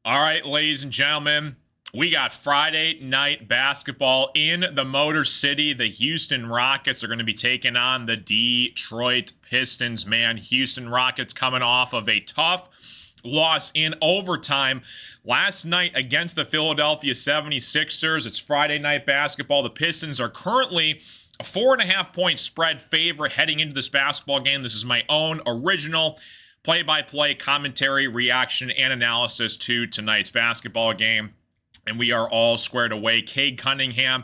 All right, ladies and gentlemen, we got Friday night basketball in the Motor City. The Houston Rockets are going to be taking on the Detroit Pistons. Man, Houston Rockets coming off of a tough loss in overtime last night against the Philadelphia 76ers. It's Friday night basketball. The Pistons are currently a 4.5-point spread favorite heading into this basketball game. This is my own original play-by-play commentary, reaction, and analysis to tonight's basketball game. And we are all squared away. Cade Cunningham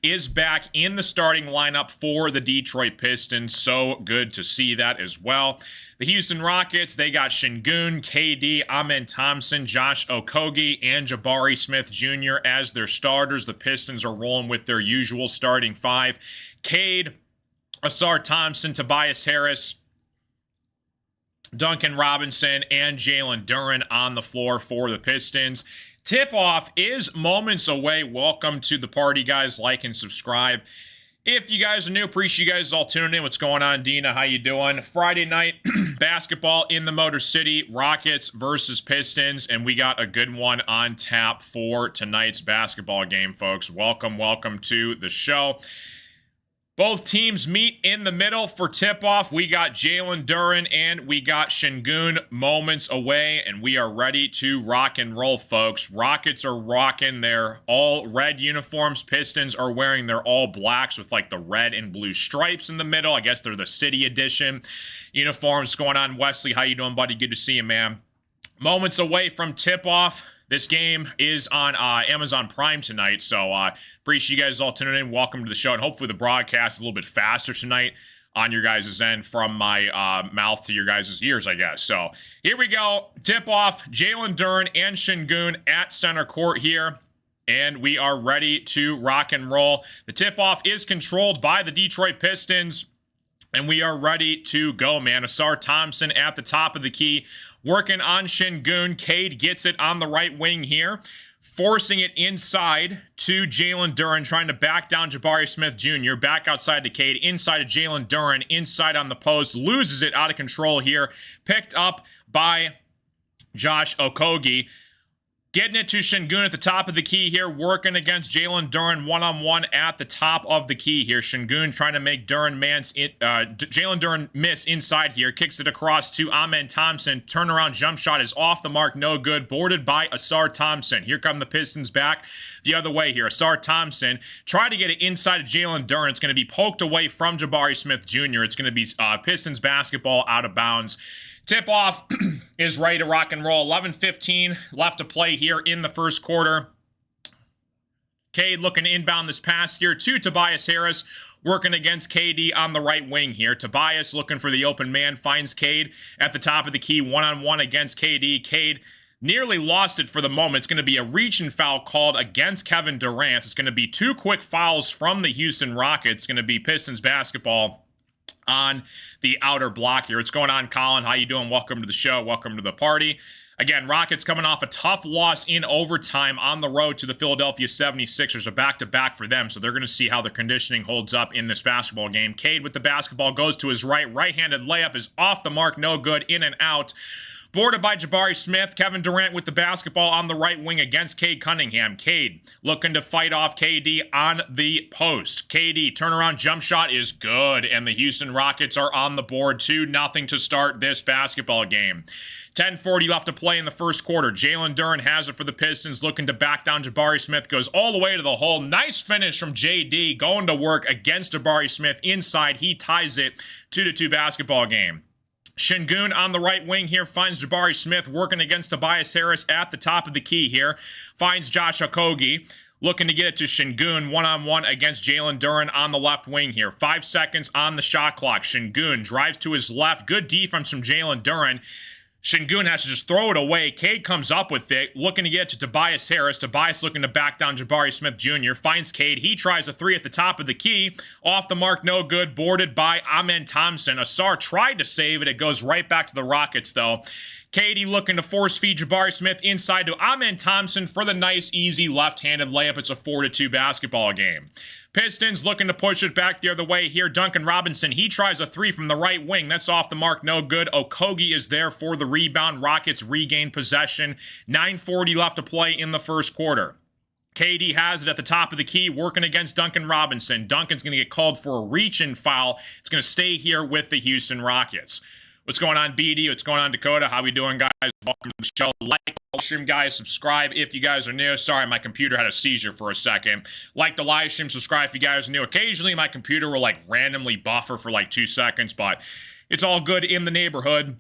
is back in the starting lineup for the Detroit Pistons. So good to see that as well. The Houston Rockets, they got Şengün, KD, Amen Thompson, Josh Okogie, and Jabari Smith Jr. as their starters. The Pistons are rolling with their usual starting five. Cade, Ausar Thompson, Tobias Harris, Duncan Robinson, and Jalen Duren on the floor for the Pistons. Tip-off is moments away. Welcome to the party, guys. Like and subscribe. If you guys are new, appreciate you guys all tuning in. What's going on, Dina? How you doing? Friday night basketball in the Motor City. Rockets versus Pistons, and we got a good one on tap for tonight's basketball game, folks. Welcome to the show. Both teams meet in the middle for tip-off. We got Jalen Duren and we got Şengün moments away, and we are ready to rock and roll, folks. Rockets are rocking their all-red uniforms. Pistons are wearing their all-blacks with, like, the red and blue stripes in the middle. I guess they're the city edition uniforms. What's going on, Wesley? How you doing, buddy? Good to see you, man. Moments away from tip-off. This game is on Amazon Prime tonight, so appreciate you guys all tuning in. Welcome to the show, and hopefully the broadcast is a little bit faster tonight on your guys' end from my mouth to your guys' ears, I guess. So here we go. Tip-off, Jalen Duren and Şengün at center court here, and we are ready to rock and roll. The tip-off is controlled by the Detroit Pistons, and we are ready to go, man. Ausar Thompson at the top of the key, working on Şengün. Cade gets it on the right wing here, forcing it inside to Jalen Duren, trying to back down Jabari Smith Jr., back outside to Cade, inside to Jalen Duren, inside on the post, loses it out of control here, picked up by Josh Okogie. Getting it to Şengün at the top of the key here, working against Jalen Duren one-on-one at the top of the key here. Şengün trying to make Jalen Duren miss inside here. Kicks it across to Amen Thompson. Turnaround jump shot is off the mark, no good. Boarded by Ausar Thompson. Here come the Pistons back the other way here. Ausar Thompson tried to get it inside of Jalen Duren. It's going to be poked away from Jabari Smith Jr. It's going to be Pistons basketball out of bounds. Tip-off is ready to rock and roll. 11:15 left to play here in the first quarter. Cade looking to inbound this pass here to Tobias Harris, working against KD on the right wing here. Tobias looking for the open man, finds Cade at the top of the key, one-on-one against KD. Cade nearly lost it for the moment. It's going to be a reach and foul called against Kevin Durant. It's going to be two quick fouls from the Houston Rockets. It's going to be Pistons basketball on the outer block here. What's going on, Colin? How you doing? Welcome to the show. Welcome to the party. Again, Rockets coming off a tough loss in overtime on the road to the Philadelphia 76ers, a back-to-back for them, so they're going to see how their conditioning holds up in this basketball game. Cade with the basketball goes to his right. Right-handed layup is off the mark, no good, in and out. Boarded by Jabari Smith. Kevin Durant with the basketball on the right wing against Cade Cunningham. Cade looking to fight off KD on the post. KD turnaround jump shot is good, and the Houston Rockets are on the board 2-0 to start this basketball game. 10:40 left to play in the first quarter. Jalen Duren has it for the Pistons, looking to back down Jabari Smith. Goes all the way to the hole. Nice finish from JD, going to work against Jabari Smith inside. He ties it 2-2 basketball game. Şengün on the right wing here finds Jabari Smith working against Tobias Harris at the top of the key here. Finds Josh Okogie. Looking to get it to Şengün one-on-one against Jalen Duren on the left wing here. 5 seconds on the shot clock. Şengün drives to his left. Good defense from Jalen Duren. Şengün has to just throw it away. Cade comes up with it, looking to get it to Tobias Harris. Tobias looking to back down Jabari Smith Jr. Finds Cade. He tries a three at the top of the key. Off the mark, no good. Boarded by Amen Thompson. Ausar tried to save it. It goes right back to the Rockets, though. KD looking to force feed Jabari Smith inside to Amen Thompson for the nice, easy left-handed layup. It's a 4-2 basketball game. Pistons looking to push it back the other way here. Duncan Robinson, he tries a three from the right wing. That's off the mark, no good. Okogie is there for the rebound. Rockets regain possession. 9:40 left to play in the first quarter. KD has it at the top of the key, working against Duncan Robinson. Duncan's going to get called for a reach-in foul. It's going to stay here with the Houston Rockets. What's going on, BD? What's going on, Dakota? How we doing, guys? Welcome to the show. Like the stream, guys. Subscribe if you guys are new. Sorry, my computer had a seizure for a second. Like the live stream. Subscribe if you guys are new. Occasionally, my computer will, randomly buffer for, 2 seconds, but it's all good in the neighborhood.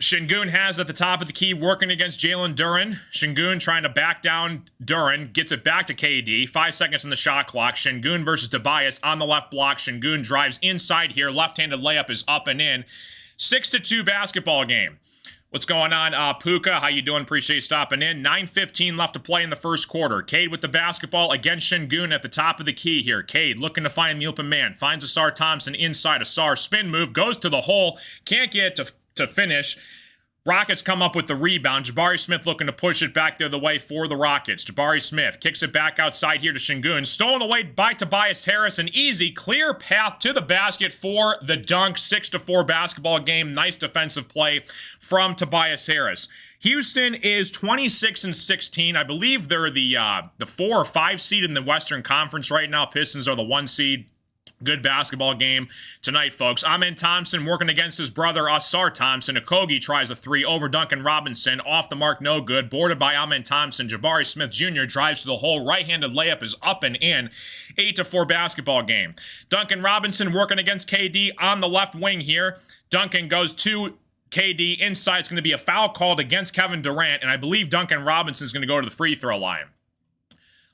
Şengün has at the top of the key, working against Jalen Duren. Şengün trying to back down Duren. Gets it back to KD. 5 seconds in the shot clock. Şengün versus Tobias on the left block. Şengün drives inside here. Left-handed layup is up and in. 6-2 basketball game. What's going on, Puka? How you doing? Appreciate you stopping in. 9:15 left to play in the first quarter. Cade with the basketball against Şengün at the top of the key here. Cade looking to find the open man. Finds Ausar Thompson inside. Ausar spin move. Goes to the hole. Can't get it to finish. Rockets come up with the rebound. Jabari Smith looking to push it back the other way for the Rockets. Jabari Smith kicks it back outside here to Şengün. Stolen away by Tobias Harris. An easy, clear path to the basket for the dunk. 6-4 basketball game. Nice defensive play from Tobias Harris. Houston is 26-16. I believe they're the 4 or 5 seed in the Western Conference right now. Pistons are the 1 seed. Good basketball game tonight, folks. Amen Thompson working against his brother, Ausar Thompson. Okogie tries a three over Duncan Robinson. Off the mark, no good. Boarded by Amen Thompson. Jabari Smith Jr. drives to the hole. Right-handed layup is up and in. 8-4 basketball game. Duncan Robinson working against KD on the left wing here. Duncan goes to KD. Inside, it's going to be a foul called against Kevin Durant, and I believe Duncan Robinson is going to go to the free throw line.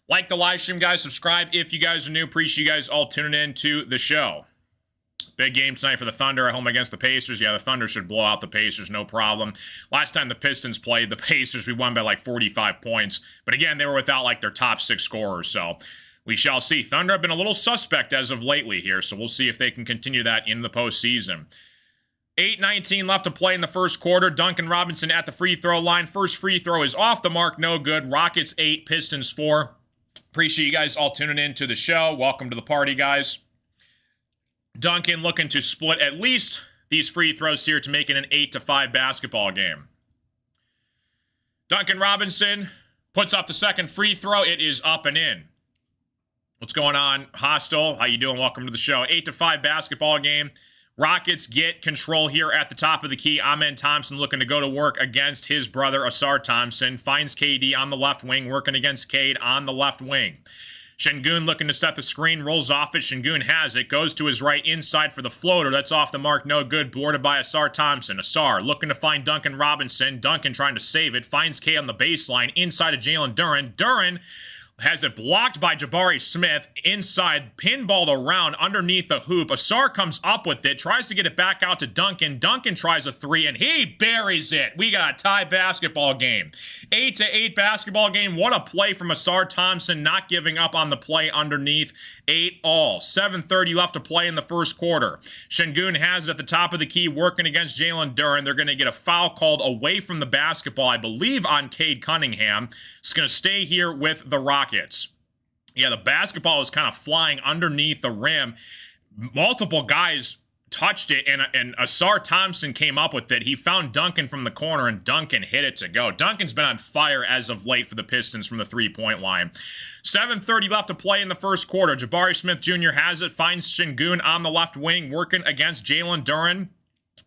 Like the live stream, guys. Subscribe if you guys are new. Appreciate you guys all tuning in to the show. Big game tonight for the Thunder at home against the Pacers. Yeah, the Thunder should blow out the Pacers, no problem. Last time the Pistons played the Pacers, we won by 45 points. But again, they were without their top 6 scorers, so we shall see. Thunder have been a little suspect as of lately here, so we'll see if they can continue that in the postseason. 8:19 left to play in the first quarter. Duncan Robinson at the free throw line. First free throw is off the mark, no good. Rockets 8, Pistons 4. Appreciate you guys all tuning in to the show. Welcome to the party, guys. Duncan looking to split at least these free throws here to make it an 8-5 basketball game. Duncan Robinson puts up the second free throw. It is up and in. What's going on, Hostel? How you doing? Welcome to the show. 8-5 basketball game. Rockets get control here at the top of the key. Amen Thompson looking to go to work against his brother, Ausar Thompson. Finds KD on the left wing, working against Cade on the left wing. Şengün looking to set the screen, rolls off it. Şengün has it, goes to his right inside for the floater. That's off the mark, no good. Boarded by Ausar Thompson. Ausar looking to find Duncan Robinson. Duncan trying to save it. Finds Cade on the baseline, inside of Jalen Duren. Duren has it blocked by Jabari Smith. Inside, pinballed around underneath the hoop. Ausar comes up with it, tries to get it back out to Duncan. Duncan tries a three, and he buries it. We got a tie basketball game. 8-8 basketball game. What a play from Ausar Thompson, not giving up on the play underneath. 8-all. 7:30 left to play in the first quarter. Şengün has it at the top of the key, working against Jalen Duren. They're going to get a foul called away from the basketball, I believe, on Cade Cunningham. It's going to stay here with the Rockets. Yeah, the basketball is kind of flying underneath the rim. Multiple guys touched it, and Ausar Thompson came up with it. He found Duncan from the corner, and Duncan hit it to go. Duncan's been on fire as of late for the Pistons from the three-point line. 7:30 left to play in the first quarter. Jabari Smith Jr. has it, finds Şengün on the left wing, working against Jalen Duren.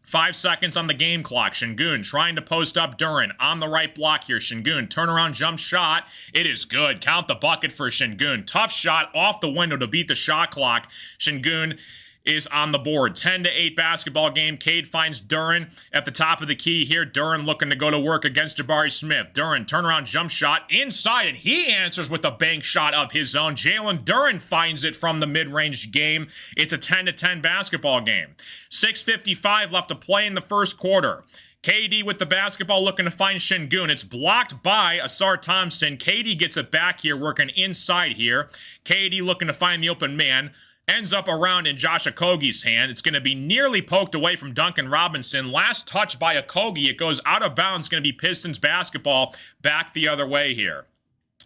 5 seconds on the game clock. Şengün trying to post up Duren on the right block here. Şengün turnaround jump shot. It is good. Count the bucket for Şengün. Tough shot off the window to beat the shot clock. Şengün is on the board. 10-8 basketball game. Cade finds Duren at the top of the key here. Duren looking to go to work against Jabari Smith. Duren turnaround jump shot inside, and he answers with a bank shot of his own. Jalen Duren finds it from the mid-range game. It's a 10-10 basketball game. 6:55 left to play in the first quarter. KD with the basketball looking to find Şengün. It's blocked by Ausar Thompson. KD gets it back here, working inside here. KD looking to find the open man. ends up around in Josh Okogie's hand. It's going to be nearly poked away from Duncan Robinson. Last touch by Okogie. It goes out of bounds. It's going to be Pistons basketball back the other way here.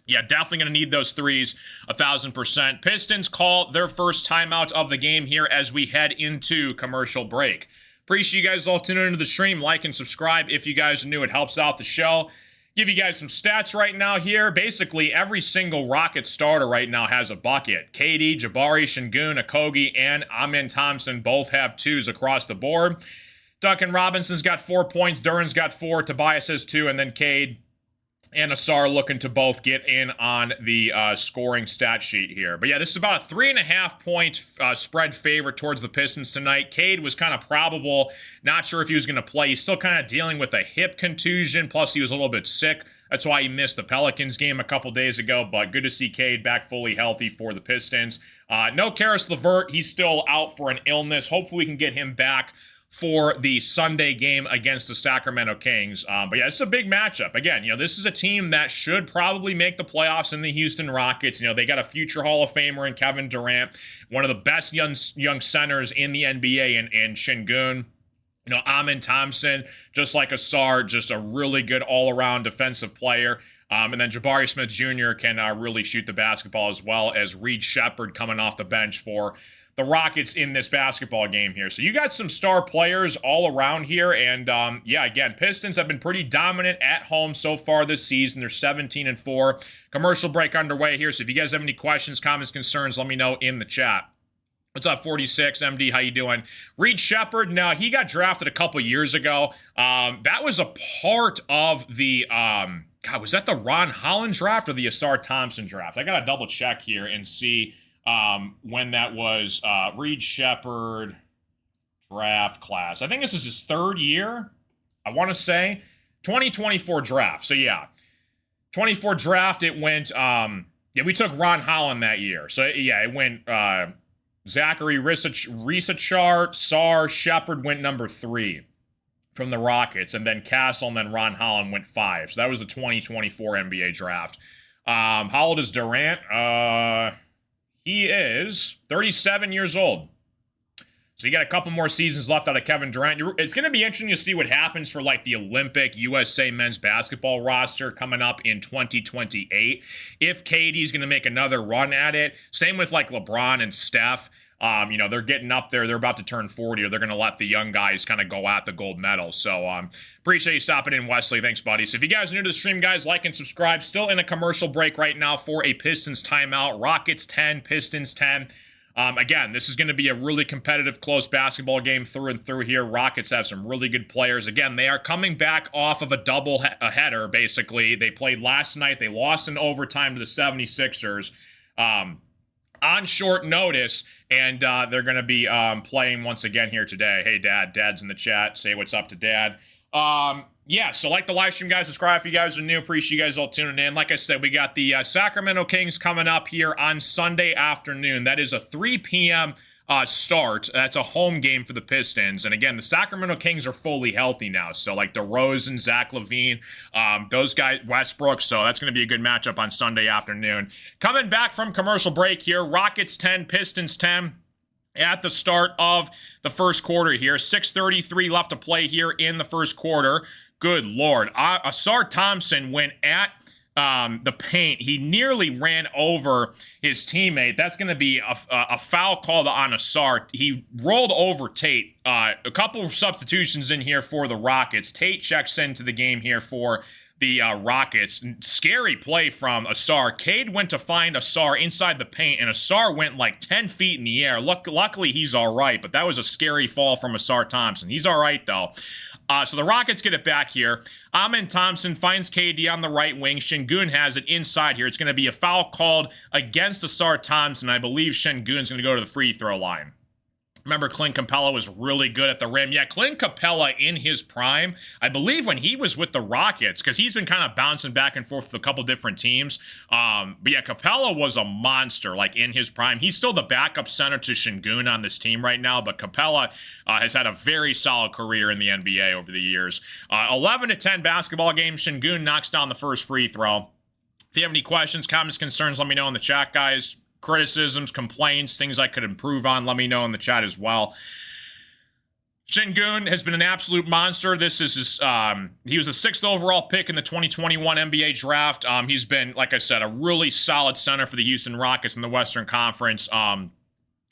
Yeah, definitely going to need those threes 1,000%. Pistons call their first timeout of the game here as we head into commercial break. Appreciate you guys all tuning into the stream. Like and subscribe if you guys are new. It helps out the show. Give you guys some stats right now here. Basically, every single Rocket starter right now has a bucket. KD, Jabari, Şengün, Okogie, and Amen Thompson both have 2s across the board. Duncan Robinson's got 4 points. Duran's got 4. Tobias has 2. And then Cade and Ausar looking to both get in on the scoring stat sheet here. But yeah, this is about a 3.5 point spread favorite towards the Pistons tonight. Cade was kind of probable. Not sure if he was going to play. He's still kind of dealing with a hip contusion. Plus, he was a little bit sick. That's why he missed the Pelicans game a couple days ago. But good to see Cade back fully healthy for the Pistons. No Karis LeVert. He's still out for an illness. Hopefully, we can get him back for the Sunday game against the Sacramento Kings. But yeah, it's a big matchup. Again, this is a team that should probably make the playoffs in the Houston Rockets. They got a future Hall of Famer in Kevin Durant, one of the best young centers in the NBA in Şengün. Amen Thompson, just like Ausar, just a really good all-around defensive player. And then Jabari Smith Jr. can really shoot the basketball, as well as Reed Sheppard coming off the bench for the Rockets in this basketball game here. So you got some star players all around here. And yeah, again, Pistons have been pretty dominant at home so far this season. They're 17-4. Commercial break underway here. So if you guys have any questions, comments, concerns, let me know in the chat. What's up, 46 MD? How you doing? Reed Sheppard. Now, he got drafted a couple years ago. That was a part of the God, was that the Ron Holland draft or the Ausar Thompson draft? I gotta double check here and see when that was. Reed Sheppard draft class. I think this is his 3rd year. I want to say 2024 draft. So yeah, 24 draft. It went. Yeah, we took Ron Holland that year. So yeah, it went. Zachary Risachar, Sar, Sheppard went number 3 from the Rockets, and then Castle and then Ron Holland went 5. So that was the 2024 NBA draft. How old is Durant? He is 37 years old. So you got a couple more seasons left out of Kevin Durant. It's going to be interesting to see what happens for like the Olympic USA men's basketball roster coming up in 2028. If KD's going to make another run at it. Same with like LeBron and Steph. They're getting up there. They're about to turn 40, or they're going to let the young guys kind of go at the gold medal. So appreciate you stopping in, Wesley. Thanks, buddy. So if you guys are new to the stream, guys, like and subscribe. Still in a commercial break right now for a Pistons timeout. Rockets 10, Pistons 10. Again, this is going to be a really competitive, close basketball game through and through here. Rockets have some really good players. Again, they are coming back off of a double header, basically. They played last night. They lost in overtime to the 76ers on short notice, and they're going to be playing once again here today. Hey, Dad. Dad's in the chat. Say what's up to Dad. Yeah, so like the live stream, guys. Subscribe if you guys are new. Appreciate you guys all tuning in. Like I said, we got the Sacramento Kings coming up here on Sunday afternoon. That is a 3 p.m. Start. That's a home game for the Pistons. And again, the Sacramento Kings are fully healthy now. So like DeRozan, Zach LaVine, those guys, Westbrook. So that's going to be a good matchup on Sunday afternoon. Coming back from commercial break here, Rockets 10, Pistons 10. At the start of the first quarter here. 6:33 left to play here in the first quarter. Good Lord. Ausar Thompson went at the paint. He nearly ran over his teammate. That's going to be a foul call on Ausar. He rolled over Tate. A couple of substitutions in here for the Rockets. Tate checks into the game here for the Rockets. Scary play from Ausar. Cade went to find Ausar inside the paint, and Ausar went like 10 feet in the air. Luckily, he's all right, but that was a scary fall from Ausar Thompson. He's all right, though. So the Rockets get it back here. Amen Thompson finds KD on the right wing. Şengün has it inside here. It's going to be a foul called against Ausar Thompson. I believe Şengün's going to go to the free throw line. Remember, Clint Capella was really good at the rim. Yeah, Clint Capella in his prime, I believe when he was with the Rockets, because he's been kind of bouncing back and forth with a couple different teams. But yeah, Capella was a monster, like in his prime. He's still the backup center to Şengün on this team right now, but Capella has had a very solid career in the NBA over the years. 11-10 basketball game. Şengün knocks down the first free throw. If you have any questions, comments, concerns, let me know in the chat, guys. criticisms, complaints, things I could improve on, let me know in the chat as well. Şengün has been an absolute monster. This is his, he was the 6th overall pick in the 2021 NBA draft. He's been, like I said, a really solid center for the Houston Rockets in the Western Conference.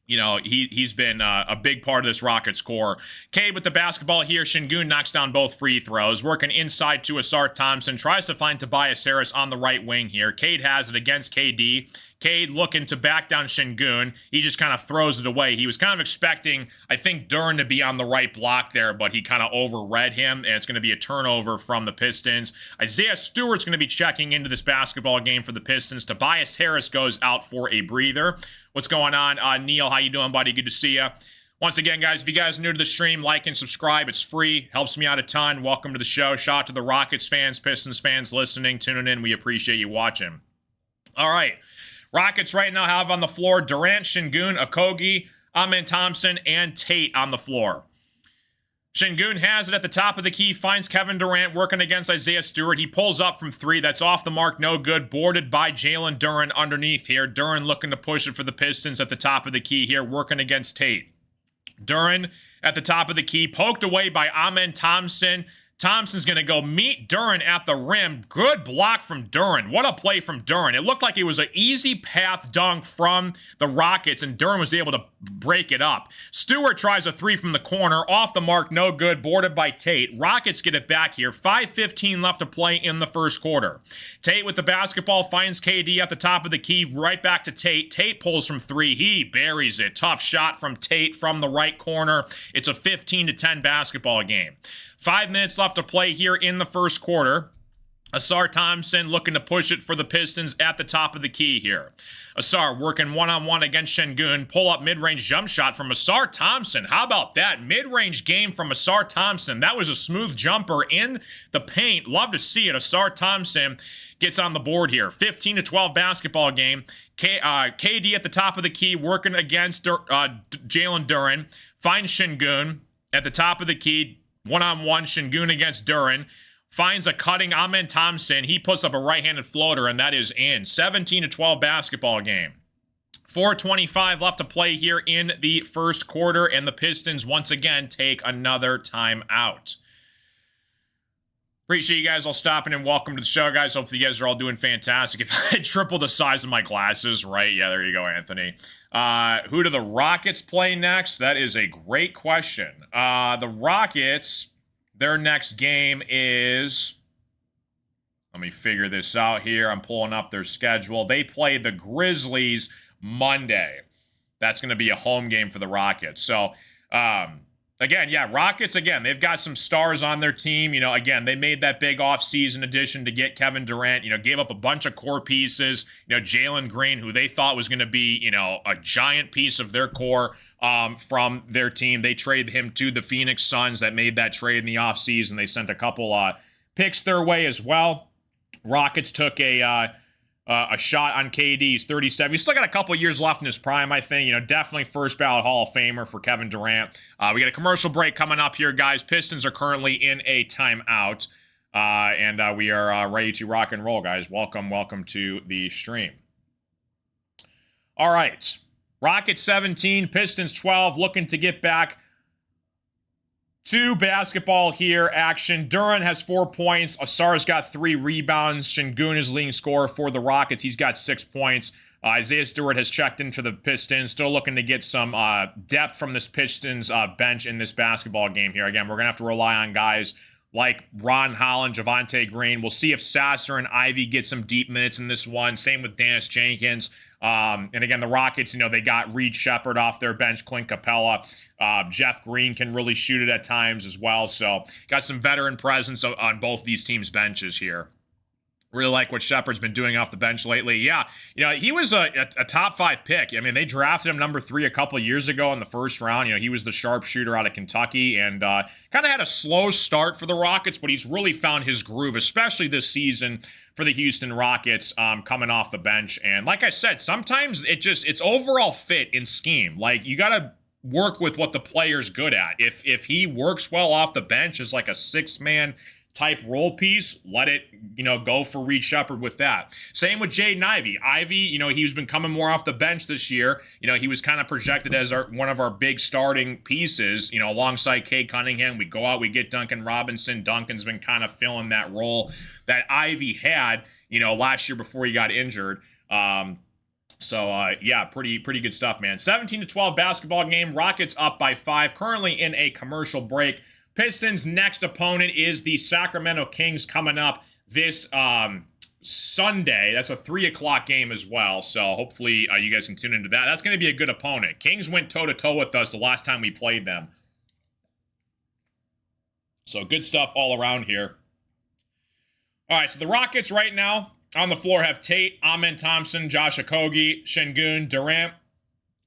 You know, he's been a big part of this Rockets core. Cade with the basketball here. Şengün knocks down both free throws. Working inside to Ausar Thompson. Tries to find Tobias Harris on the right wing here. Cade has it against KD. Cade looking to back down Şengün. He just kind of throws it away. He was kind of expecting, I think, Duren to be on the right block there, but he kind of overread him, and it's going to be a turnover from the Pistons. Isaiah Stewart's going to be checking into this basketball game for the Pistons. Tobias Harris goes out for a breather. What's going on? Neil, how you doing, buddy? Good to see you. Once again, guys, if you guys are new to the stream, like and subscribe. It's free. Helps me out a ton. Welcome to the show. Shout out to the Rockets fans, Pistons fans listening, tuning in. We appreciate you watching. All right. Rockets right now have on the floor Durant, Şengün, Okogie, Amen Thompson, and Tate on the floor. Şengün has it at the top of the key, finds Kevin Durant working against Isaiah Stewart. He pulls up from 3. That's off the mark, no good. Boarded by Jalen Duren underneath here. Duren looking to push it for the Pistons at the top of the key here, working against Tate. Duren at the top of the key, poked away by Amen Thompson. Thompson's going to go meet Duren at the rim. Good block from Duren. What a play from Duren. It looked like it was an easy path dunk from the Rockets, and Duren was able to break it up. Stewart tries a 3 from the corner. Off the mark, no good. Boarded by Tate. Rockets get it back here. 5:15 left to play in the first quarter. Tate with the basketball finds KD at the top of the key. Right back to Tate. Tate pulls from 3. He buries it. Tough shot from Tate from the right corner. It's a 15-10 basketball game. 5 minutes left to play here in the first quarter. Ausar Thompson looking to push it for the Pistons at the top of the key here. Ausar working one-on-one against Şengün. Pull-up mid-range jump shot from Ausar Thompson. How about that? Mid-range game from Ausar Thompson. That was a smooth jumper in the paint. Love to see it. Ausar Thompson gets on the board here. 15-12 basketball game. KD at the top of the key working against Jalen Duren. Finds Şengün at the top of the key. One-on-one, Şengün against Duren. Finds a cutting Amen Thompson. He puts up a right-handed floater, and that is in. 17-12 basketball game. 4:25 left to play here in the first quarter, and the Pistons once again take another timeout. Appreciate you guys all stopping and welcome to the show, guys. Hopefully you guys are all doing fantastic. If I had triple the size of my glasses, right? Yeah, there you go, Anthony. Who do the Rockets play next? That is a great question. The Rockets, their next game is... Let me figure this out here. I'm pulling up their schedule. They play the Grizzlies Monday. That's going to be a home game for the Rockets. So, again, yeah, Rockets, again, they've got some stars on their team. You know, again, they made that big offseason addition to get Kevin Durant, you know, gave up a bunch of core pieces. You know, Jalen Green, who they thought was going to be, you know, a giant piece of their core from their team. They traded him to the Phoenix Suns that made that trade in the offseason. They sent a couple picks their way as well. Rockets took a shot on KD. He's 37. He's still got a couple years left in his prime, I think. You know, definitely first ballot Hall of Famer for Kevin Durant. We got a commercial break coming up here, guys. Pistons are currently in a timeout, and we are ready to rock and roll, guys. Welcome to the stream. All right. Rockets 17, Pistons 12, looking to get back to basketball here action. Duren has 4 points. Ausar's got 3 rebounds. Şengün is leading scorer for the Rockets. He's got 6 points. Isaiah Stewart has checked in for the Pistons. Still looking to get some depth from this Pistons bench in this basketball game here. Again, we're going to have to rely on guys like Ron Holland, Javonte Green. We'll see if Sasser and Ivy get some deep minutes in this one. Same with Dennis Jenkins. And again, the Rockets, you know, they got Reed Shepherd off their bench, Clint Capella. Jeff Green can really shoot it at times as well. So got some veteran presence on both these teams' benches here. Really like what Shepherd's been doing off the bench lately. Yeah, you know, he was a top 5 pick. I mean, they drafted him number 3 a couple of years ago in the first round. You know, he was the sharpshooter out of Kentucky and kind of had a slow start for the Rockets, but he's really found his groove, especially this season for the Houston Rockets coming off the bench. And like I said, sometimes it's overall fit in scheme. Like, you got to work with what the player's good at. If he works well off the bench as like a 6-man type role piece, let it, go for Reed Sheppard with that. Same with Jaden Ivey. Ivey, he's been coming more off the bench this year. He was kind of projected as one of our big starting pieces, alongside Cade Cunningham. We go out, we get Duncan Robinson. Duncan's been kind of filling that role that Ivey had, last year before he got injured. Yeah, pretty good stuff, man. 17-12 basketball game. Rockets up by 5, currently in a commercial break. Pistons' next opponent is the Sacramento Kings coming up this Sunday. That's a 3 o'clock game as well, so hopefully you guys can tune into that. That's going to be a good opponent. Kings went toe-to-toe with us the last time we played them. So good stuff all around here. All right, so the Rockets right now on the floor have Tate, Amen Thompson, Josh Okogie, Şengün, Durant.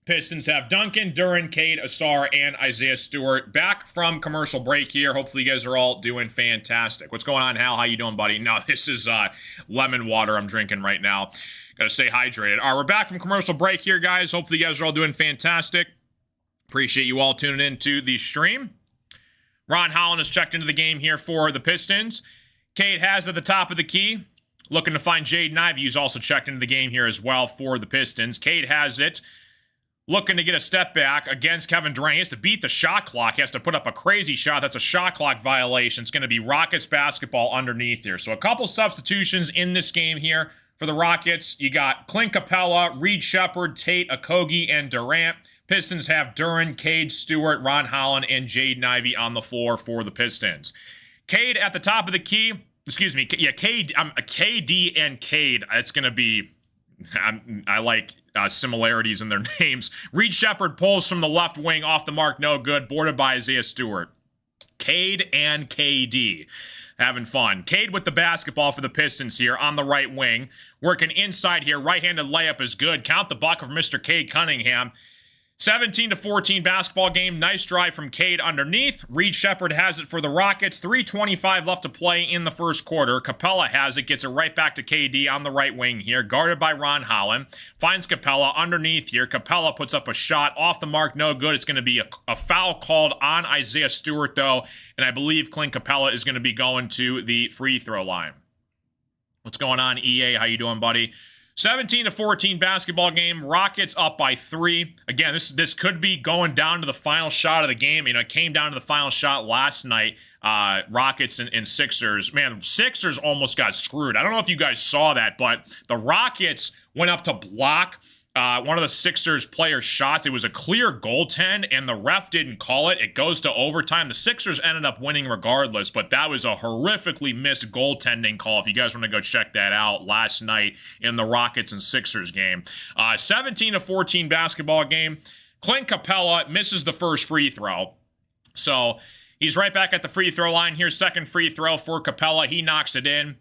Pistons have Duncan, Duren, Cade, Ausar, and Isaiah Stewart. Back from commercial break here. Hopefully you guys are all doing fantastic. What's going on, Hal? How you doing, buddy? No, this is lemon water I'm drinking right now. Got to stay hydrated. All right, we're back from commercial break here, guys. Hopefully you guys are all doing fantastic. Appreciate you all tuning in to the stream. Ron Holland has checked into the game here for the Pistons. Cade has at the top of the key. Looking to find Jaden Ivey, who's also checked into the game here as well for the Pistons. Cade has it. Looking to get a step back against Kevin Durant. He has to beat the shot clock. He has to put up a crazy shot. That's a shot clock violation. It's going to be Rockets basketball underneath here. So a couple substitutions in this game here for the Rockets. You got Clint Capella, Reed Sheppard, Tate, Okogie, and Durant. Pistons have Duren, Cade, Stewart, Ron Holland, and Jaden Ivey on the floor for the Pistons. Cade at the top of the key. Excuse me. Yeah, KD and Cade. It's going to be... I like similarities in their names. Reed Sheppard pulls from the left wing off the mark, no good. Boarded by Isaiah Stewart. Cade and KD having fun. Cade with the basketball for the Pistons here on the right wing. Working inside here. Right-handed layup is good. Count the bucket for Mr. Cade Cunningham. 17-14 basketball game. Nice drive from Cade underneath. Reed Sheppard has it for the Rockets. 3:25 left to play in the first quarter. Capella has it. Gets it right back to KD on the right wing here. Guarded by Ron Holland. Finds Capella underneath here. Capella puts up a shot off the mark. No good. It's going to be a foul called on Isaiah Stewart, though. And I believe Clint Capella is going to be going to the free throw line. What's going on, EA? How you doing, buddy? 17-14 basketball game. Rockets up by 3. Again, this could be going down to the final shot of the game. It came down to the final shot last night. Rockets and Sixers. Man, Sixers almost got screwed. I don't know if you guys saw that, but the Rockets went up to block one of the Sixers players' shots. It was a clear goaltend, and the ref didn't call it. It goes to overtime. The Sixers ended up winning regardless, but that was a horrifically missed goaltending call. If you guys want to go check that out last night in the Rockets and Sixers game. 17-14 basketball game. Clint Capella misses the first free throw. So he's right back at the free throw line here. Second free throw for Capella. He knocks it in.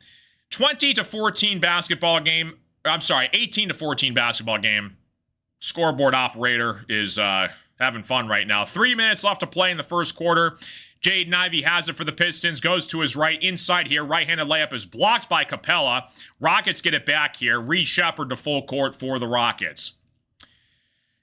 20-14 basketball game. I'm sorry, 18-14 basketball game. Scoreboard operator is having fun right now. 3 minutes left to play in the first quarter. Jaden Ivey has it for the Pistons. Goes to his right inside here. Right-handed layup is blocked by Capella. Rockets get it back here. Reed Sheppard to full court for the Rockets.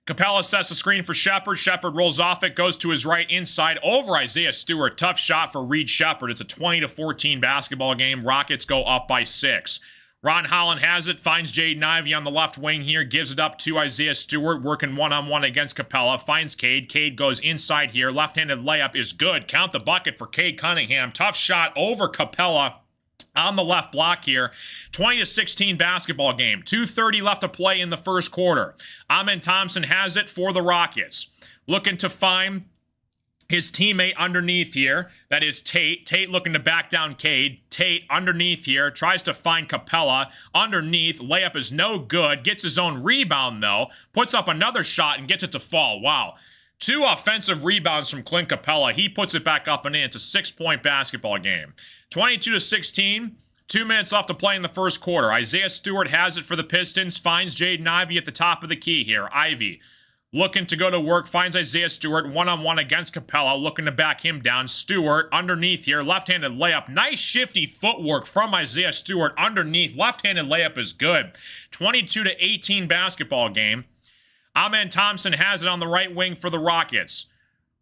Capella sets the screen for Sheppard. Sheppard rolls off it. Goes to his right inside over Isaiah Stewart. Tough shot for Reed Sheppard. It's a 20-14 basketball game. Rockets go up by 6. Ron Holland has it, finds Jaden Ivey on the left wing here, gives it up to Isaiah Stewart, working one-on-one against Capella, finds Cade. Cade goes inside here, left-handed layup is good. Count the bucket for Cade Cunningham. Tough shot over Capella on the left block here. 20-16 basketball game. 2:30 left to play in the first quarter. Amen Thompson has it for the Rockets. Looking to find his teammate underneath here, that is Tate. Tate looking to back down Cade. Tate underneath here, tries to find Capella. Underneath, layup is no good. Gets his own rebound, though. Puts up another shot and gets it to fall. Wow. 2 offensive rebounds from Clint Capella. He puts it back up and in. It's a 6-point basketball game. 22-16. 2 minutes left to play in the first quarter. Isaiah Stewart has it for the Pistons. Finds Jaden Ivey at the top of the key here. Ivey looking to go to work, finds Isaiah Stewart one-on-one against Capella, looking to back him down. Stewart underneath here, left-handed layup. Nice shifty footwork from Isaiah Stewart underneath. Left-handed layup is good. 22-18 basketball game. Amen Thompson has it on the right wing for the Rockets.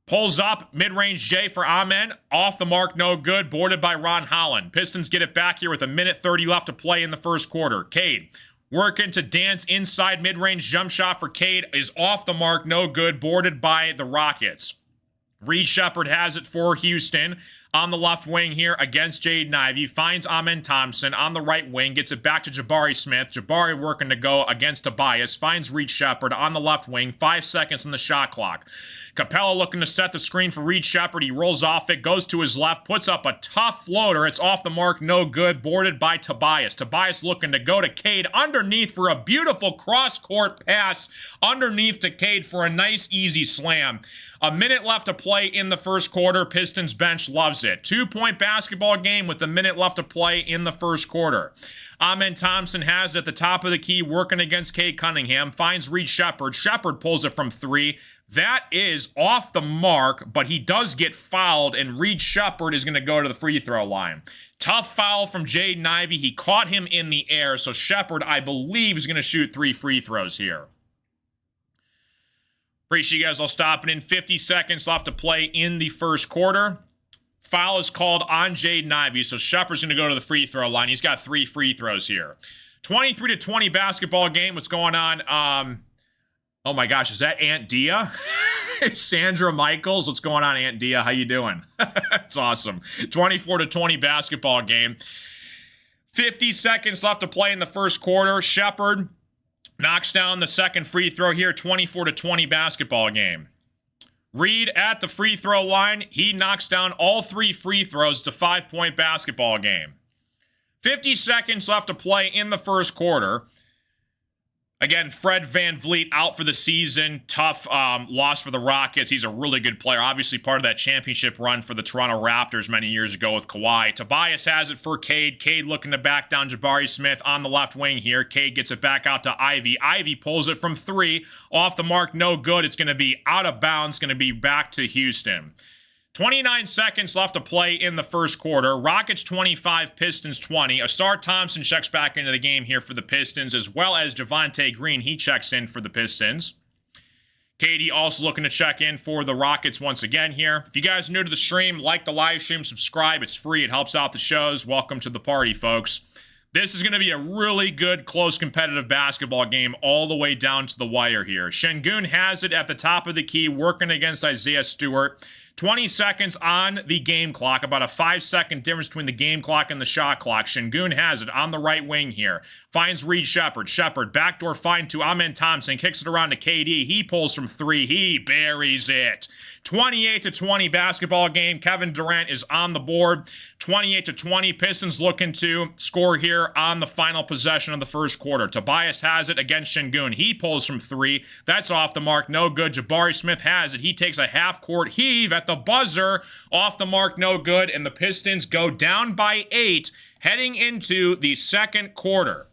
Pulls up, mid-range J for Amen. Off the mark, no good. Boarded by Ron Holland. Pistons get it back here with a minute 30 left to play in the first quarter. Cade working to dance inside mid-range jump shot for Cade is off the mark, no good. Boarded by the Rockets. Reed Sheppard has it for Houston on the left wing here against Jaden Ivey. Finds Amen Thompson on the right wing. Gets it back to Jabari Smith. Jabari working to go against Tobias. Finds Reed Sheppard on the left wing. 5 seconds on the shot clock. Capella looking to set the screen for Reed Sheppard. He rolls off it. Goes to his left. Puts up a tough floater. It's off the mark. No good. Boarded by Tobias. Tobias looking to go to Cade underneath for a beautiful cross-court pass underneath to Cade for a nice easy slam. A minute left to play in the first quarter. Pistons bench loves it. 2-point basketball game with a minute left to play in the first quarter. Amen Thompson has it at the top of the key, working against Cade Cunningham. Finds Reed Sheppard. Sheppard pulls it from 3. That is off the mark, but he does get fouled, and Reed Sheppard is going to go to the free throw line. Tough foul from Jaden Ivey. He caught him in the air, so Sheppard, I believe, is going to shoot 3 free throws here. Appreciate you guys all stopping in. 50 seconds left to play in the first quarter. Foul is called on Jaden Ivey, so Sheppard's going to go to the free throw line. He's got 3 free throws here. 23-20 basketball game. What's going on? Oh my gosh, is that Aunt Dia? Sandra Michaels. What's going on, Aunt Dia? How you doing? That's awesome. 24-20 basketball game. 50 seconds left to play in the first quarter. Sheppard knocks down the second free throw here. 24-20 basketball game. Reed at the free throw line. He knocks down all 3 free throws to 5-point basketball game. 50 seconds left to play in the first quarter. Again, Fred VanVleet out for the season. Tough loss for the Rockets. He's a really good player. Obviously part of that championship run for the Toronto Raptors many years ago with Kawhi. Tobias has it for Cade. Cade looking to back down Jabari Smith on the left wing here. Cade gets it back out to Ivey. Ivey pulls it from 3. Off the mark, no good. It's going to be out of bounds. Going to be back to Houston. 29 seconds left to play in the first quarter. Rockets 25, Pistons 20. Asar Thompson checks back into the game here for the Pistons, as well as Javonte Green. He checks in for the Pistons. Katie also looking to check in for the Rockets once again here. If you guys are new to the stream, like the live stream, subscribe. It's free. It helps out the shows. Welcome to the party, folks. This is going to be a really good, close, competitive basketball game all the way down to the wire here. Şengün has it at the top of the key, working against Isaiah Stewart. 20 seconds on the game clock, about a 5-second difference between the game clock and the shot clock. Şengün has it on the right wing here. Finds Reed Sheppard. Sheppard, backdoor find to Amen Thompson. Kicks it around to KD. He pulls from 3. He buries it. 28-20 basketball game. Kevin Durant is on the board. 28-20. Pistons looking to score here on the final possession of the first quarter. Tobias has it against Şengün. He pulls from 3. That's off the mark. No good. Jabari Smith has it. He takes a half-court heave at the buzzer. Off the mark. No good. And the Pistons go down by 8 heading into the second quarter.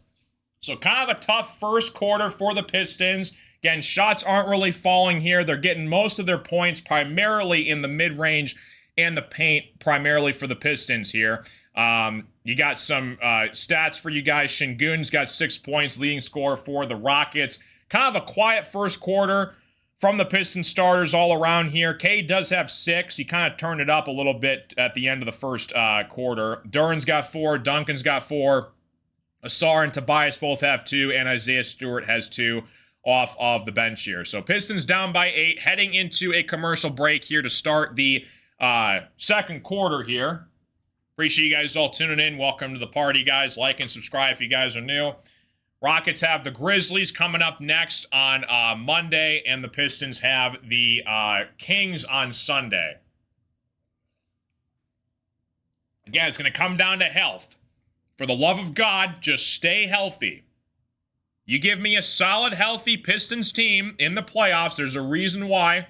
So kind of a tough first quarter for the Pistons. Again, shots aren't really falling here. They're getting most of their points primarily in the mid-range and the paint, primarily for the Pistons here. You got some stats for you guys. Şengün's got 6 points, leading scorer for the Rockets. Kind of a quiet first quarter from the Pistons starters all around here. Cade does have 6. He kind of turned it up a little bit at the end of the first quarter. Duren's got 4. Duncan's got 4. Asar and Tobias both have 2, and Isaiah Stewart has 2 off of the bench here. So Pistons down by 8, heading into a commercial break here to start the second quarter here. Appreciate you guys all tuning in. Welcome to the party, guys. Like and subscribe if you guys are new. Rockets have the Grizzlies coming up next on Monday, and the Pistons have the Kings on Sunday. Again, it's going to come down to health. For the love of God, just stay healthy. You give me a solid, healthy Pistons team in the playoffs. There's a reason why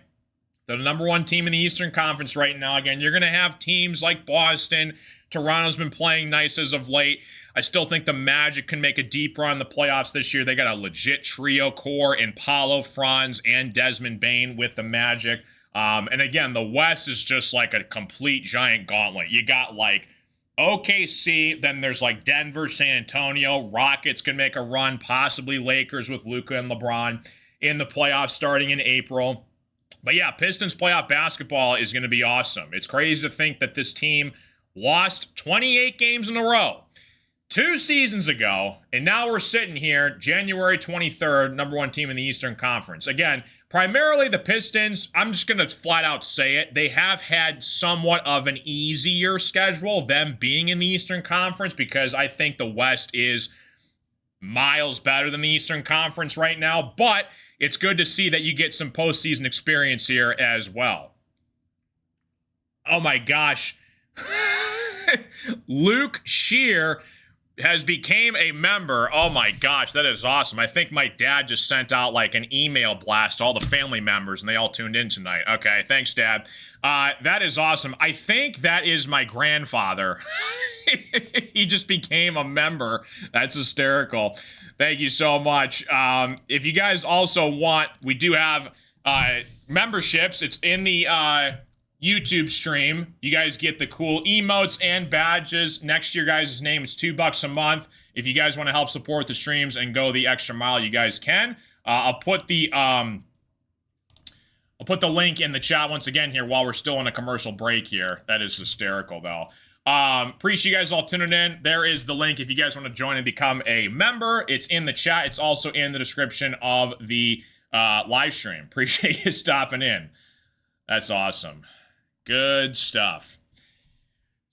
they're the number 1 team in the Eastern Conference right now. Again, you're going to have teams like Boston. Toronto's been playing nice as of late. I still think the Magic can make a deep run in the playoffs this year. They got a legit trio core in Paulo, Franz, and Desmond Bane with the Magic. And again, the West is just like a complete giant gauntlet. You got like OKC, then there's like Denver, San Antonio. Rockets can make a run, possibly Lakers with Luka and LeBron in the playoffs starting in April. But yeah, Pistons playoff basketball is going to be awesome. It's crazy to think that this team lost 28 games in a row 2 seasons ago, and now we're sitting here, January 23rd, number 1 team in the Eastern Conference. Again, primarily the Pistons, I'm just going to flat out say it, they have had somewhat of an easier schedule, them being in the Eastern Conference, because I think the West is miles better than the Eastern Conference right now, but it's good to see that you get some postseason experience here as well. Oh my gosh. Luke Shear has became a member. Oh my gosh, that is awesome. I think my dad just sent out like an email blast to all the family members and they all tuned in tonight. Okay, thanks, Dad. That is awesome. I think that is my grandfather. He just became a member. That's hysterical. Thank you so much. If you guys also want, we do have memberships. It's in the YouTube stream. You guys get the cool emotes and badges next to your guys' name. It's $2 a month. If you guys want to help support the streams and go the extra mile, you guys can. I'll put the link in the chat once again here while we're still in a commercial break here. That is hysterical though. Appreciate you guys all tuning in. There is the link if you guys want to join and become a member. It's in the chat. It's also in the description of the live stream. Appreciate you stopping in. That's awesome. Good stuff.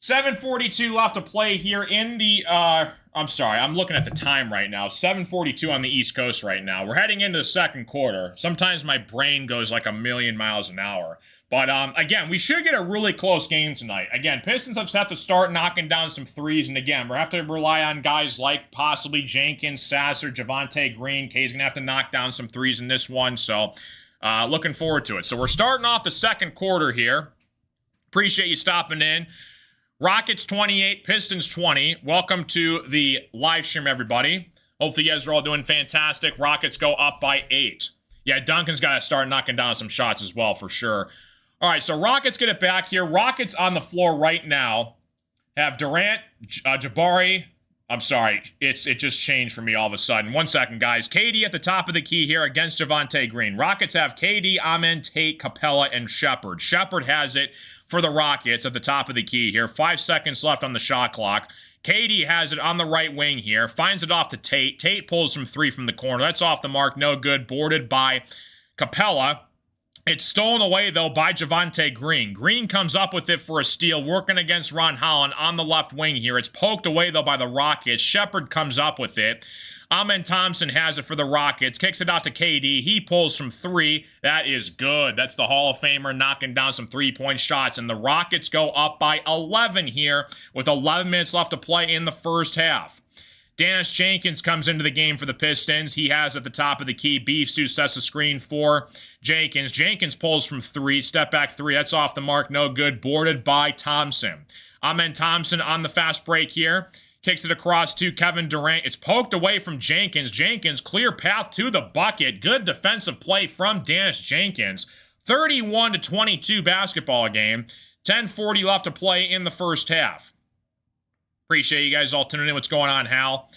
7:42 left to play here in the, I'm sorry, I'm looking at the time right now. 7:42 on the East Coast right now. We're heading into the second quarter. Sometimes my brain goes like a million miles an hour. But, again, we should get a really close game tonight. Again, Pistons have to start knocking down some threes. And, again, we're going to have to rely on guys like possibly Jenkins, Sasser, Javonte Green. K's going to have to knock down some threes in this one. So, looking forward to it. So, we're starting off the second quarter here. Appreciate you stopping in. Rockets 28, Pistons 20. Welcome to the live stream, everybody. Hopefully you guys are all doing fantastic. Rockets go up by 8. Yeah, Duncan's got to start knocking down some shots as well, for sure. All right, so Rockets get it back here. Rockets on the floor right now have Durant, Jabari. I'm sorry, it just changed for me all of a sudden. 1 second, guys. KD at the top of the key here against Javonte Green. Rockets have KD, Amen, Tate, Capella, and Shepherd. Shepherd has it for the Rockets at the top of the key here. 5 seconds left on the shot clock. KD has it on the right wing here. Finds it off to Tate. Tate pulls from 3 from the corner. That's off the mark. No good. Boarded by Capella. It's stolen away, though, by Javonte Green. Green comes up with it for a steal, working against Ron Holland on the left wing here. It's poked away, though, by the Rockets. Shepherd comes up with it. Amen Thompson has it for the Rockets. Kicks it out to KD. He pulls from 3. That is good. That's the Hall of Famer knocking down some three-point shots. And the Rockets go up by 11 here with 11 minutes left to play in the first half. Dennis Jenkins comes into the game for the Pistons. He has at the top of the key. Beefsu sets the screen for Jenkins. Jenkins pulls from 3. Step back 3. That's off the mark. No good. Boarded by Thompson. Amen Thompson on the fast break here. Kicks it across to Kevin Durant. It's poked away from Jenkins. Jenkins, clear path to the bucket. Good defensive play from Dennis Jenkins. 31-22 basketball game. 10:40 left to play in the first half. Appreciate you guys all tuning in. What's going on, Hal?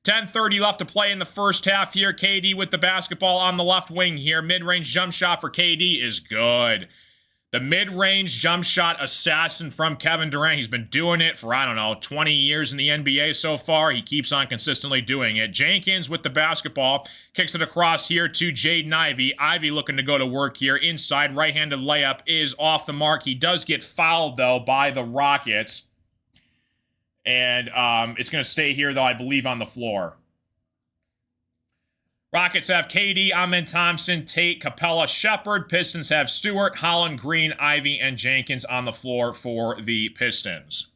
10:30 left to play in the first half here. KD with the basketball on the left wing here. Mid-range jump shot for KD is good. The mid-range jump shot assassin from Kevin Durant. He's been doing it for, 20 years in the NBA so far. He keeps on consistently doing it. Jenkins with the basketball. Kicks it across here to Jaden Ivey. Ivey looking to go to work here. Inside, right-handed layup is off the mark. He does get fouled, though, by the Rockets. And it's going to stay here, though, I believe, on the floor. Rockets have KD, Amen Thompson, Tate, Capella, Shepherd. Pistons have Stewart, Holland, Green, Ivey, and Jenkins on the floor for the Pistons.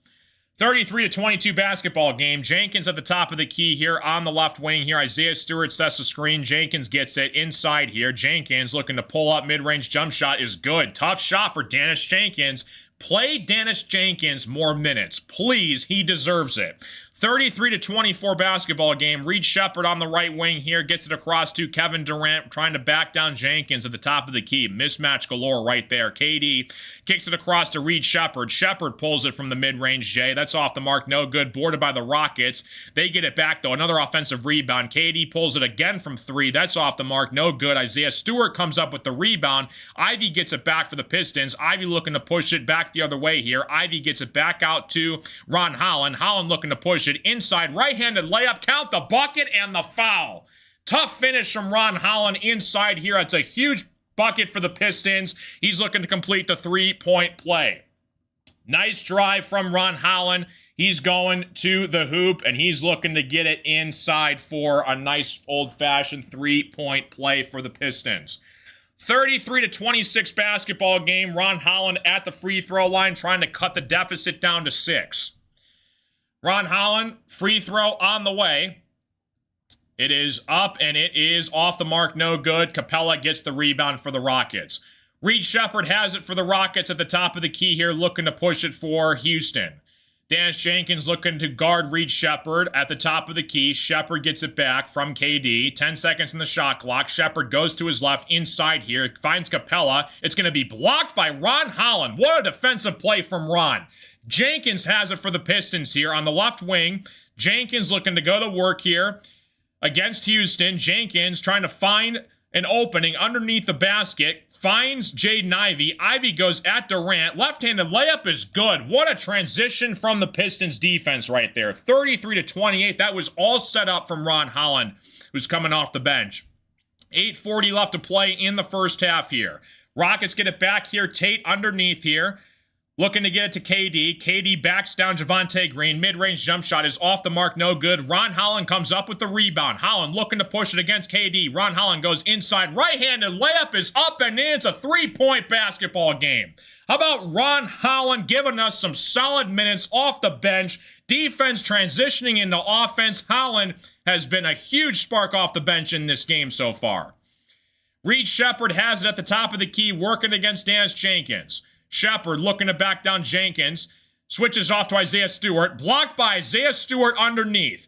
33-22 basketball game. Jenkins at the top of the key here on the left wing here. Isaiah Stewart sets the screen. Jenkins gets it inside here. Jenkins looking to pull up. Mid-range jump shot is good. Tough shot for Dennis Jenkins. Play Dennis Jenkins more minutes. Please, he deserves it. 33-24 basketball game. Reed Sheppard on the right wing here. Gets it across to Kevin Durant, trying to back down Jenkins at the top of the key. Mismatch galore right there. KD kicks it across to Reed Sheppard. Sheppard pulls it from the mid-range, Jay. That's off the mark. No good. Boarded by the Rockets. They get it back, though. Another offensive rebound. KD pulls it again from 3. That's off the mark. No good. Isaiah Stewart comes up with the rebound. Ivy gets it back for the Pistons. Ivy looking to push it back the other way here. Ivy gets it back out to Ron Holland. Holland looking to push it inside, right-handed layup, count the bucket and the foul. Tough finish from Ron Holland inside here. It's a huge bucket for the Pistons. He's looking to complete the three-point play. Nice drive from Ron Holland. He's going to the hoop, and he's looking to get it inside for a nice old-fashioned three-point play for the Pistons. 33-26 basketball game. Ron Holland at the free throw line trying to cut the deficit down to 6. Ron Holland, free throw on the way. It is up, and it is off the mark, no good. Capella gets the rebound for the Rockets. Reed Sheppard has it for the Rockets at the top of the key here, looking to push it for Houston. Dennis Jenkins looking to guard Reed Sheppard at the top of the key. Sheppard gets it back from KD. 10 seconds in the shot clock. Sheppard goes to his left inside here. Finds Capella. It's going to be blocked by Ron Holland. What a defensive play from Ron. Jenkins has it for the Pistons here on the left wing. Jenkins looking to go to work here against Houston. Jenkins trying to find an opening underneath the basket. Finds Jaden Ivey. Ivey goes at Durant. Left-handed layup is good. What a transition from the Pistons defense right there. 33-28. That was all set up from Ron Holland, who's coming off the bench. 8:40 left to play in the first half here. Rockets get it back here. Tate underneath here. Looking to get it to KD. KD backs down Javonte Green. Mid-range jump shot is off the mark, no good. Ron Holland comes up with the rebound. Holland looking to push it against KD. Ron Holland goes inside. Right-handed layup is up and in. It's a three-point basketball game. How about Ron Holland giving us some solid minutes off the bench? Defense transitioning into offense. Holland has been a huge spark off the bench in this game so far. Reed Sheppard has it at the top of the key, working against Dennis Jenkins. Sheppard looking to back down Jenkins. Switches off to Isaiah Stewart. Blocked by Isaiah Stewart underneath.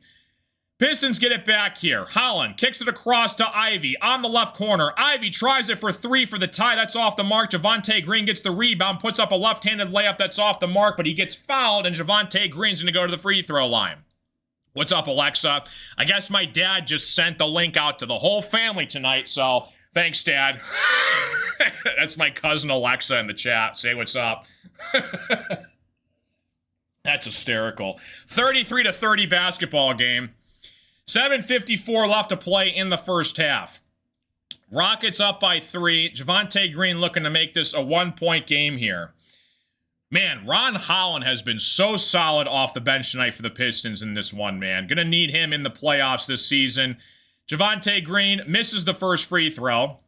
Pistons get it back here. Holland kicks it across to Ivy on the left corner. Ivy tries it for 3 for the tie. That's off the mark. Javonte Green gets the rebound. Puts up a left-handed layup that's off the mark, but he gets fouled, and Javonte Green's going to go to the free throw line. What's up, Alexa? I guess my dad just sent the link out to the whole family tonight, so thanks, Dad. That's my cousin Alexa in the chat. Say what's up. That's hysterical. 33-30 basketball game. 7:54 left to play in the first half. Rockets up by 3. Javonte Green looking to make this a 1-point game here. Man, Ron Holland has been so solid off the bench tonight for the Pistons in this one, man. Gonna need him in the playoffs this season. Javonte Green misses the first free throw.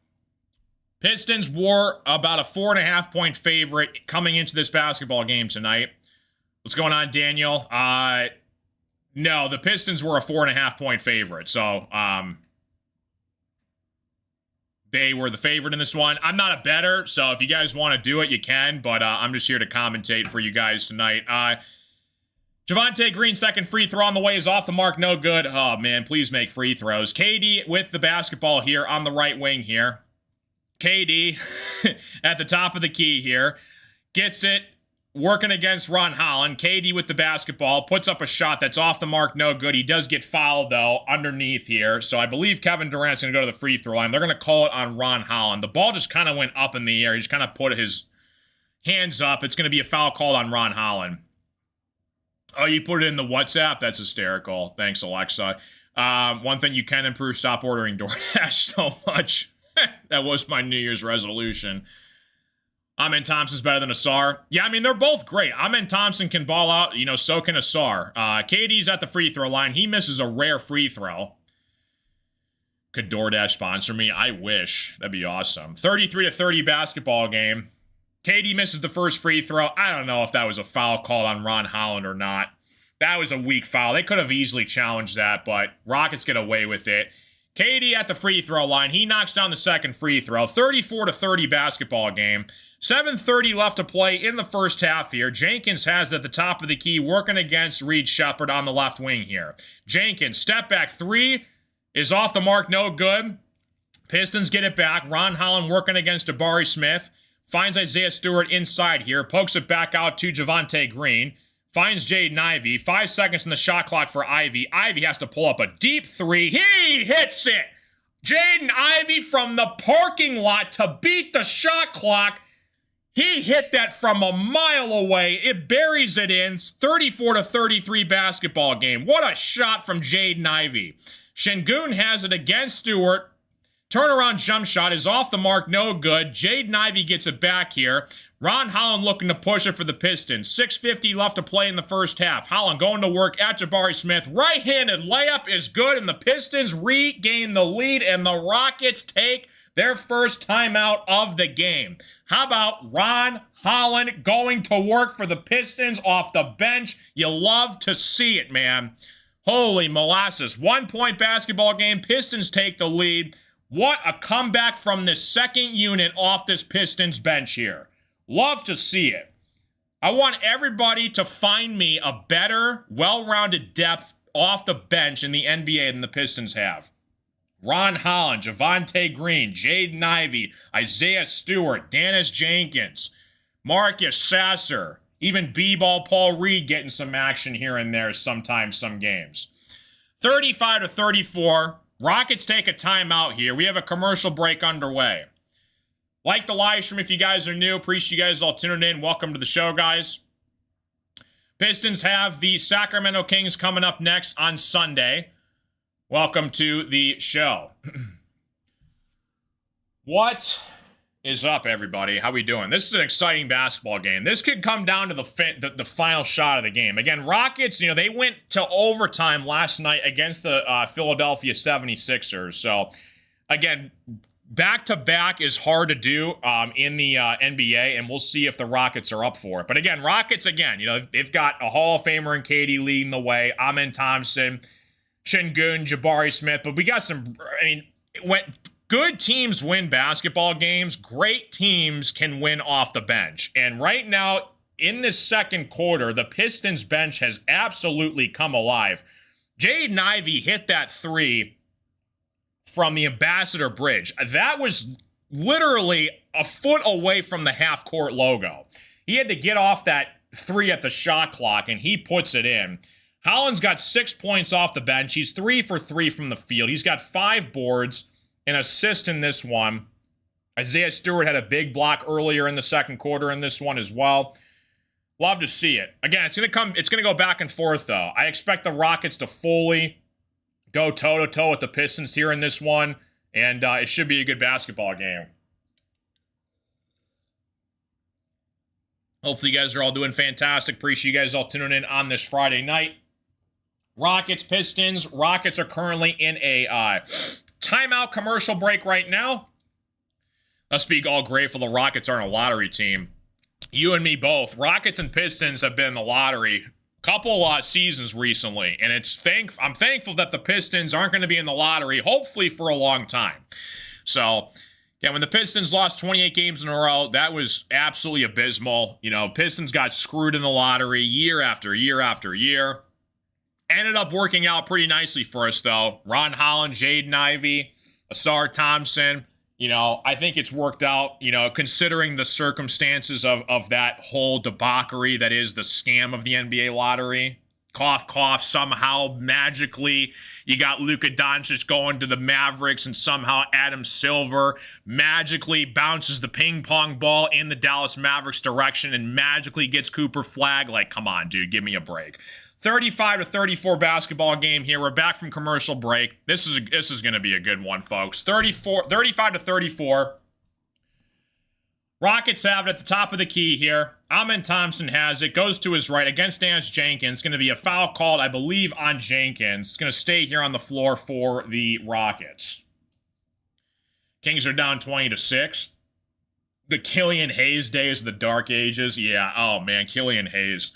Pistons were about a 4.5-point favorite coming into this basketball game tonight. What's going on, Daniel? No, the Pistons were a 4.5-point favorite, so they were the favorite in this one. I'm not a bettor, so if you guys want to do it, you can, but I'm just here to commentate for you guys tonight. Javonte Green, second free throw on the way is off the mark, no good. Oh, man, please make free throws. KD with the basketball here on the right wing here. KD at the top of the key here. Gets it, working against Ron Holland. KD with the basketball, puts up a shot that's off the mark, no good. He does get fouled, though, underneath here. So I believe Kevin Durant's going to go to the free throw line. They're going to call it on Ron Holland. The ball just kind of went up in the air. He just kind of put his hands up. It's going to be a foul called on Ron Holland. Oh, you put it in the WhatsApp? That's hysterical. Thanks, Alexa. One thing you can improve, stop ordering DoorDash so much. That was my New Year's resolution. Amen Thompson's better than Asar. Yeah, I mean, they're both great. Amen Thompson can ball out, so can Asar. KD's at the free throw line. He misses a rare free throw. Could DoorDash sponsor me? I wish. That'd be awesome. 33-30 basketball game. KD misses the first free throw. I don't know if that was a foul called on Ron Holland or not. That was a weak foul. They could have easily challenged that, but Rockets get away with it. KD at the free throw line. He knocks down the second free throw. 34-30 basketball game. 7:30 left to play in the first half here. Jenkins has it at the top of the key, working against Reed Shepherd on the left wing here. Jenkins, step back three is off the mark, no good. Pistons get it back. Ron Holland working against Jabari Smith. Finds Isaiah Stewart inside here. Pokes it back out to Javonte Green. Finds Jaden Ivey. 5 seconds in the shot clock for Ivey. Ivey has to pull up a deep three. He hits it! Jaden Ivey from the parking lot to beat the shot clock. He hit that from a mile away. It buries it in. 34-33 basketball game. What a shot from Jaden Ivey. Şengün has it against Stewart. Turnaround jump shot is off the mark, no good. Jaden Ivey gets it back here. Ron Holland looking to push it for the Pistons. 6:50 left to play in the first half. Holland going to work at Jabari Smith. Right-handed layup is good, and the Pistons regain the lead, and the Rockets take their first timeout of the game. How about Ron Holland going to work for the Pistons off the bench? You love to see it, man. Holy molasses. 1-point basketball game. Pistons take the lead. What a comeback from this second unit off this Pistons bench here. Love to see it. I want everybody to find me a better, well-rounded depth off the bench in the NBA than the Pistons have. Ron Holland, Javonte Green, Jaden Ivey, Isaiah Stewart, Dennis Jenkins, Marcus Sasser, even B-ball Paul Reed getting some action here and there sometimes, some games. 35-34. Rockets take a timeout here. We have a commercial break underway. Like the live stream if you guys are new. Appreciate you guys all tuning in. Welcome to the show, guys. Pistons have the Sacramento Kings coming up next on Sunday. Welcome to the show. What is up, everybody? How we doing? This is an exciting basketball game. This could come down to the final shot of the game. Again, Rockets, they went to overtime last night against the Philadelphia 76ers. So, again, back-to-back is hard to do in the NBA, and we'll see if the Rockets are up for it. But, again, Rockets, they've got a Hall of Famer in KD leading the way. Amen Thompson, Şengün, Jabari Smith. But we got some, good teams win basketball games. Great teams can win off the bench. And right now, in this second quarter, the Pistons bench has absolutely come alive. Jaden Ivey hit that three from the Ambassador Bridge. That was literally a foot away from the half-court logo. He had to get off that three at the shot clock, and he puts it in. Holland's got 6 points off the bench. He's 3 for 3 from the field. He's got 5 boards. An assist in this one. Isaiah Stewart had a big block earlier in the second quarter in this one as well. Love to see it. Again, it's gonna go back and forth though. I expect the Rockets to fully go toe-to-toe with the Pistons here in this one, and it should be a good basketball game. Hopefully you guys are all doing fantastic. Appreciate you guys all tuning in on this Friday night. Rockets, Pistons. Rockets are currently in a timeout commercial break right now. Let's be all grateful the Rockets aren't a lottery team. You and me both. Rockets and Pistons have been in the lottery a couple seasons recently, and I'm thankful that the Pistons aren't going to be in the lottery, hopefully for a long time. So, yeah, when the Pistons lost 28 games in a row, that was absolutely abysmal. Pistons got screwed in the lottery year after year after year. Ended up working out pretty nicely for us, though. Ron Holland, Jaden Ivey, Asar Thompson. I think it's worked out, considering the circumstances of that whole debauchery that is the scam of the NBA lottery. Cough, cough, somehow, magically, you got Luka Doncic going to the Mavericks, and somehow Adam Silver magically bounces the ping pong ball in the Dallas Mavericks direction and magically gets Cooper Flag. Like, come on, dude, give me a break. 35-34 basketball game here. We're back from commercial break. This is going to be a good one, folks. 35-34. Rockets have it at the top of the key here. Amen Thompson has it. Goes to his right against Dennis Jenkins. It's going to be a foul called, I believe, on Jenkins. It's going to stay here on the floor for the Rockets. Kings are down 20-6. The Killian Hayes days of the dark ages. Yeah, oh man, Killian Hayes.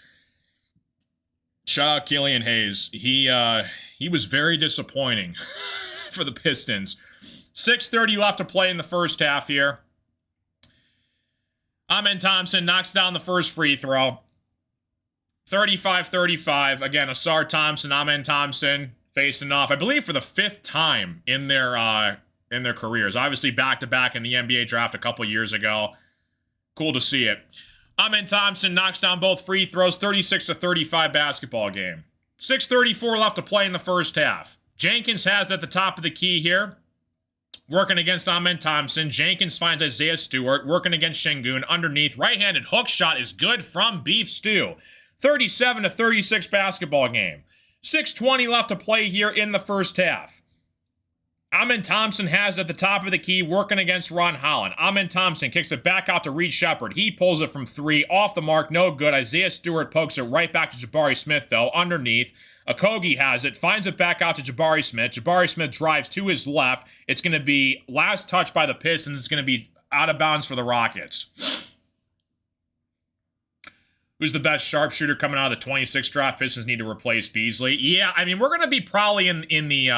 Shout out Killian Hayes. He was very disappointing for the Pistons. 6:30 left to play in the first half here. Amen Thompson knocks down the first free throw. 35-35. Again, Asar Thompson, Amen Thompson facing off, I believe, for the 5th time in their careers. Obviously, back-to-back in the NBA draft a couple years ago. Cool to see it. Amen Thompson knocks down both free throws. 36-35 basketball game. 6:34 left to play in the first half. Jenkins has it at the top of the key here. Working against Amen Thompson. Jenkins finds Isaiah Stewart. Working against Şengün. Underneath. Right-handed hook shot is good from Beef Stew. 37-36 basketball game. 6:20 left to play here in the first half. Amen Thompson has it at the top of the key, working against Ron Holland. Amen Thompson kicks it back out to Reed Sheppard. He pulls it from 3, off the mark, no good. Isaiah Stewart pokes it right back to Jabari Smith, though, underneath. Okogie has it, finds it back out to Jabari Smith. Jabari Smith drives to his left. It's going to be last touch by the Pistons. It's going to be out of bounds for the Rockets. Who's the best sharpshooter coming out of the 26th draft? Pistons need to replace Beasley. Yeah, I mean, we're going to be probably in the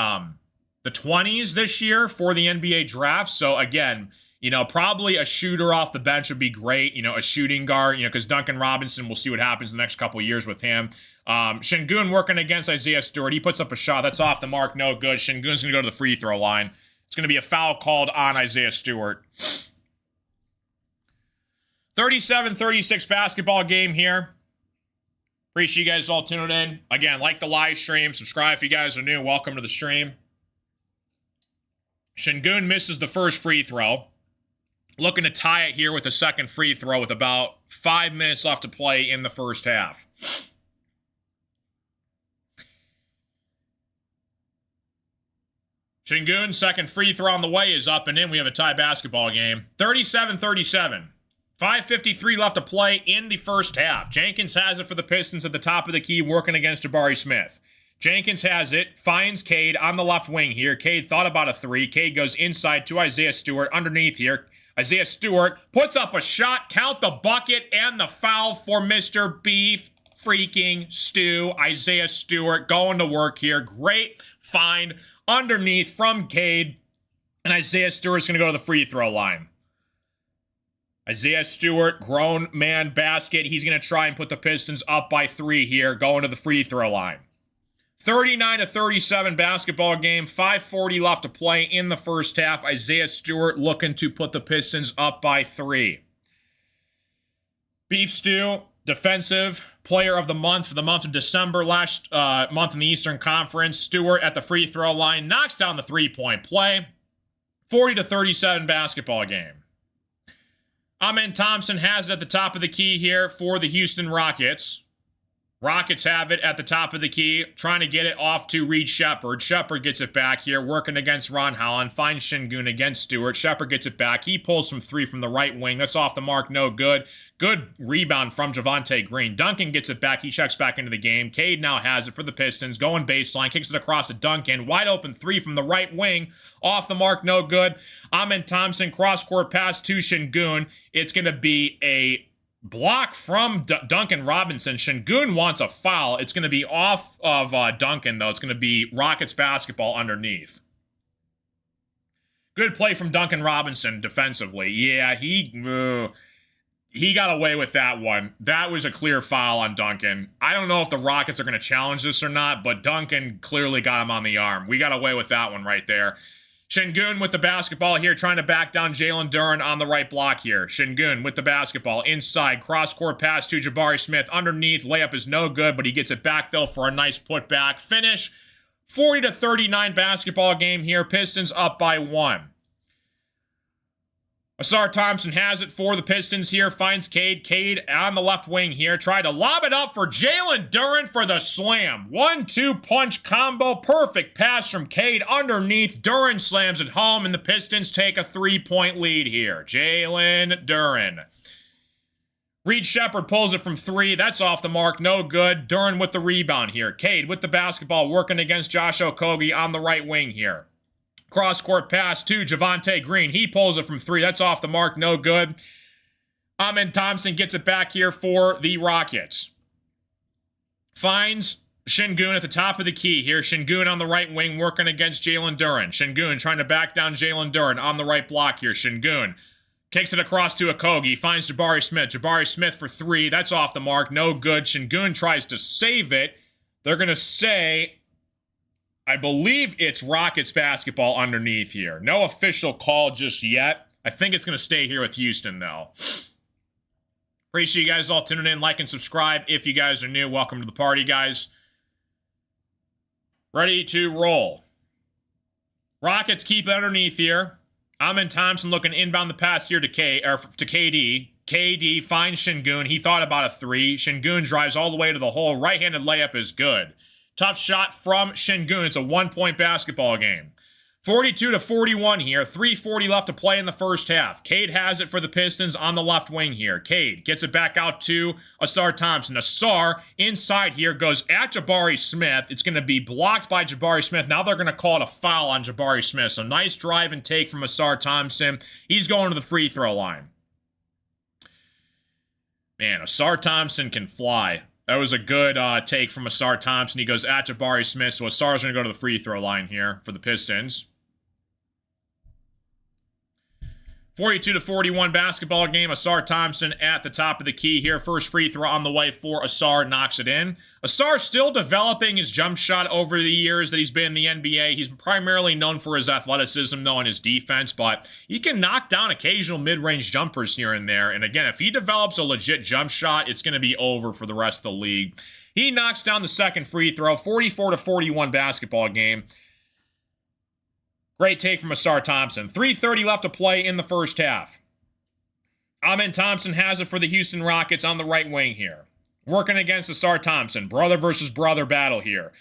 20s this year for the NBA draft. So, again, you know, probably a shooter off the bench would be great. You know, a shooting guard, you know, because Duncan Robinson, we'll see what happens the next couple of years with him. Şengün working against Isaiah Stewart. He puts up a shot. That's off the mark. No good. Şengün's going to go to the free throw line. It's going to be a foul called on Isaiah Stewart. 37-36 basketball game here. Appreciate you guys all tuning in. Again, like the live stream. Subscribe if you guys are new. Welcome to the stream. Şengün misses the first free throw. Looking to tie it here with the second free throw with about 5 minutes left to play in the first half. Şengün, second free throw on the way, is up and in. We have a tie basketball game. 37-37. 5:53 left to play in the first half. Jenkins has it for the Pistons at the top of the key, working against Jabari Smith. Jenkins has it, finds Cade on the left wing here. Cade thought about a 3. Cade goes inside to Isaiah Stewart underneath here. Isaiah Stewart puts up a shot, count the bucket, and the foul for Mr. Beef freaking Stew. Isaiah Stewart going to work here. Great find underneath from Cade. And Isaiah Stewart's going to go to the free throw line. Isaiah Stewart, grown man basket. He's going to try and put the Pistons up by 3 here, going to the free throw line. 39-37 basketball game. 5:40 left to play in the first half. Isaiah Stewart looking to put the Pistons up by 3. Beef Stew, defensive player of the month for the month of December, last month in the Eastern Conference. Stewart at the free throw line knocks down the 3-point play. 40-37 basketball game. Amen Thompson has it at the top of the key here for the Houston Rockets. Rockets have it at the top of the key, trying to get it off to Reed Sheppard. Sheppard gets it back here, working against Ron Holland. Finds Şengün against Stewart. Sheppard gets it back. He pulls from 3 from the right wing. That's off the mark, no good. Good rebound from Javonte Green. Duncan gets it back. He checks back into the game. Cade now has it for the Pistons. Going baseline, kicks it across to Duncan. Wide open 3 from the right wing. Off the mark, no good. Amen Thompson, cross-court pass to Şengün. It's going to be a block from Duncan Robinson. Şengün wants a foul. It's going to be off of Duncan, though. It's going to be Rockets basketball underneath. Good play from Duncan Robinson defensively. Yeah, he got away with that one. That was a clear foul on Duncan. I don't know if the Rockets are going to challenge this or not, but Duncan clearly got him on the arm. We got away with that one right there. Şengün with the basketball here, trying to back down Jalen Duren on the right block here. Şengün with the basketball inside, cross-court pass to Jabari Smith. Underneath, layup is no good, but he gets it back, though, for a nice putback finish. 40-39 basketball game here. Pistons up by 1. Asar Thompson has it for the Pistons here. Finds Cade. Cade on the left wing here. Tried to lob it up for Jalen Duren for the slam. 1-2 punch combo. Perfect pass from Cade underneath. Duren slams it home, and the Pistons take a 3-point lead here. Jalen Duren. Reed Sheppard pulls it from 3. That's off the mark. No good. Duren with the rebound here. Cade with the basketball, working against Josh Okogie on the right wing here. Cross-court pass to Javonte Green. He pulls it from 3. That's off the mark. No good. Amen Thompson gets it back here for the Rockets. Finds Şengün at the top of the key here. Şengün on the right wing working against Jalen Duren. Şengün trying to back down Jalen Duren on the right block here. Şengün kicks it across to Okogie. Finds Jabari Smith. Jabari Smith for three. That's off the mark. No good. Şengün tries to save it. They're going to say, I believe it's Rockets basketball underneath here. No official call just yet. I think it's going to stay here with Houston, though. Appreciate you guys all tuning in. Like and subscribe if you guys are new. Welcome to the party, guys. Ready to roll. Rockets keep it underneath here. Amen Thompson looking inbound the pass here to KD. KD finds Şengün. He thought about a three. Şengün drives all the way to the hole. Right-handed layup is good. Tough shot from Şengün. It's a one-point basketball game. 42-41 here. 3:40 left to play in the first half. Cade has it for the Pistons on the left wing here. Cade gets it back out to Ausar Thompson. Ausar inside here goes at Jabari Smith. It's going to be blocked by Jabari Smith. Now they're going to call it a foul on Jabari Smith. So nice drive and take from Ausar Thompson. He's going to the free throw line. Man, Ausar Thompson can fly. That was a good take from Ausar Thompson. He goes at Jabari Smith, so Asar's going to go to the free throw line here for the Pistons. 42-41 basketball game. Ausar Thompson at the top of the key here. First free throw on the way for Ausar, knocks it in. Ausar still developing his jump shot over the years that he's been in the NBA. He's primarily known for his athleticism, though, and his defense, but he can knock down occasional mid-range jumpers here and there. And again, if he develops a legit jump shot, it's going to be over for the rest of the league. He knocks down the second free throw. 44-41 basketball game. Great take from Ausar Thompson. 3:30 left to play in the first half. Amen Thompson has it for the Houston Rockets on the right wing here. Working against Ausar Thompson. Brother versus brother battle here.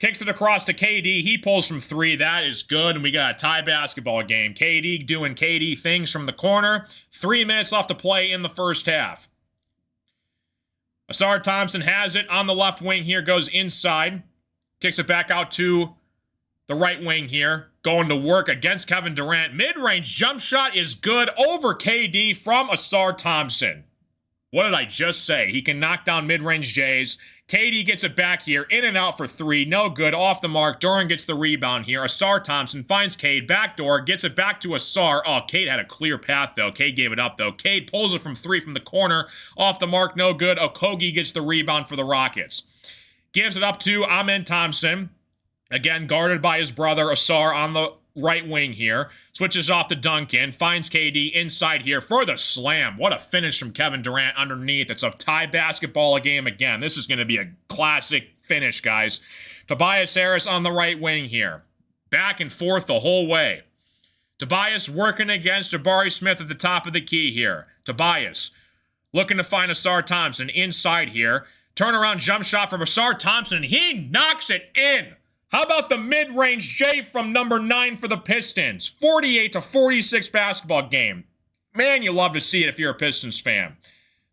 Kicks it across to KD. He pulls from three. That is good, and we got a tie basketball game. KD doing KD things from the corner. 3 minutes left to play in the first half. Ausar Thompson has it on the left wing here. Goes inside. Kicks it back out to the right wing here. Going to work against Kevin Durant. Mid-range jump shot is good over KD from Ausar Thompson. What did I just say? He can knock down mid-range J's. KD gets it back here. In and out for three. No good. Off the mark. Duren gets the rebound here. Ausar Thompson finds Cade. Backdoor. Gets it back to Ausar. Oh, Cade had a clear path, though. Cade gave it up, though. Cade pulls it from three from the corner. Off the mark. No good. Okogie gets the rebound for the Rockets. Gives it up to Amen Thompson. Again, guarded by his brother, Ausar, on the right wing here. Switches off to Duncan. Finds KD inside here for the slam. What a finish from Kevin Durant underneath. It's a tie basketball game again. This is going to be a classic finish, guys. Tobias Harris on the right wing here. Back and forth the whole way. Tobias working against Jabari Smith at the top of the key here. Tobias looking to find Ausar Thompson inside here. Turnaround jump shot from Ausar Thompson. He knocks it in. How about the mid-range J from number 9 for the Pistons? 48-46 basketball game. Man, you love to see it if you're a Pistons fan.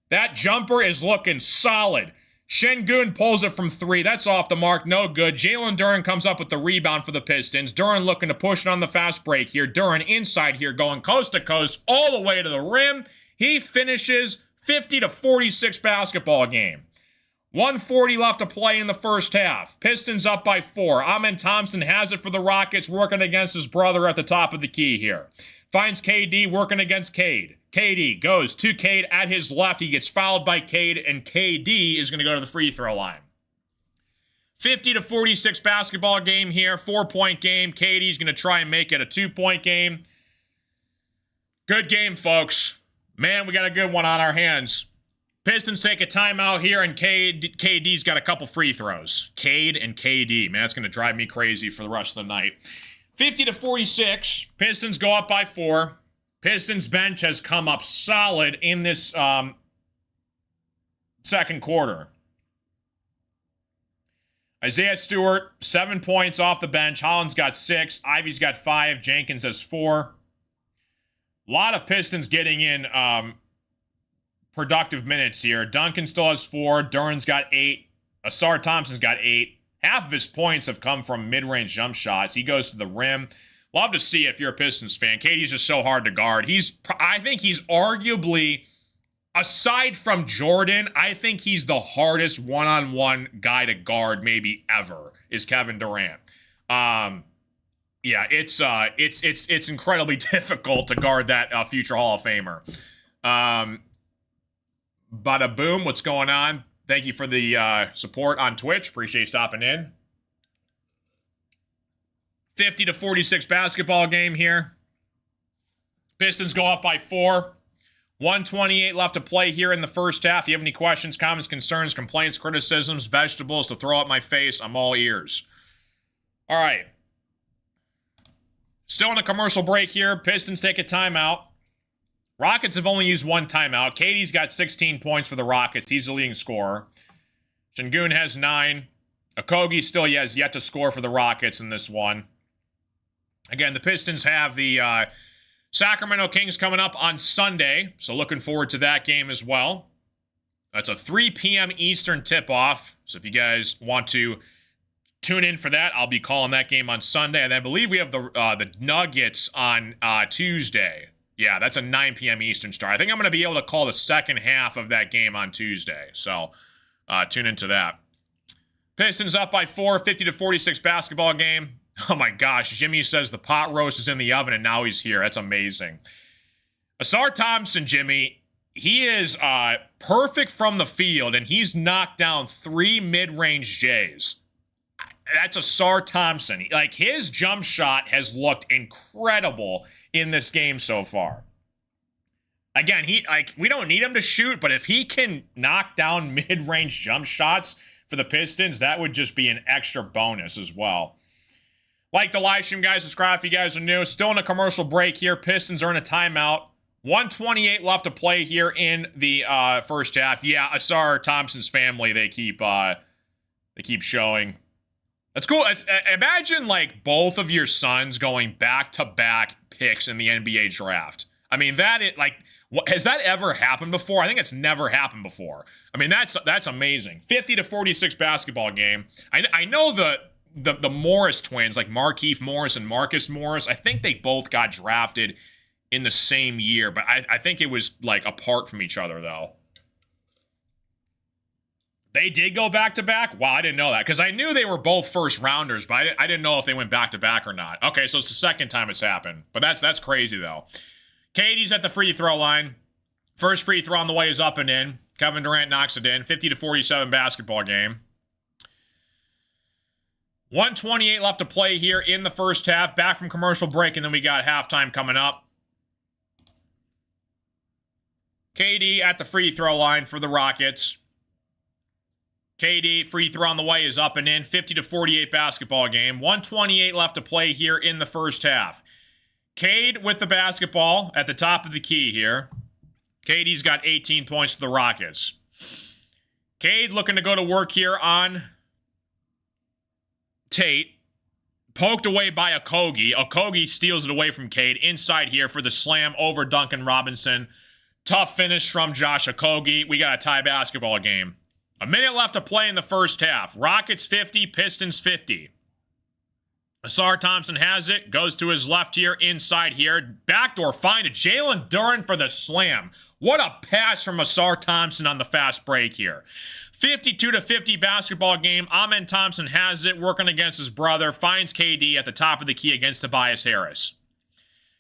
That jumper is looking solid. Şengün pulls it from three. That's off the mark. No good. Jalen Duren comes up with the rebound for the Pistons. Duren looking to push it on the fast break here. Duren inside here going coast to coast all the way to the rim. He finishes 50-46 basketball game. 1:40 left to play in the first half. Pistons up by 4. Amen Thompson has it for the Rockets, working against his brother at the top of the key here. Finds KD working against Cade. KD goes to Cade at his left. He gets fouled by Cade, and KD is going to go to the free throw line. 50-46 basketball game here. 4-point game. KD's going to try and make it a 2-point game. Good game, folks. Man, we got a good one on our hands. Pistons take a timeout here, and KD's got a couple free throws. Cade and KD. Man, that's going to drive me crazy for the rest of the night. 50-46. Pistons go up by 4. Pistons bench has come up solid in this second quarter. Isaiah Stewart, 7 points off the bench. Holland's got 6. Ivy's got 5. Jenkins has 4. A lot of Pistons getting in productive minutes here. Duncan still has 4. Duren's got 8. Ausar Thompson's got 8. Half of his points have come from mid-range jump shots. He goes to the rim. Love to see it if you're a Pistons fan. KD's just so hard to guard. I think he's arguably aside from Jordan, I think he's the hardest one-on-one guy to guard maybe ever is Kevin Durant. Yeah, it's incredibly difficult to guard that future Hall of Famer. Bada boom, what's going on? Thank you for the support on Twitch. Appreciate you stopping in. 50-46 basketball game here. Pistons go up by 4. 128 left to play here in the first half. If you have any questions, comments, concerns, complaints, criticisms, vegetables to throw at my face, I'm all ears. All right. Still in a commercial break here. Pistons take a timeout. Rockets have only used one timeout. Katie's got 16 points for the Rockets. He's the leading scorer. Şengün has 9. Okogie still has yet to score for the Rockets in this one. Again, the Pistons have the Sacramento Kings coming up on Sunday, so looking forward to that game as well. That's a 3 p.m. Eastern tip-off, so if you guys want to tune in for that, I'll be calling that game on Sunday. And I believe we have the Nuggets on Tuesday. Yeah, that's a 9 p.m. Eastern start. I think I'm going to be able to call the second half of that game on Tuesday, so tune into that. Pistons up by 4, 50-46 basketball game. Oh my gosh, Jimmy says the pot roast is in the oven and now he's here. That's amazing. Asar Thompson, Jimmy, he is perfect from the field and he's knocked down 3 mid-range J's. That's Asar Thompson. Like, his jump shot has looked incredible in this game so far. Again, we don't need him to shoot, but if he can knock down mid-range jump shots for the Pistons, that would just be an extra bonus as well. Like the live stream, guys. Subscribe if you guys are new. Still in a commercial break here. Pistons are in a timeout. 128 left to play here in the first half. Yeah, Asar Thompson's family, they keep showing. That's cool. Imagine, like, both of your sons going back-to-back picks in the NBA draft. I mean, has that ever happened before? I think it's never happened before. I mean, that's amazing. 50-46 basketball game. I know the Morris twins, like Markieff Morris and Marcus Morris, I think they both got drafted in the same year, but I think it was, like, apart from each other, though. They did go back-to-back? Wow, I didn't know that, because I knew they were both first-rounders, but I didn't know if they went back-to-back or not. Okay, so it's the second time it's happened, but that's crazy, though. Katie's at the free throw line. First free throw on the way is up and in. Kevin Durant knocks it in. 50-47 basketball game. 128 left to play here in the first half. Back from commercial break, and then we got halftime coming up. KD at the free throw line for the Rockets. KD, free throw on the way is up and in. 50-48 basketball game. 128 left to play here in the first half. Cade with the basketball at the top of the key here. KD's got 18 points for the Rockets. Cade looking to go to work here on Tate. Poked away by Okogie. Okogie steals it away from Cade. Inside here for the slam over Duncan Robinson. Tough finish from Josh Okogie. We got a tie basketball game. A minute left to play in the first half. Rockets 50, Pistons 50. Asar Thompson has it. Goes to his left here, inside here. Backdoor find it. Jalen Duren for the slam. What a pass from Asar Thompson on the fast break here. 52-50 basketball game. Amen Thompson has it, working against his brother. Finds KD at the top of the key against Tobias Harris.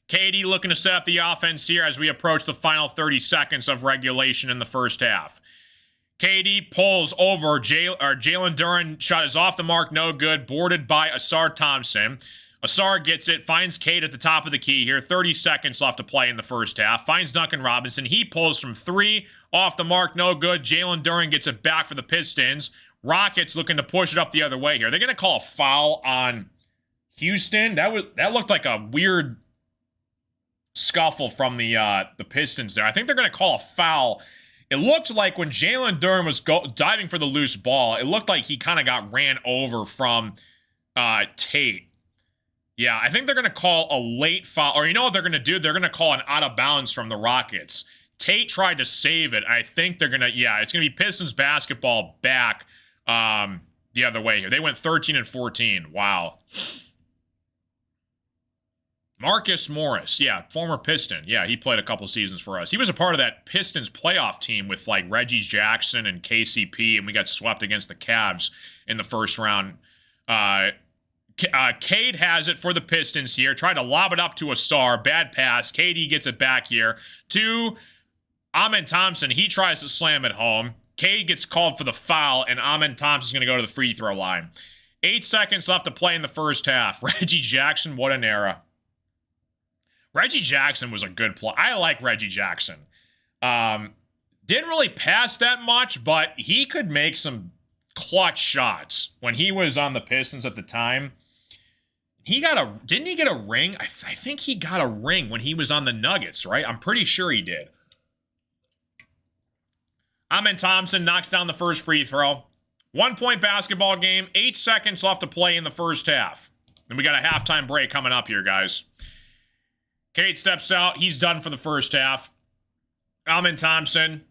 KD looking to set up the offense here as we approach the final 30 seconds of regulation in the first half. KD pulls over. Jalen Duren shot is off the mark, no good. Boarded by Asar Thompson. Asar gets it, finds Cade at the top of the key here. 30 seconds left to play in the first half. Finds Duncan Robinson. He pulls from 3, off the mark, no good. Jalen Duren gets it back for the Pistons. Rockets looking to push it up the other way here. They're going to call a foul on Houston. That looked like a weird scuffle from the Pistons there. I think they're going to call a foul. It looked like when Jalen Duren was diving for the loose ball, it looked like he kind of got ran over from Tate. Yeah, I think they're going to call a late foul. Or you know what they're going to do? They're going to call an out of bounds from the Rockets. Tate tried to save it. I think they're going to, yeah, it's going to be Pistons basketball back the other way here. They went 13-14. Wow. Marcus Morris, yeah, former Piston. Yeah, he played a couple seasons for us. He was a part of that Pistons playoff team with like Reggie Jackson and KCP, and we got swept against the Cavs in the first round. Cade has it for the Pistons here. Tried to lob it up to Asar. Bad pass. KD gets it back here to Amen Thompson. He tries to slam it home. Cade gets called for the foul, and Amen Thompson's going to go to the free throw line. 8 seconds left to play in the first half. Reggie Jackson, what an era. Reggie Jackson was a good player. I like Reggie Jackson. Didn't really pass that much, but he could make some clutch shots when he was on the Pistons at the time. Didn't he get a ring? I think he got a ring when he was on the Nuggets, right? I'm pretty sure he did. Amen Thompson knocks down the first free throw. 1-point basketball game. 8 seconds left to play in the first half. And we got a halftime break coming up here, guys. Cade steps out. He's done for the first half. Amen Thompson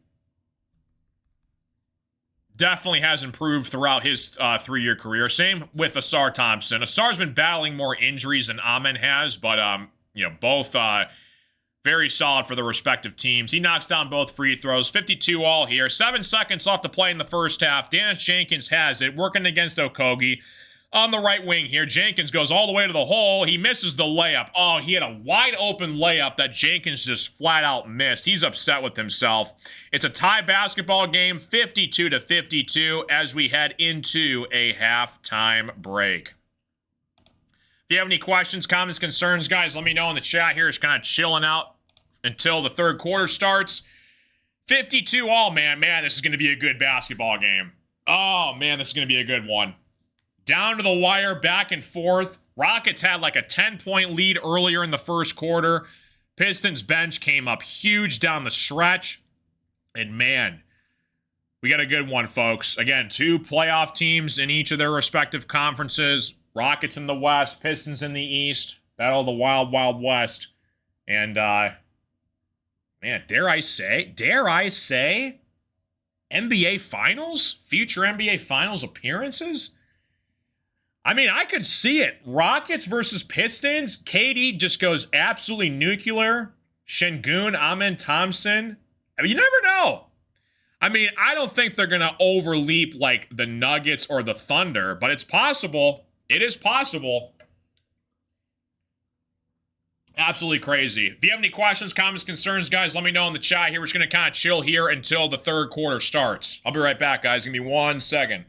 definitely has improved throughout his 3-year career. Same with Asar Thompson. Asar's been battling more injuries than Amen has, but both very solid for the respective teams. He knocks down both free throws. 52 all here. 7 seconds left to play in the first half. Dennis Jenkins has it, working against Okogie. On the right wing here, Jenkins goes all the way to the hole. He misses the layup. Oh, he had a wide open layup that Jenkins just flat out missed. He's upset with himself. It's a tie basketball game, 52-52, as we head into a halftime break. If you have any questions, comments, concerns, guys, let me know in the chat here. Just kind of chilling out until the third quarter starts. 52 all, man. Man, this is going to be a good basketball game. Oh, man, this is going to be a good one. Down to the wire, back and forth. Rockets had like a 10-point lead earlier in the first quarter. Pistons bench came up huge down the stretch. And man, we got a good one, folks. Again, 2 playoff teams in each of their respective conferences. Rockets in the West, Pistons in the East. Battle of the Wild, Wild West. And, man, dare I say, NBA Finals? Future NBA Finals appearances? I mean, I could see it. Rockets versus Pistons. KD just goes absolutely nuclear. Şengün, Amen Thompson. I mean, you never know. I mean, I don't think they're going to overleap like the Nuggets or the Thunder, but it's possible. It is possible. Absolutely crazy. If you have any questions, comments, concerns, guys, let me know in the chat here. We're just going to kind of chill here until the third quarter starts. I'll be right back, guys. Give me 1 second.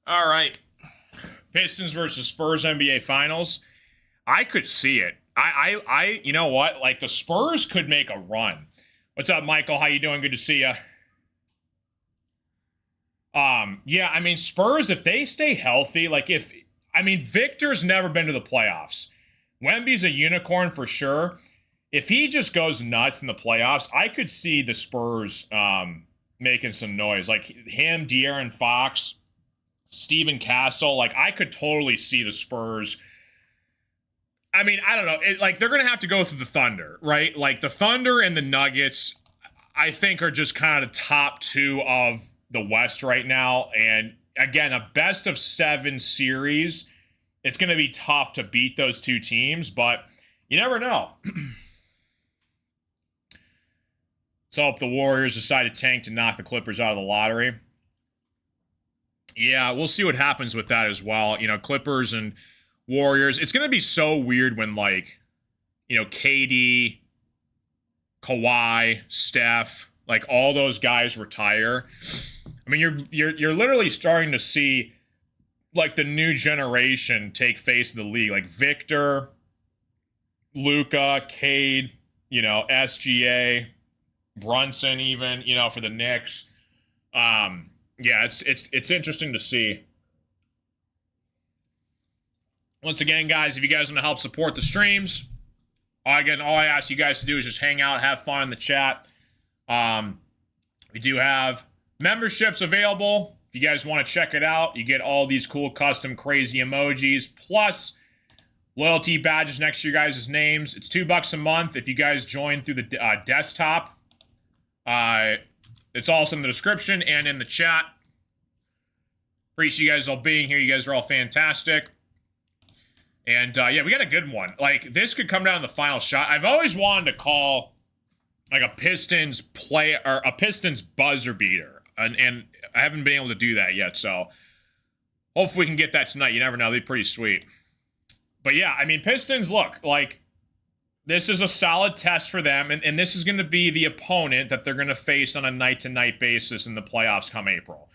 All right. Pistons versus Spurs NBA Finals. I could see it. You know what? Like, the Spurs could make a run. What's up, Michael? How you doing? Good to see you. Yeah, I mean, Spurs, if they stay healthy, Victor's never been to the playoffs. Wemby's a unicorn for sure. If he just goes nuts in the playoffs, I could see the Spurs making some noise. Like him, De'Aaron Fox, Steven Castle. Like, I could totally see the Spurs. I mean, I don't know. They're going to have to go through the Thunder, right? Like, the Thunder and the Nuggets, I think, are just kind of the top two of the West right now. And again, a best of 7 series. It's going to be tough to beat those two teams, but you never know. So hope the Warriors decide to tank to knock the Clippers out of the lottery. Yeah, we'll see what happens with that as well. You know, Clippers and Warriors. It's going to be so weird when, like, you know, KD, Kawhi, Steph, like, all those guys retire. I mean, you're literally starting to see, like, the new generation take face in the league. Like Victor, Luka, Cade, you know, SGA, Brunson, even, you know, for the Knicks. Yeah, it's interesting to see. Once again, guys, if you guys want to help support the streams, all I ask you guys to do is just hang out, have fun in the chat. We do have memberships available. If you guys want to check it out, you get all these cool custom crazy emojis, plus loyalty badges next to your guys' names. It's $2 a month if you guys join through the desktop. It's also in the description and in the chat. Appreciate you guys all being here. You guys are all fantastic. And yeah, we got a good one. Like, this could come down to the final shot. I've always wanted to call like a Pistons play or a Pistons buzzer beater, and I haven't been able to do that yet. So hopefully we can get that tonight. You never know; they'd be pretty sweet. But yeah, I mean, Pistons, look, like, this is a solid test for them, and this is going to be the opponent that they're going to face on a night-to-night basis in the playoffs come April.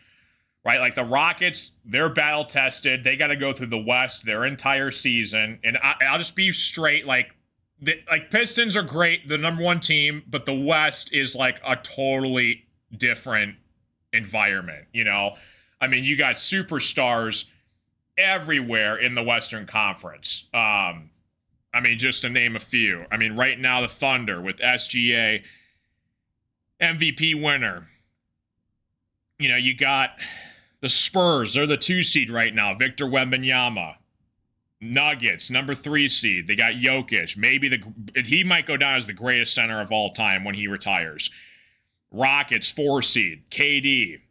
Right? Like, the Rockets, they're battle-tested. They got to go through the West their entire season. And I'll just be straight, like Pistons are great, the number one team, but the West is, like, a totally different environment, you know? I mean, you got superstars everywhere in the Western Conference. I mean, just to name a few. I mean, right now, the Thunder with SGA, MVP winner. You know, you got the Spurs. They're the 2 seed right now. Victor Wembanyama. Nuggets, number 3 seed. They got Jokic. He might go down as the greatest center of all time when he retires. Rockets, 4 seed. KD.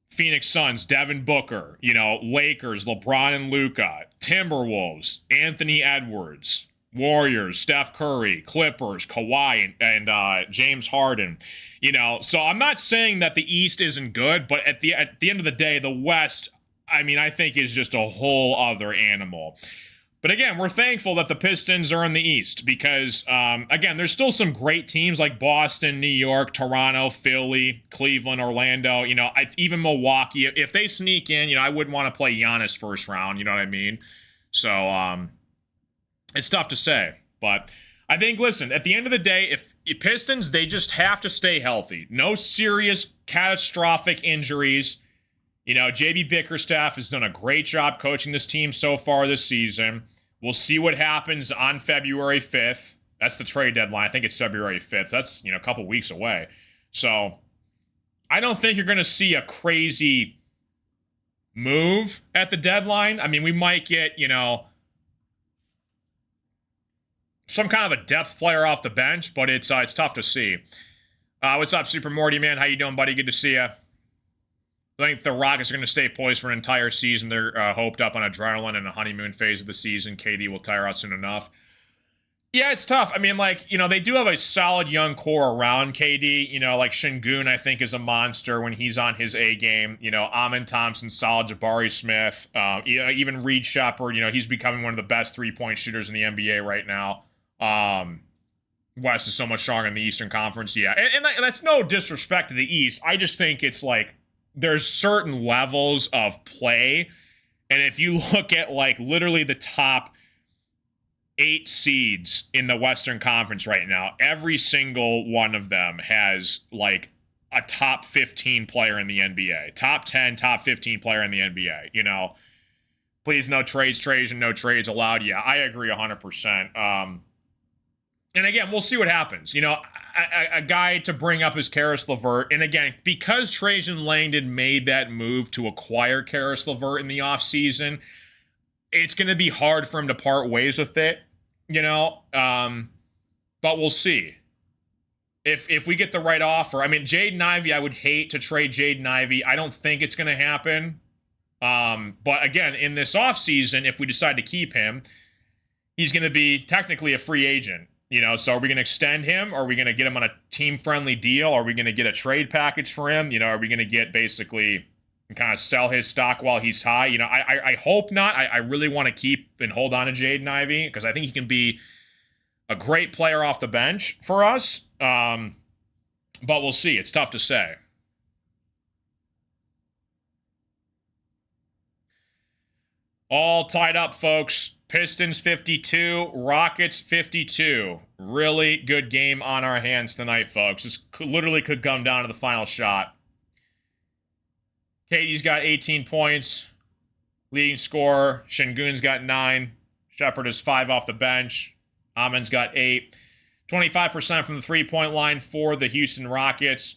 Phoenix Suns, Devin Booker. You know, Lakers, LeBron and Luka. Timberwolves, Anthony Edwards. Warriors, Steph Curry, Clippers, Kawhi, and James Harden. You know, so I'm not saying that the East isn't good, but at the end of the day, the West, I mean, I think is just a whole other animal. But again, we're thankful that the Pistons are in the East because, again, there's still some great teams like Boston, New York, Toronto, Philly, Cleveland, Orlando, you know, even Milwaukee. If they sneak in, you know, I wouldn't want to play Giannis first round, you know what I mean? So, it's tough to say, but I think, listen, at the end of the day, if Pistons, they just have to stay healthy. No serious catastrophic injuries. You know, JB Bickerstaff has done a great job coaching this team so far this season. We'll see what happens on February 5th. That's the trade deadline. I think it's February 5th. That's, you know, a couple weeks away. So I don't think you're going to see a crazy move at the deadline. I mean, we might get, you know, some kind of a depth player off the bench, but it's tough to see. What's up, Super Morty, man? How you doing, buddy? Good to see you. I think the Rockets are going to stay poised for an entire season. They're hoped up on adrenaline and a honeymoon phase of the season. KD will tire out soon enough. Yeah, it's tough. I mean, like, you know, they do have a solid young core around KD. You know, like Şengün, I think, is a monster when he's on his A game. You know, Amin Thompson, solid. Jabari Smith, even Reed Shepherd. You know, he's becoming one of the best 3-point shooters in the NBA right now. West is so much stronger in the Eastern Conference. Yeah, and that's no disrespect to the East. I just think it's like there's certain levels of play. And if you look at like literally the top 8 seeds in the Western Conference right now, every single one of them has like a top 15 player in the NBA, top 10, top 15 player in the NBA, you know. Please, no trades, and no trades allowed. Yeah, I agree 100%. And again, we'll see what happens. You know, a guy to bring up is Karis LeVert. And again, because Trajan Langdon made that move to acquire Karis LeVert in the offseason, it's going to be hard for him to part ways with it, you know. But we'll see. If we get the right offer. I mean, Jaden Ivey, I would hate to trade Jaden Ivey. I don't think it's going to happen. But again, in this offseason, if we decide to keep him, he's going to be technically a free agent. You know, so are we going to extend him? Are we going to get him on a team-friendly deal? Are we going to get a trade package for him? You know, are we going to get basically kind of sell his stock while he's high? You know, I hope not. I really want to keep and hold on to Jaden Ivey because I think he can be a great player off the bench for us. But we'll see. It's tough to say. All tied up, folks. Pistons 52, Rockets 52. Really good game on our hands tonight, folks. This literally could come down to the final shot. Katie's got 18 points. Leading scorer. Şengün's got 9. Shepard has 5 off the bench. Amon's got 8. 25% from the three-point line for the Houston Rockets.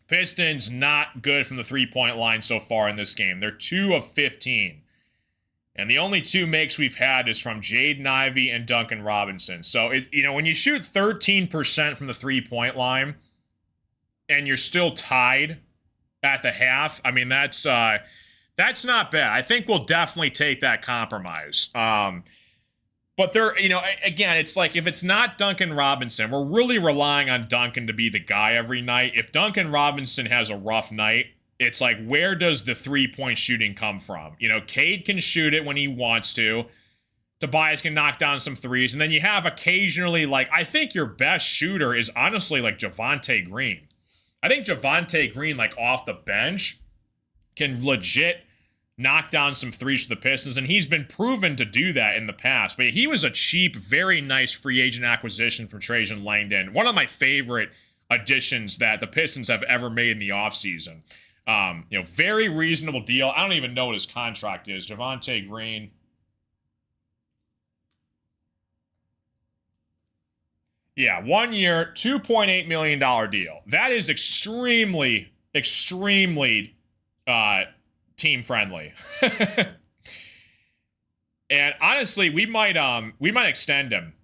Pistons not good from the three-point line so far in this game. They're 2 of 15. And the only 2 makes we've had is from Jaden Ivey and Duncan Robinson. So, you know, when you shoot 13% from the three-point line and you're still tied at the half, I mean, that's not bad. I think we'll definitely take that compromise. But there, you know, again, it's like if it's not Duncan Robinson, we're really relying on Duncan to be the guy every night. If Duncan Robinson has a rough night, it's like, where does the three-point shooting come from? You know, Cade can shoot it when he wants to. Tobias can knock down some threes. And then you have occasionally, like, I think your best shooter is honestly, like, Javonte Green. I think Javonte Green, like, off the bench can legit knock down some threes for the Pistons. And he's been proven to do that in the past. But he was a cheap, very nice free agent acquisition from Trajan Langdon. One of my favorite additions that the Pistons have ever made in the offseason. You know, very reasonable deal. I don't even know what his contract is. Javonte Green. Yeah, 1 year, $2.8 million deal. That is extremely, extremely team friendly. And honestly, we might extend him.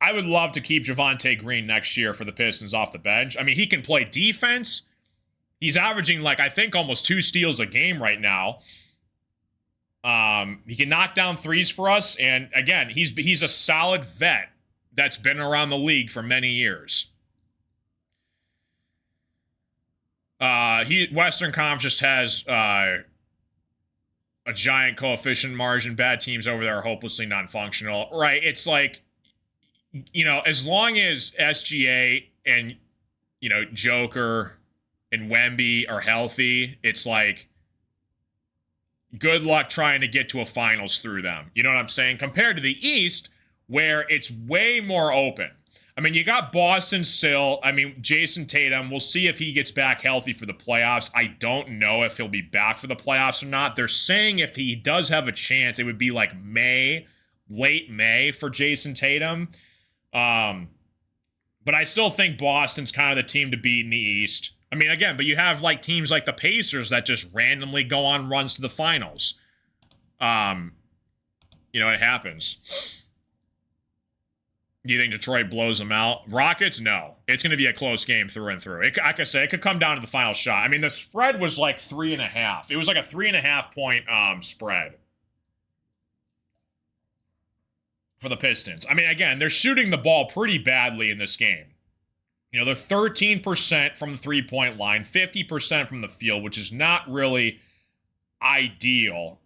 I would love to keep Javonte Green next year for the Pistons off the bench. I mean, he can play defense. He's averaging, like, I think almost 2 steals a game right now. He can knock down threes for us. And, again, he's a solid vet that's been around the league for many years. Western Conference just has a giant coefficient margin. Bad teams over there are hopelessly non-functional. Right, it's like, you know, as long as SGA and, you know, Joker and Wemby are healthy, it's like, good luck trying to get to a finals through them. You know what I'm saying? Compared to the East, where it's way more open. I mean, you got Boston still. I mean, Jason Tatum, we'll see if he gets back healthy for the playoffs. I don't know if he'll be back for the playoffs or not. They're saying if he does have a chance, it would be like late May for Jason Tatum. But I still think Boston's kind of the team to beat in the East. I mean, again, but you have like teams like the Pacers that just randomly go on runs to the finals. You know, it happens. Do you think Detroit blows them out? Rockets? No. It's going to be a close game through and through. Like I said, it could come down to the final shot. I mean, the spread was like 3.5. It was like a 3.5 point spread for the Pistons. I mean, again, they're shooting the ball pretty badly in this game. You know, they're 13% from the three-point line, 50% from the field, which is not really ideal.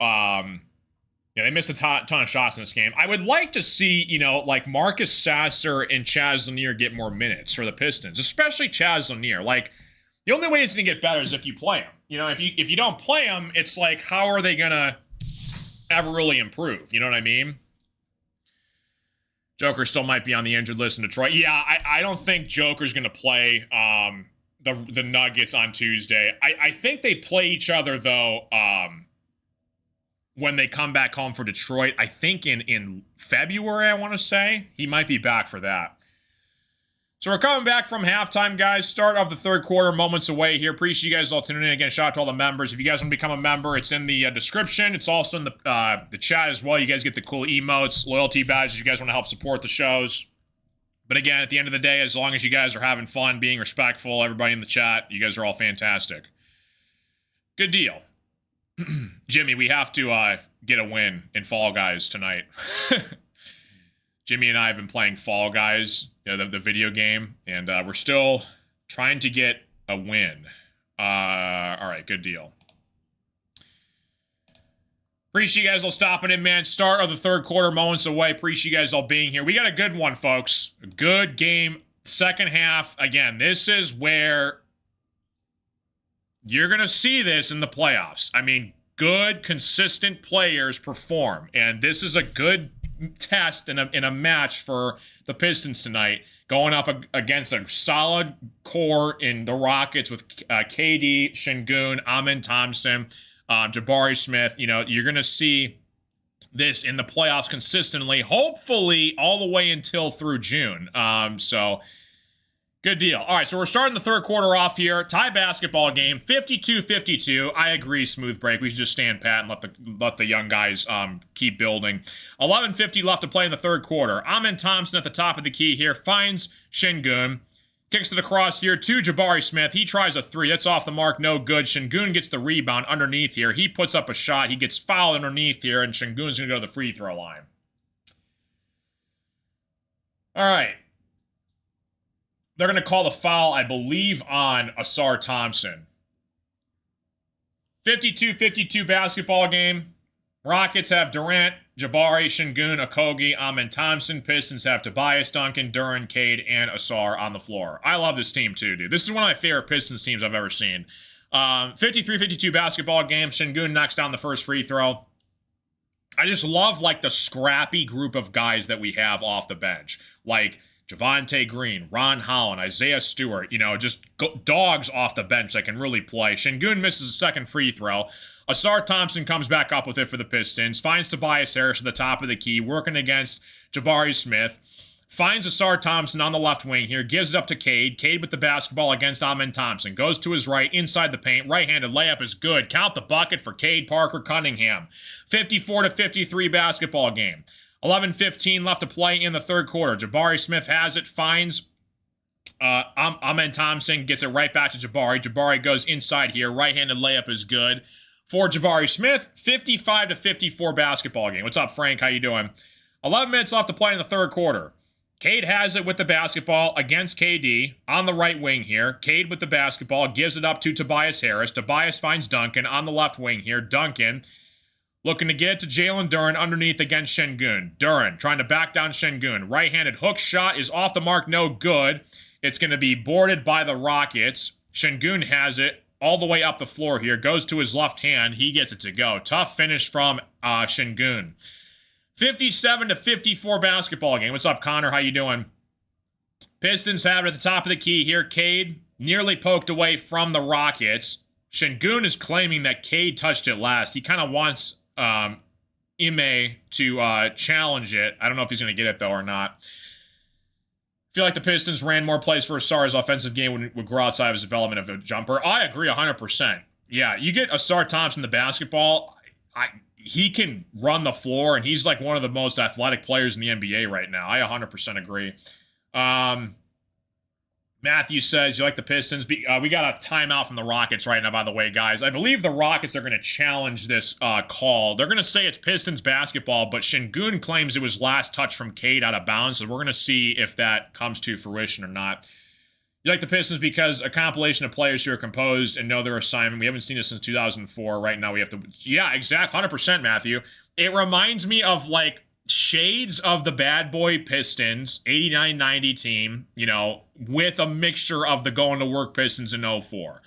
Yeah, they missed a ton of shots in this game. I would like to see, you know, like Marcus Sasser and Chaz Lanier get more minutes for the Pistons, especially Chaz Lanier. Like, The only way it's going to get better is if you play them. You know, if you don't play them, it's like, how are they going to ever really improve? You know what I mean? Joker still might be on the injured list in Detroit. Yeah, I don't think Joker's going to play the Nuggets on Tuesday. I think they play each other, though, when they come back home for Detroit. I think in February, I want to say. He might be back for that. So we're coming back from halftime, guys. Start of the third quarter, moments away here. Appreciate you guys all tuning in. Again, shout out to all the members. If you guys want to become a member, it's in the description. It's also in the chat as well. You guys get the cool emotes, loyalty badges. If you guys want to help support the shows. But again, at the end of the day, as long as you guys are having fun, being respectful, everybody in the chat, you guys are all fantastic. Good deal. Jimmy, we have to get a win in Fall Guys tonight. Jimmy and I have been playing Fall Guys, you know, the video game, and we're still trying to get a win. All right, good deal. Appreciate you guys all stopping in, man. Start of the third quarter, moments away. Appreciate you guys all being here. We got a good one, folks. A good game. Second half. Again, this is where you're going to see this in the playoffs. I mean, good, consistent players perform, and this is a good test in a match for the Pistons tonight, going up against a solid core in the Rockets with KD, Şengün, Amen Thompson, Jabari Smith. You know, you're going to see this in the playoffs consistently, hopefully all the way until through June. So good deal. All right, so we're starting the third quarter off here. Tie basketball game, 52-52. I agree, Smooth Break. We should just stand pat and let the young guys keep building. 11:50 left to play in the third quarter. Amen Thompson at the top of the key here finds Şengün. Kicks it across here to Jabari Smith. He tries a three. That's off the mark. No good. Şengün gets the rebound underneath here. He puts up a shot. He gets fouled underneath here, and Şengün's going to go to the free throw line. All right. They're going to call the foul, I believe, on Ausar Thompson. 52-52 basketball game. Rockets have Durant, Jabari, Şengün, Okogie, Amen Thompson. Pistons have Tobias, Duncan, Duren, Cade, and Ausar on the floor. I love this team too, dude. This is one of my favorite Pistons teams I've ever seen. 53-52 basketball game. Şengün knocks down the first free throw. I just love, like, the scrappy group of guys that we have off the bench. Like Javonte Green, Ron Holland, Isaiah Stewart, you know, just dogs off the bench that can really play. Şengün misses a second free throw. Ausar Thompson comes back up with it for the Pistons, finds Tobias Harris at the top of the key, working against Jabari Smith, finds Ausar Thompson on the left wing here, gives it up to Cade. Cade with the basketball against Amen Thompson, goes to his right, inside the paint, right-handed layup is good. Count the bucket for Cade Parker Cunningham. 54-53 basketball game. 11:15 left to play in the third quarter. Jabari Smith has it, finds Amen Thompson, gets it right back to Jabari. Jabari goes inside here. Right-handed layup is good for Jabari Smith. 55-54 basketball game. What's up, Frank? How you doing? 11 minutes left to play in the third quarter. Cade has it with the basketball against KD on the right wing here. Cade with the basketball, gives it up to Tobias Harris. Tobias finds Duncan on the left wing here. Duncan looking to get it to Jalen Duren underneath against Şengün. Duren trying to back down Şengün. Right-handed hook shot is off the mark, no good. It's going to be boarded by the Rockets. Şengün has it all the way up the floor here. Goes to his left hand. He gets it to go. Tough finish from Şengün. 57-54 basketball game. What's up, Connor? How you doing? Pistons have it at the top of the key here. Cade nearly poked away from the Rockets. Şengün is claiming that Cade touched it last. He kind of wants Ime to challenge it. I don't know if he's going to get it, though, or not. I feel like the Pistons ran more plays for Ausar's offensive game would grow outside of his development of a jumper. I agree 100%. Yeah, you get Ausar Thompson the basketball, he can run the floor, and he's like one of the most athletic players in the NBA right now. I 100% agree. Matthew says, you like the Pistons? We got a timeout from the Rockets right now, by the way, guys. I believe the Rockets are going to challenge this call. They're going to say it's Pistons basketball, but Şengün claims it was last touch from Cade out of bounds, so we're going to see if that comes to fruition or not. You like the Pistons because a compilation of players who are composed and know their assignment. We haven't seen this since 2004. Right now we have to... Yeah, exact 100%, Matthew. It reminds me of, like, shades of the bad boy Pistons 89-90 team, with a mixture of the going to work Pistons in 04.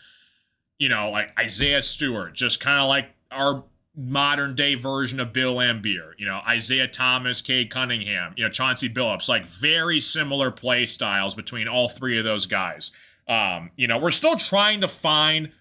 Like Isaiah Stewart, just kind of like our modern day version of Bill Laimbeer. Isaiah Thomas, Cade Cunningham, Chauncey Billups, like very similar play styles between all three of those guys. We're still trying to find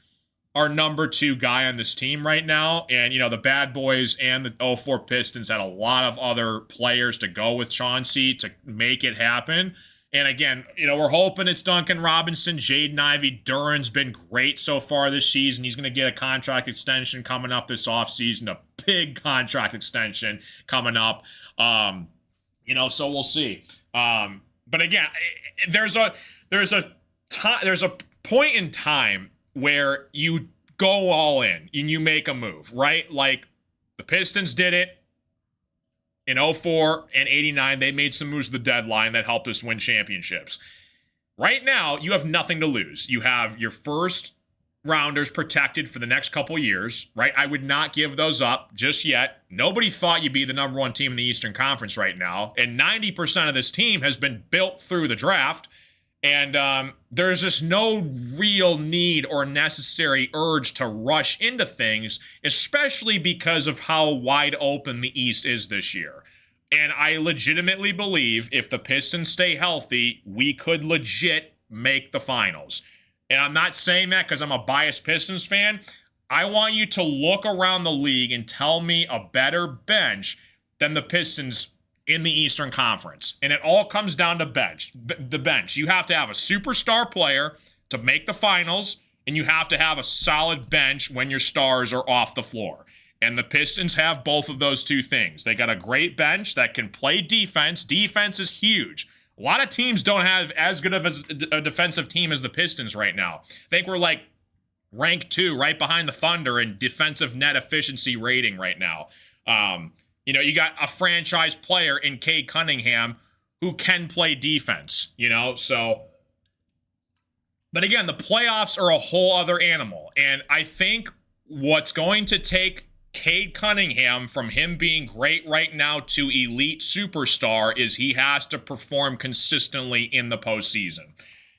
our number 2 guy on this team right now. And, the Bad Boys and the 04 Pistons had a lot of other players to go with Chauncey to make it happen. And again, we're hoping it's Duncan Robinson, Jaden Ivey. Duren's been great so far this season. He's going to get a contract extension coming up this offseason, a big contract extension coming up. So we'll see. But again, there's a point in time where you go all in and you make a move, right? Like the Pistons did it in 04 and 89. They made some moves at the deadline that helped us win championships. Right now, you have nothing to lose. You have your first rounders protected for the next couple years, right? I would not give those up just yet. Nobody thought you'd be the number 1 team in the Eastern Conference right now. And 90% of this team has been built through the draft. And there's just no real need or necessary urge to rush into things, especially because of how wide open the East is this year. And I legitimately believe if the Pistons stay healthy, we could legit make the finals. And I'm not saying that because I'm a biased Pistons fan. I want you to look around the league and tell me a better bench than the Pistons in the Eastern Conference. And it all comes down to the bench. You have to have a superstar player to make the finals, and you have to have a solid bench when your stars are off the floor. And the Pistons have both of those two things. They got a great bench that can play defense. Defense is huge. A lot of teams don't have as good of a defensive team as the Pistons right now. I think we're like rank 2 right behind the Thunder in defensive net efficiency rating right now. You got a franchise player in Cade Cunningham who can play defense, so. But again, the playoffs are a whole other animal. And I think what's going to take Cade Cunningham from him being great right now to elite superstar is he has to perform consistently in the postseason.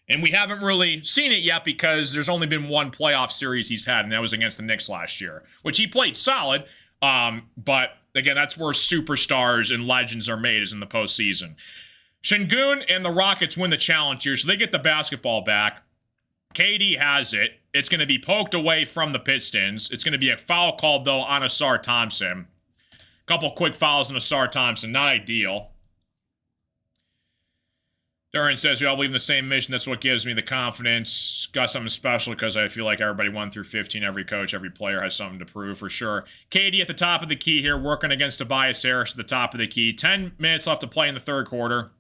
And we haven't really seen it yet because there's only been one playoff series he's had, and that was against the Knicks last year, which he played solid. But again, that's where superstars and legends are made, is in the postseason. Şengün and the Rockets win the challenge here, so they get the basketball back. KD has it. It's going to be poked away from the Pistons. It's going to be a foul called, though, on Ausar Thompson. Couple quick fouls on Ausar Thompson. Not ideal. Duren says, we all believe in the same mission. That's what gives me the confidence. Got something special because I feel like everybody 1 through 15, every coach, every player has something to prove for sure. KD at the top of the key here, working against Tobias Harris at the top of the key. 10 minutes left to play in the third quarter.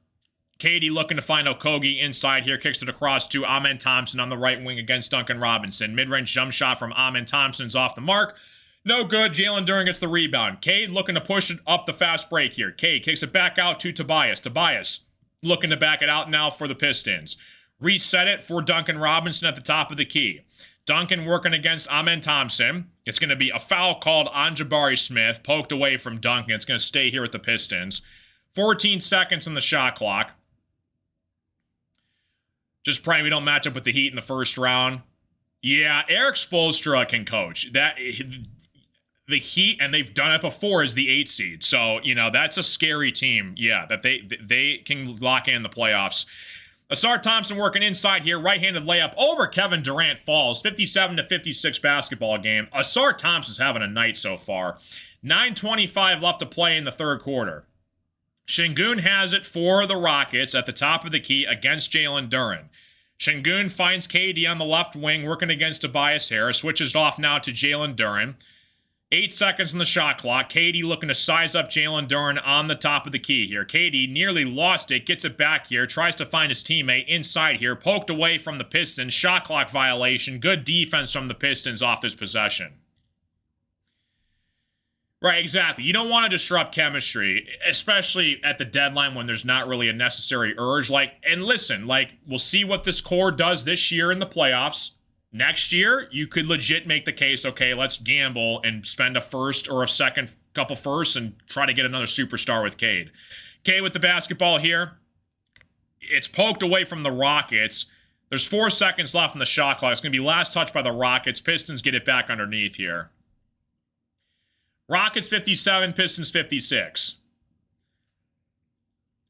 KD looking to find Okogie inside here. Kicks it across to Amen Thompson on the right wing against Duncan Robinson. Mid-range jump shot from Amen Thompson's off the mark. No good. Jalen Duren gets the rebound. Cade looking to push it up the fast break here. Cade kicks it back out to Tobias. Tobias looking to back it out now for the Pistons. Reset it for Duncan Robinson at the top of the key. Duncan working against Amen Thompson. It's going to be a foul called on Jabari Smith. Poked away from Duncan. It's going to stay here with the Pistons. 14 seconds on the shot clock. Just praying we don't match up with the Heat in the first round. Yeah, Eric Spoelstra can coach. The Heat, and they've done it before, is the 8 seed. So, that's a scary team. Yeah, that they can lock in the playoffs. Ausar Thompson working inside here. Right-handed layup over Kevin Durant falls. 57-56 basketball game. Ausar Thompson's having a night so far. 9:25 left to play in the third quarter. Şengün has it for the Rockets at the top of the key against Jalen Duren. Şengün finds KD on the left wing working against Tobias Harris. Switches off now to Jalen Duren. 8 seconds on the shot clock. KD looking to size up Jalen Duren on the top of the key here. KD nearly lost it. Gets it back here. Tries to find his teammate inside here. Poked away from the Pistons. Shot clock violation. Good defense from the Pistons off this possession. Right, exactly. You don't want to disrupt chemistry, especially at the deadline when there's not really a necessary urge. And listen, we'll see what this core does this year in the playoffs. Next year, you could legit make the case, okay, let's gamble and spend a first or a second couple firsts and try to get another superstar with Cade. Cade with the basketball here. It's poked away from the Rockets. There's 4 seconds left on the shot clock. It's going to be last touch by the Rockets. Pistons get it back underneath here. Rockets 57, Pistons 56.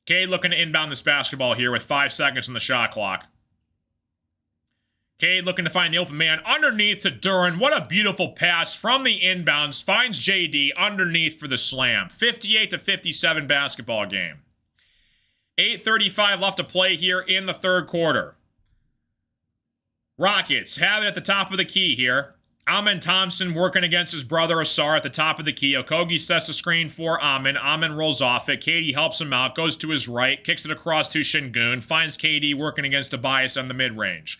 Cade looking to inbound this basketball here with 5 seconds on the shot clock. Cade looking to find the open man underneath to Duren. What a beautiful pass from the inbounds. Finds JD underneath for the slam. 58-57 basketball game. 8:35 left to play here in the third quarter. Rockets have it at the top of the key here. Amen Thompson working against his brother Asar at the top of the key. Okogie sets the screen for Amen. Amen rolls off it. KD helps him out. Goes to his right. Kicks it across to Şengün. Finds KD working against Tobias on the mid-range.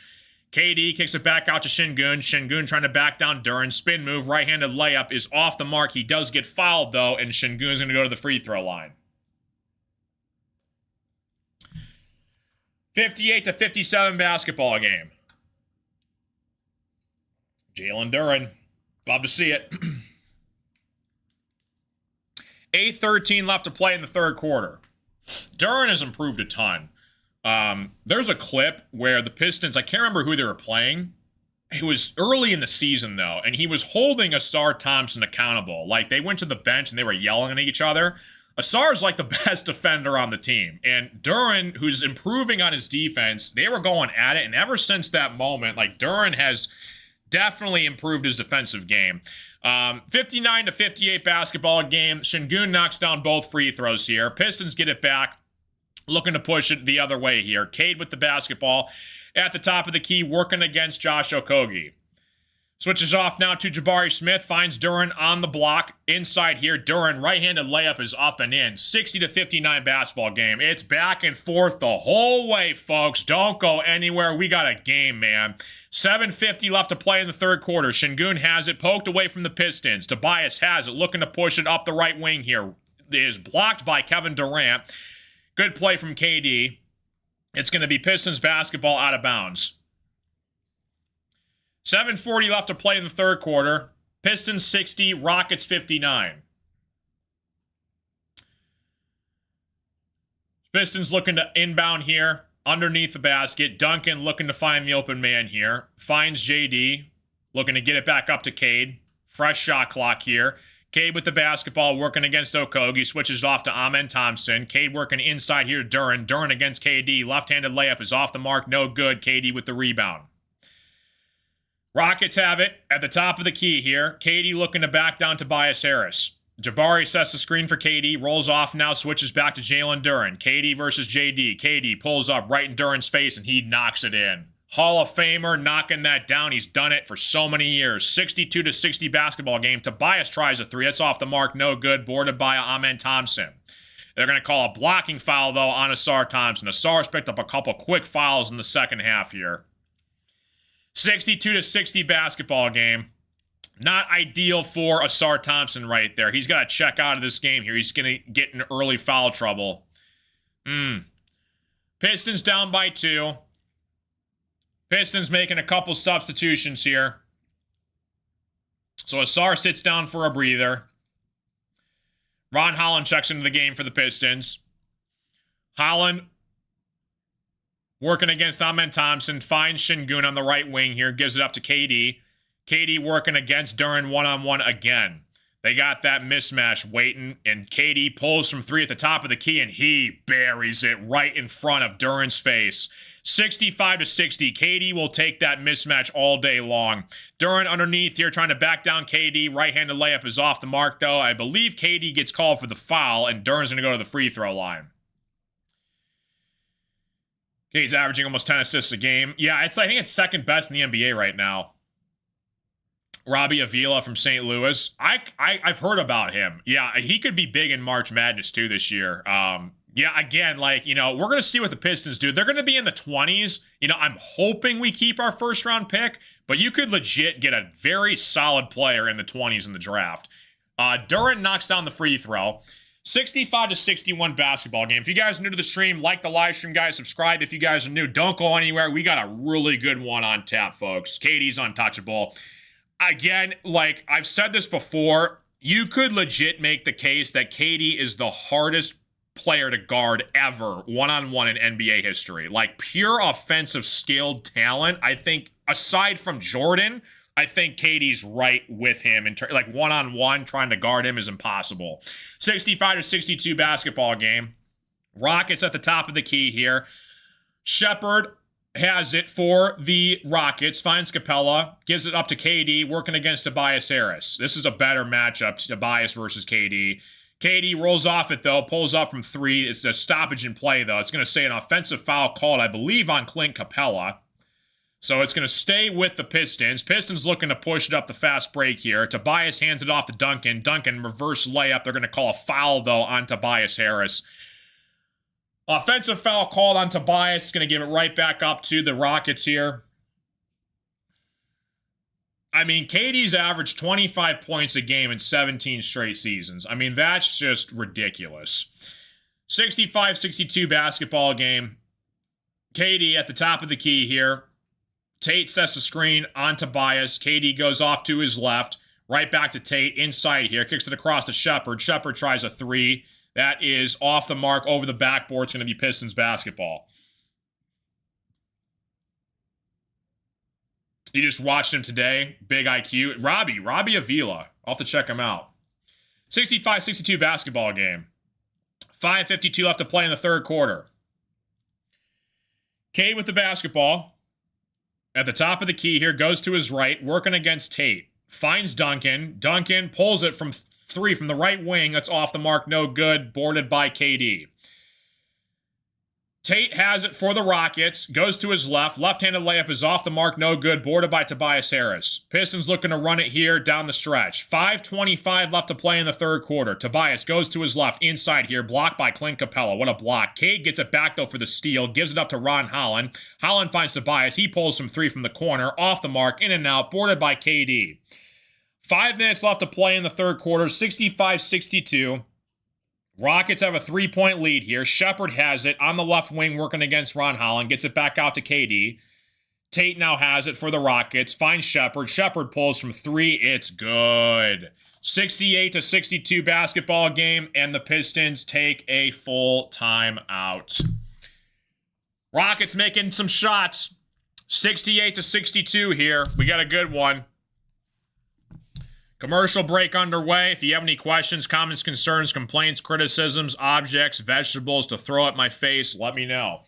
KD kicks it back out to Şengün. Şengün trying to back down Duren. Spin move. Right-handed layup is off the mark. He does get fouled, though, and Şengün's going to go to the free throw line. 58-57 basketball game. Jalen Duren. Love to see it. 8:13 left to play in the third quarter. Duren has improved a ton. There's a clip where the Pistons, I can't remember who they were playing. It was early in the season, though, and he was holding Asar Thompson accountable. Like, they went to the bench and they were yelling at each other. Asar's like the best defender on the team. And Duren, who's improving on his defense, they were going at it. And ever since that moment, like, Duren has definitely improved his defensive game. 59-58 basketball game. Şengün knocks down both free throws here. Pistons get it back. Looking to push it the other way here. Cade with the basketball at the top of the key, working against Josh Okogie. Switches off now to Jabari Smith. Finds Duren on the block. Inside here, Duren, right-handed layup is up and in. 60-59 basketball game. It's back and forth the whole way, folks. Don't go anywhere. We got a game, man. 7:50 left to play in the third quarter. Şengün has it, poked away from the Pistons. Tobias has it, looking to push it up the right wing here. It is blocked by Kevin Durant. Good play from KD. It's going to be Pistons basketball out of bounds. 7:40 left to play in the third quarter. Pistons 60, Rockets 59. Pistons looking to inbound here. Underneath the basket. Duncan looking to find the open man here. Finds JD. Looking to get it back up to Cade. Fresh shot clock here. Cade with the basketball working against Okogie. Switches off to Amen Thompson. Cade working inside here to Duren. Duren against KD. Left-handed layup is off the mark. No good. KD with the rebound. Rockets have it at the top of the key here. KD looking to back down Tobias Harris. Jabari sets the screen for KD. Rolls off now. Switches back to Jalen Duren. KD versus JD. KD pulls up right in Duren's face and he knocks it in. Hall of Famer knocking that down. He's done it for so many years. 62-60 basketball game. Tobias tries a three. That's off the mark. No good. Boarded by Amen Thompson. They're going to call a blocking foul, though, on Asar Thompson. Asar's picked up a couple quick fouls in the second half here. 62-60 basketball game. Not ideal for Asar Thompson right there. He's got to check out of this game here. He's going to get in early foul trouble. Pistons down by 2. Pistons making a couple substitutions here. So Asar sits down for a breather. Ron Holland checks into the game for the Pistons. Holland working against Amen Thompson. Finds Şengün on the right wing here. Gives it up to KD. KD working against Duren one-on-one again. They got that mismatch waiting, and KD pulls from 3 at the top of the key, and he buries it right in front of Duren's face. 65-60. KD will take that mismatch all day long. Duren underneath here trying to back down KD. Right-handed layup is off the mark, though. I believe KD gets called for the foul, and Duren's going to go to the free throw line. He's averaging almost 10 assists a game. Yeah, I think it's second best in the NBA right now. Robbie Avila from St. Louis. I've heard about him. Yeah, he could be big in March Madness too this year. Yeah, again, like, we're going to see what the Pistons do. They're going to be in the 20s. I'm hoping we keep our first round pick, but you could legit get a very solid player in the 20s in the draft. Duren knocks down the free throw. 65-61 basketball game. If you guys are new to the stream, like the live stream, guys. Subscribe if you guys are new. Don't go anywhere. We got a really good one on tap, folks. KD's untouchable. Again, like I've said this before, you could legit make the case that KD is the hardest player to guard ever one-on-one in NBA history. Like pure offensive skilled talent. I think aside from Jordan, I think KD's right with him. Like one-on-one, trying to guard him is impossible. 65-62 basketball game. Rockets at the top of the key here. Shepherd has it for the Rockets. Finds Capella. Gives it up to KD. Working against Tobias Harris. This is a better matchup. Tobias versus KD. KD rolls off it, though. Pulls up from three. It's a stoppage in play, though. It's going to say an offensive foul called, I believe, on Clint Capella. So it's going to stay with the Pistons. Pistons looking to push it up the fast break here. Tobias hands it off to Duncan. Duncan reverse layup. They're going to call a foul, though, on Tobias Harris. Offensive foul called on Tobias. Going to give it right back up to the Rockets here. I mean, KD's averaged 25 points a game in 17 straight seasons. I mean, that's just ridiculous. 65-62 basketball game. KD at the top of the key here. Tate sets the screen on Tobias. KD goes off to his left. Right back to Tate inside here. Kicks it across to Shepherd. Shepherd tries a three. That is off the mark, over the backboard. It's going to be Pistons basketball. You just watched him today. Big IQ. Robbie Avila. I'll have to check him out. 65-62 basketball game. 5:52 left to play in the third quarter. Cade with the basketball. At the top of the key here. Goes to his right. Working against Tate. Finds Duncan. Duncan pulls it from three from the right wing. That's off the mark. No good. Boarded by KD. Tate has it for the Rockets. Goes to his left. Left-handed layup is off the mark. No good. Boarded by Tobias Harris. Pistons looking to run it here down the stretch. 5:25 left to play in the third quarter. Tobias goes to his left. Inside here. Blocked by Clint Capella. What a block. Cade gets it back, though, for the steal. Gives it up to Ron Holland. Holland finds Tobias. He pulls from three from the corner. Off the mark. In and out. Boarded by KD. 5 minutes left to play in the third quarter. 65-62. Rockets have a 3-point lead here. Shepherd has it on the left wing working against Ron Holland. Gets it back out to KD. Tate now has it for the Rockets. Finds Shepherd. Shepherd pulls from three. It's good. 68-62 basketball game, and the Pistons take a full timeout. Rockets making some shots. 68-62 here. We got a good one. Commercial break underway. If you have any questions, comments, concerns, complaints, criticisms, objects, vegetables to throw at my face, let me know.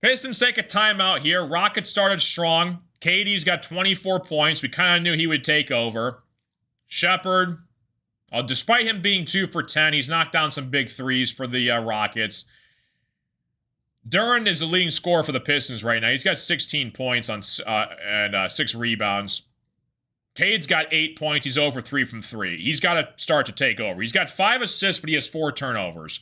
Pistons take a timeout here. Rockets started strong. KD's got 24 points. We kind of knew he would take over. Shepherd, despite him being 2 for 10, he's knocked down some big threes for the Rockets. Duren is the leading scorer for the Pistons right now. He's got 16 points and 6 rebounds. Cade's got 8 points. He's over 3 from 3. He's got to start to take over. He's got 5 assists, but he has 4 turnovers.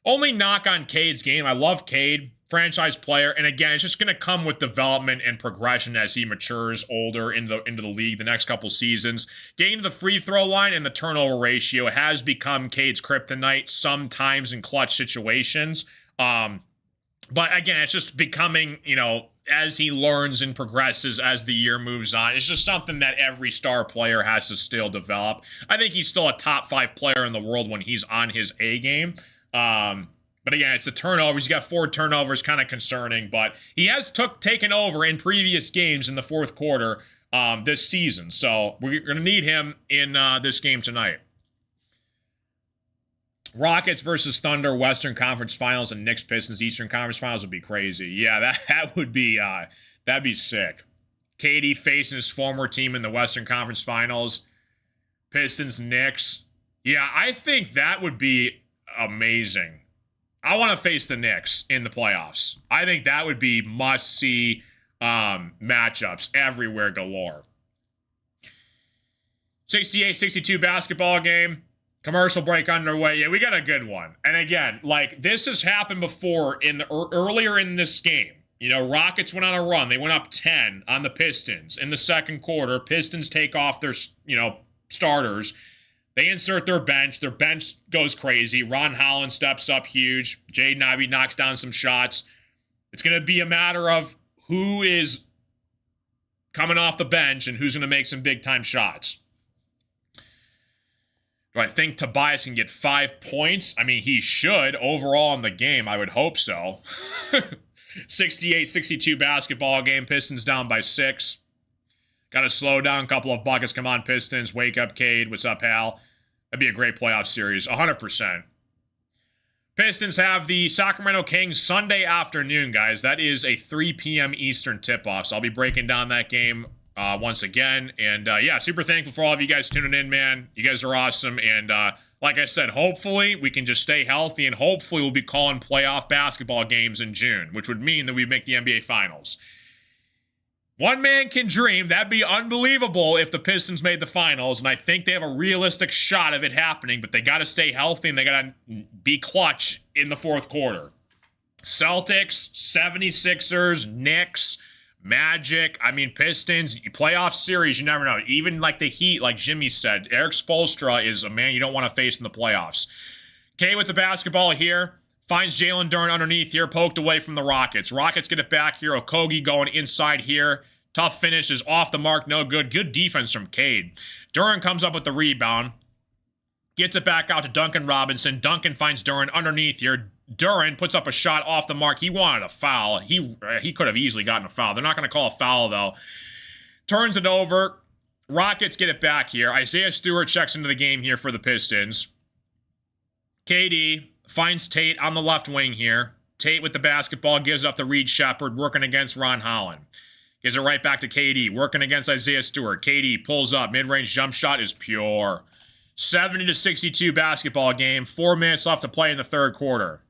Only knock on Cade's game. I love Cade, franchise player. And again, it's just going to come with development and progression as he matures older into the league the next couple seasons. Getting to the free throw line and the turnover ratio has become Cade's kryptonite sometimes in clutch situations. But again, it's just becoming, as he learns and progresses as the year moves on. It's just something that every star player has to still develop. I think he's still a top 5 player in the world when he's on his A game. But again, it's the turnovers. He's got 4 turnovers, kind of concerning. But he has taken over in previous games in the fourth quarter this season. So we're going to need him in this game tonight. Rockets versus Thunder, Western Conference Finals, and Knicks Pistons Eastern Conference Finals would be crazy. Yeah, that would be that'd be sick. KD facing his former team in the Western Conference Finals. Pistons, Knicks. Yeah, I think that would be amazing. I want to face the Knicks in the playoffs. I think that would be must-see matchups everywhere galore. 68-62 basketball game. Commercial break underway. Yeah, we got a good one. And again, this has happened before earlier in this game. Rockets went on a run. They went up 10 on the Pistons in the second quarter. Pistons take off their, starters. They insert their bench. Their bench goes crazy. Ron Holland steps up huge. Jaden Ivey knocks down some shots. It's going to be a matter of who is coming off the bench and who's going to make some big-time shots. Do I think Tobias can get 5 points? I mean, he should. Overall in the game, I would hope so. 68-62 basketball game. Pistons down by 6. Got to slow down. A couple of buckets. Come on, Pistons. Wake up, Cade. What's up, Hal? That'd be a great playoff series. 100%. Pistons have the Sacramento Kings Sunday afternoon, guys. That is a 3 p.m. Eastern tip-off. So I'll be breaking down that game once again. And yeah, super thankful for all of you guys tuning in, man. You guys are awesome. And like I said, hopefully we can just stay healthy, and hopefully we'll be calling playoff basketball games in June, which would mean that we make the NBA Finals. One man can dream. That'd be unbelievable if the Pistons made the finals, and I think they have a realistic shot of it happening, but they got to stay healthy, and they got to be clutch in the fourth quarter. Celtics, 76ers, Knicks, Magic, I mean, Pistons, playoff series, you never know. Even like the Heat, like Jimmy said, Eric Spoelstra is a man you don't want to face in the playoffs. K with the basketball here. Finds Jalen Duren underneath here, poked away from the Rockets. Rockets get it back here. Okogie going inside here. Tough finish is off the mark, no good. Good defense from Cade. Duren comes up with the rebound. Gets it back out to Duncan Robinson. Duncan finds Duren underneath here. Duren puts up a shot off the mark. He wanted a foul. He could have easily gotten a foul. They're not going to call a foul, though. Turns it over. Rockets get it back here. Isaiah Stewart checks into the game here for the Pistons. KD finds Tate on the left wing here. Tate with the basketball, gives it up to Reed Shepherd, working against Ron Holland. Gives it right back to KD, working against Isaiah Stewart. KD pulls up, mid-range jump shot is pure. 70-62 basketball game, 4 minutes left to play in the third quarter.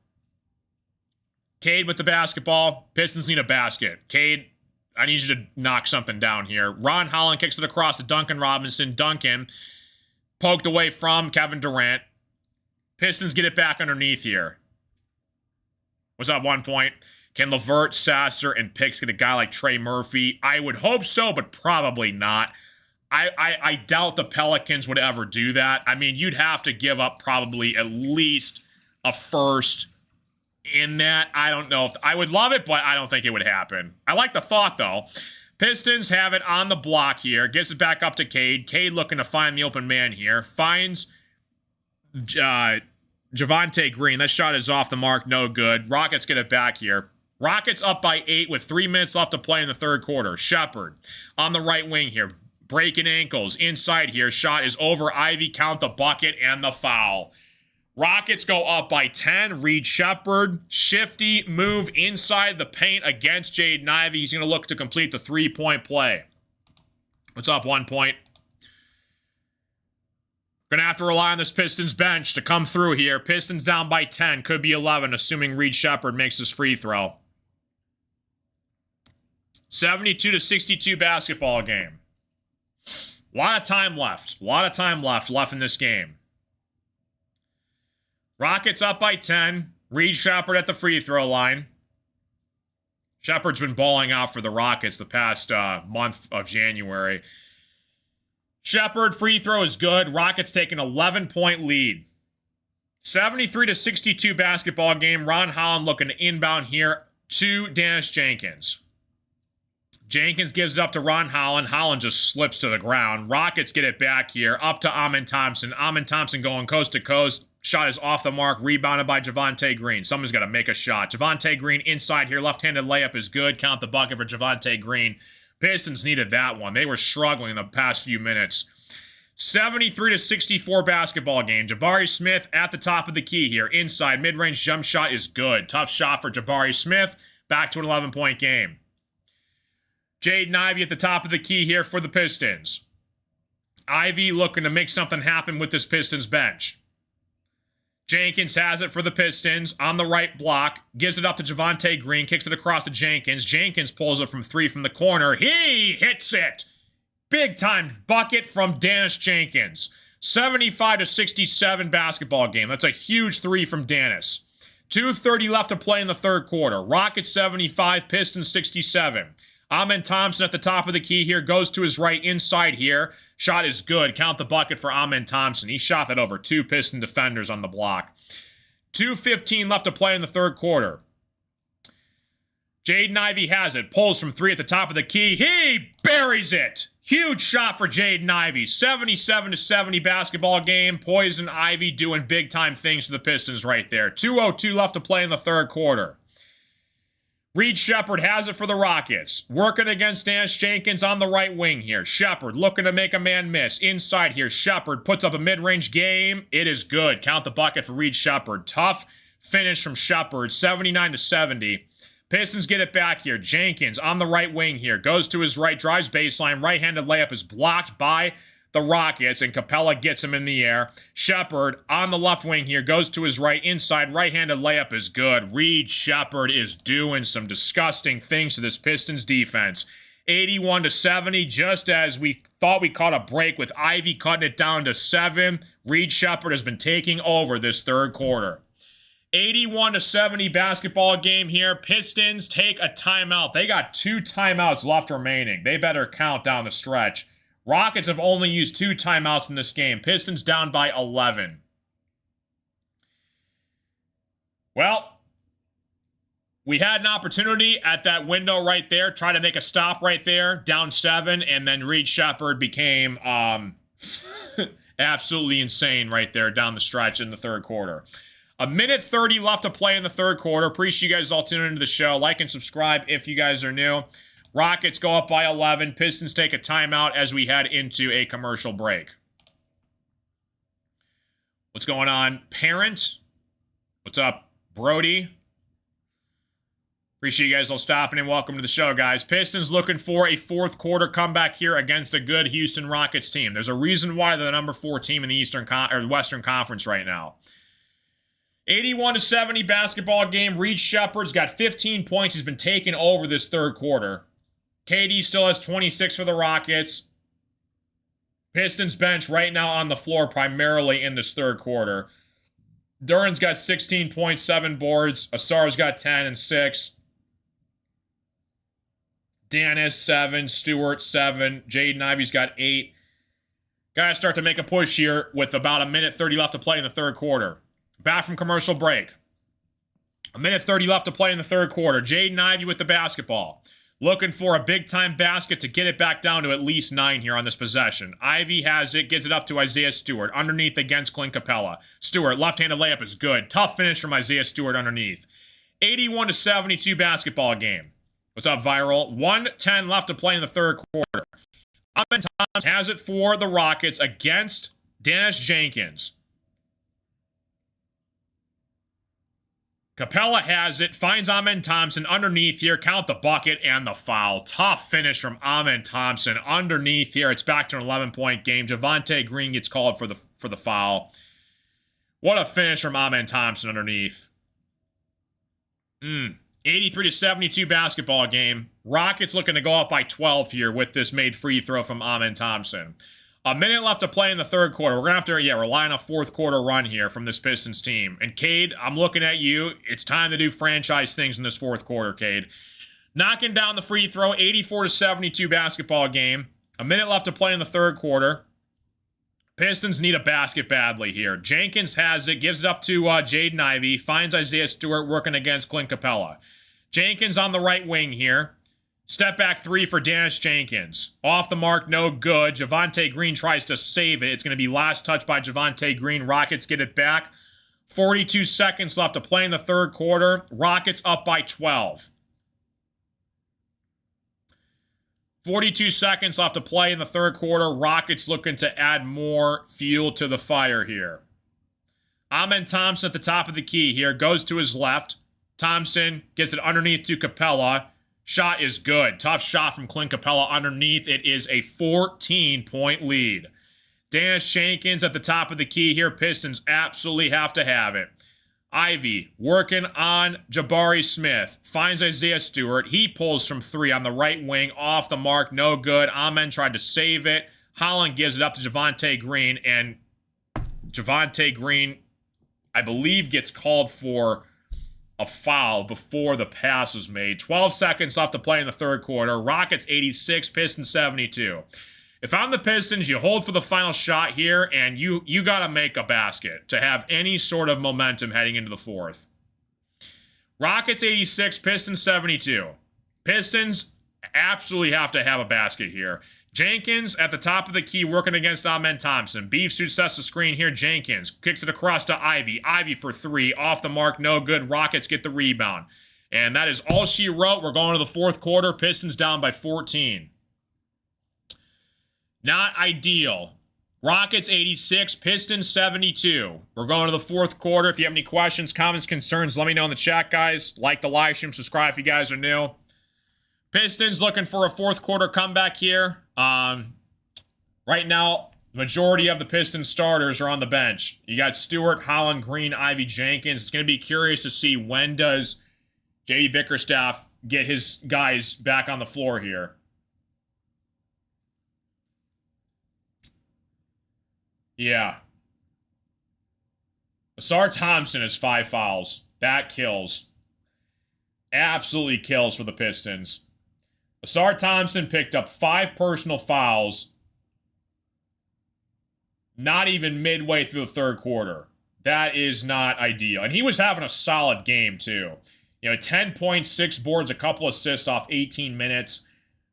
Cade with the basketball, Pistons need a basket. Cade, I need you to knock something down here. Ron Holland kicks it across to Duncan Robinson. Duncan poked away from Kevin Durant. Pistons get it back underneath here. What's up, 1 point? Can LeVert, Sasser, and Picks get a guy like Trey Murphy? I would hope so, but probably not. I doubt the Pelicans would ever do that. I mean, you'd have to give up probably at least a first in that. I don't know if I would love it, but I don't think it would happen. I like the thought, though. Pistons have it on the block here. Gives it back up to Cade. Cade looking to find the open man here. Finds Javonte Green. That shot is off the mark. No good. Rockets get it back here. Rockets up by 8 with 3 minutes left to play in the third quarter. Shepherd on the right wing here. Breaking ankles. Inside here. Shot is over. Ivy count the bucket and the foul. Rockets go up by 10. Reed Shepherd. Shifty move inside the paint against Jaden Ivey. He's going to look to complete the three-point play. What's up, 1 point? Going to have to rely on this Pistons bench to come through here. Pistons down by 10. Could be 11, assuming Reed Shepherd makes his free throw. 72-62 basketball game. A lot of time left. A lot of time left in this game. Rockets up by 10. Reed Shepherd at the free throw line. Shepherd's been balling out for the Rockets the past month of January. Shepherd free throw is good. Rockets take an 11-point lead. 73-62 basketball game. Ron Holland looking to inbound here to Dennis Jenkins. Jenkins gives it up to Ron Holland. Holland just slips to the ground. Rockets get it back here. Up to Amen Thompson. Amen Thompson going coast to coast. Shot is off the mark. Rebounded by Javonte Green. Someone's got to make a shot. Javonte Green inside here. Left-handed layup is good. Count the bucket for Javonte Green. Pistons needed that one. They were struggling in the past few minutes. 73-64 basketball game. Jabari Smith at the top of the key here. Inside, mid-range jump shot is good. Tough shot for Jabari Smith. Back to an 11-point game. Jaden Ivey at the top of the key here for the Pistons. Ivey looking to make something happen with this Pistons bench. Jenkins has it for the Pistons on the right block. Gives it up to Javonte Green. Kicks it across to Jenkins. Jenkins pulls it from 3 from the corner. He hits it. Big time bucket from Dennis Jenkins. 75-67 basketball game. That's a huge 3 from Dennis. 2:30 left to play in the third quarter. Rockets 75, Pistons 67. Amen Thompson at the top of the key here. Goes to his right inside here. Shot is good. Count the bucket for Amen Thompson. He shot that over 2 Piston defenders on the block. 2:15 left to play in the third quarter. Jaden Ivey has it. Pulls from 3 at the top of the key. He buries it. Huge shot for Jaden Ivey. 77-70 basketball game. Poison Ivy doing big-time things to the Pistons right there. 2:02 left to play in the third quarter. Reed Sheppard has it for the Rockets. Working against Danis Jenkins on the right wing here. Sheppard looking to make a man miss. Inside here, Sheppard puts up a mid-range game. It is good. Count the bucket for Reed Sheppard. Tough finish from Sheppard. 79-70. Pistons get it back here. Jenkins on the right wing here. Goes to his right, drives baseline. Right-handed layup is blocked by the Rockets, and Capella gets him in the air. Sheppard on the left wing here. Goes to his right, inside. Right-handed layup is good. Reed Sheppard is doing some disgusting things to this Pistons defense. 81-70, just as we thought we caught a break with Ivy cutting it down to 7. Reed Sheppard has been taking over this third quarter. 81-70 basketball game here. Pistons take a timeout. They got 2 timeouts left remaining. They better count down the stretch. Rockets have only used 2 timeouts in this game. Pistons down by 11. Well, we had an opportunity at that window right there. Try to make a stop right there. Down 7, and then Reed Sheppard became absolutely insane right there down the stretch in the third quarter. 1:30 left to play in the third quarter. Appreciate you guys all tuning into the show. Like and subscribe if you guys are new. Rockets go up by 11. Pistons take a timeout as we head into a commercial break. What's going on, Parent? What's up, Brody? Appreciate you guys all stopping and welcome to the show, guys. Pistons looking for a fourth quarter comeback here against a good Houston Rockets team. There's a reason why they're the number 4 team in the Western Conference right now. 81-70 basketball game. Reed Sheppard's got 15 points. He's been taking over this third quarter. KD still has 26 for the Rockets. Pistons bench right now on the floor primarily in this third quarter. Duran's got 16 points, 7 boards. Asar's got 10 and 6. Danis, 7. Stewart, 7. Jaden Ivey's got 8. Guys start to make a push here with about 1:30 left to play in the third quarter. Back from commercial break. 1:30 left to play in the third quarter. Jaden Ivey with the basketball. Looking for a big-time basket to get it back down to at least 9 here on this possession. Ivey has it, gives it up to Isaiah Stewart. Underneath against Clint Capella. Stewart, left-handed layup is good. Tough finish from Isaiah Stewart underneath. 81-72 basketball game. What's up, Viral? 1:10 left to play in the third quarter. Amen Thompson has it for the Rockets against Danis Jenkins. Capella has it, finds Amen Thompson underneath here. Count the bucket and the foul. Tough finish from Amen Thompson underneath here. It's back to an 11-point game. Javonte Green gets called for the foul. What a finish from Amen Thompson underneath. 83-72 basketball game. Rockets looking to go up by 12 here with this made free throw from Amen Thompson. 1 minute left to play in the third quarter. We're going to have to, rely on a fourth quarter run here from this Pistons team. And Cade, I'm looking at you. It's time to do franchise things in this fourth quarter, Cade. Knocking down the free throw, 84-72 basketball game. 1 minute left to play in the third quarter. Pistons need a basket badly here. Jenkins has it, gives it up to Jaden Ivey, finds Isaiah Stewart working against Clint Capella. Jenkins on the right wing here. Step back 3 for Danis Jenkins. Off the mark, no good. Javonte Green tries to save it. It's going to be last touch by Javonte Green. Rockets get it back. 42 seconds left to play in the third quarter. Rockets up by 12. 42 seconds left to play in the third quarter. Rockets looking to add more fuel to the fire here. Amen Thompson at the top of the key here. Goes to his left. Thompson gets it underneath to Capella. Shot is good. Tough shot from Clint Capella underneath. It is a 14-point lead. Danis Jenkins at the top of the key here. Pistons absolutely have to have it. Ivy working on Jabari Smith. Finds Isaiah Stewart. He pulls from 3 on the right wing. Off the mark. No good. Amen tried to save it. Holland gives it up to Javonte Green. And Javonte Green, I believe, gets called for a foul before the pass was made. 12 seconds left to play in the third quarter. Rockets 86, Pistons 72. If I'm the Pistons, you hold for the final shot here, and you got to make a basket to have any sort of momentum heading into the fourth. Rockets 86, Pistons 72. Pistons absolutely have to have a basket here. Jenkins at the top of the key working against Amen Thompson. Beef suit sets the screen here. Jenkins kicks it across to Ivy. Ivy for three. Off the mark. No good. Rockets get the rebound. And that is all she wrote. We're going to the fourth quarter. Pistons down by 14. Not ideal. Rockets 86. Pistons 72. We're going to the fourth quarter. If you have any questions, comments, concerns, let me know in the chat, guys. Like the live stream. Subscribe if you guys are new. Pistons looking for a fourth quarter comeback here. Right now, the majority of the Pistons starters are on the bench. You got Stewart, Holland, Green, Ivy, Jenkins. It's going to be curious to see when does J.B. Bickerstaff get his guys back on the floor here. Yeah. Asar Thompson has 5 fouls. That kills. Absolutely kills for the Pistons. Asar Thompson picked up 5 personal fouls not even midway through the third quarter. That is not ideal. And he was having a solid game, too. You know, 10.6 boards, a couple assists off 18 minutes.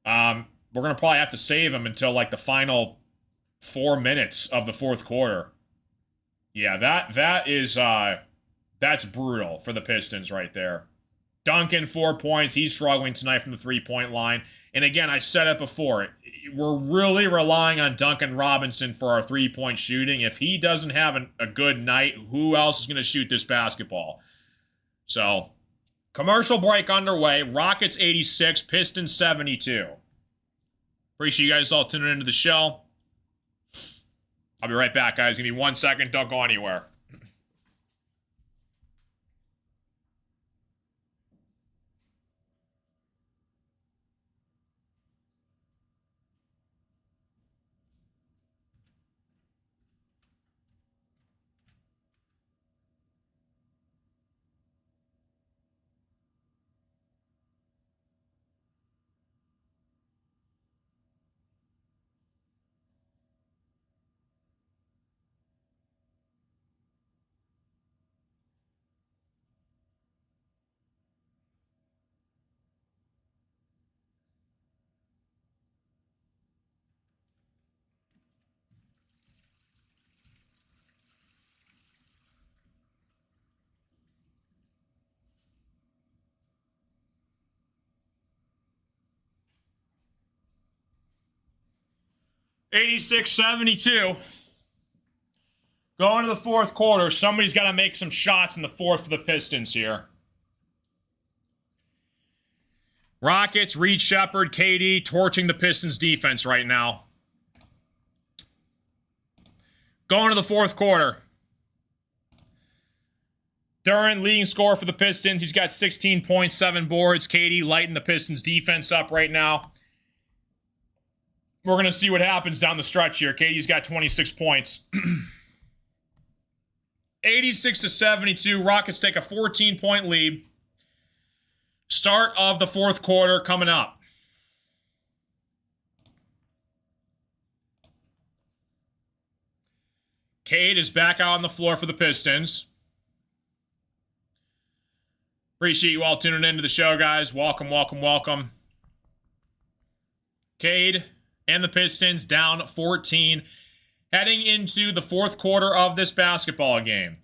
We're going to probably have to save him until, like, the final 4 minutes of the fourth quarter. Yeah, that's brutal for the Pistons right there. Duncan, 4 points. He's struggling tonight from the three-point line. And again, I said it before. We're really relying on Duncan Robinson for our three-point shooting. If he doesn't have a good night, who else is going to shoot this basketball? So, commercial break underway. Rockets 86, Pistons 72. Appreciate you guys all tuning into the show. I'll be right back, guys. Give me 1 second. Don't go anywhere. $86-72. Going to the fourth quarter. Somebody's got to make some shots in the fourth for the Pistons here. Rockets, Reed Shepherd, KD, torching the Pistons defense right now. Going to the fourth quarter. Duran, leading scorer for the Pistons. He's got 16.7 boards. KD lighting the Pistons defense up right now. We're going to see what happens down the stretch here. KD's got 26 points. 86-72. Rockets take a 14-point lead. Start of the fourth quarter coming up. Cade is back out on the floor for the Pistons. Appreciate you all tuning into the show, guys. Welcome, welcome, welcome. Cade and the Pistons down 14, heading into the fourth quarter of this basketball game.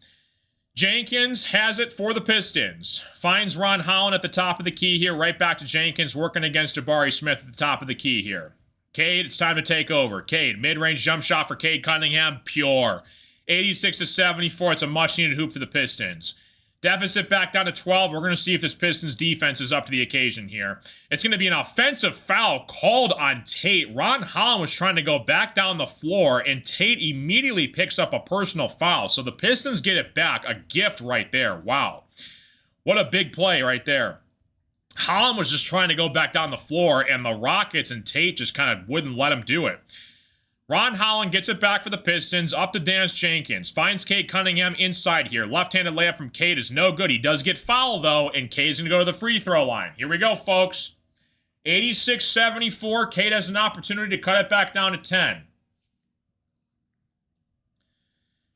Jenkins has it for the Pistons. Finds Ron Holland at the top of the key here. Right back to Jenkins, working against Jabari Smith at the top of the key here. Cade, it's time to take over. Cade, mid-range jump shot for Cade Cunningham, pure. 86-74, it's a much-needed hoop for the Pistons. Deficit back down to 12. We're going to see if this Pistons defense is up to the occasion here. It's going to be an offensive foul called on Tate. Ron Holland was trying to go back down the floor, and Tate immediately picks up a personal foul. So the Pistons get it back. A gift right there. Wow. What a big play right there. Holland was just trying to go back down the floor, and the Rockets and Tate just kind of wouldn't let him do it. Ron Holland gets it back for the Pistons, up to Dennis Jenkins. Finds Cade Cunningham inside here. Left-handed layup from Cade is no good. He does get fouled, though, and Cade's going to go to the free throw line. Here we go, folks. 86-74. Cade has an opportunity to cut it back down to 10.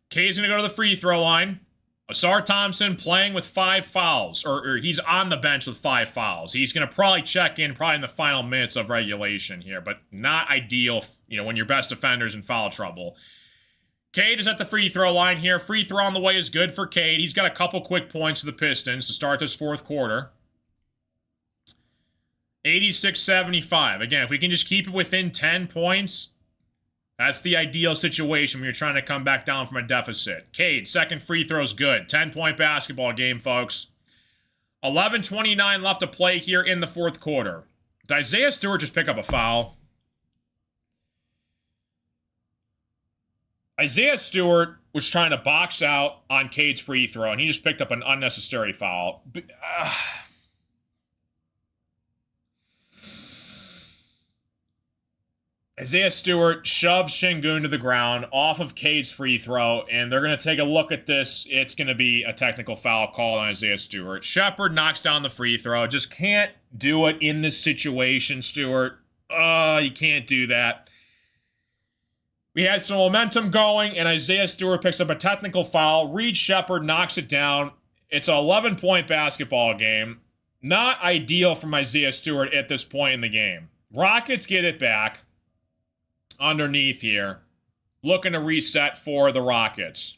Cade's going to go to the free throw line. Asar Thompson playing with 5 fouls, or he's on the bench with 5 fouls. He's going to probably check in probably in the final minutes of regulation here, but not ideal, when your best defender's in foul trouble. Cade is at the free throw line here. Free throw on the way is good for Cade. He's got a couple quick points for the Pistons to start this fourth quarter. 86-75. Again, if we can just keep it within 10 points, that's the ideal situation when you're trying to come back down from a deficit. Cade, second free throw's good. 10-point basketball game, folks. 11:29 left to play here in the fourth quarter. Did Isaiah Stewart just pick up a foul? Isaiah Stewart was trying to box out on Cade's free throw, and he just picked up an unnecessary foul. Isaiah Stewart shoves Şengün to the ground off of Cade's free throw, and they're going to take a look at this. It's going to be a technical foul call on Isaiah Stewart. Shepard knocks down the free throw. Just can't do it in this situation, Stewart. You can't do that. We had some momentum going, and Isaiah Stewart picks up a technical foul. Reed Shepard knocks it down. It's an 11-point basketball game. Not ideal from Isaiah Stewart at this point in the game. Rockets get it back. Underneath here, looking to reset for the Rockets.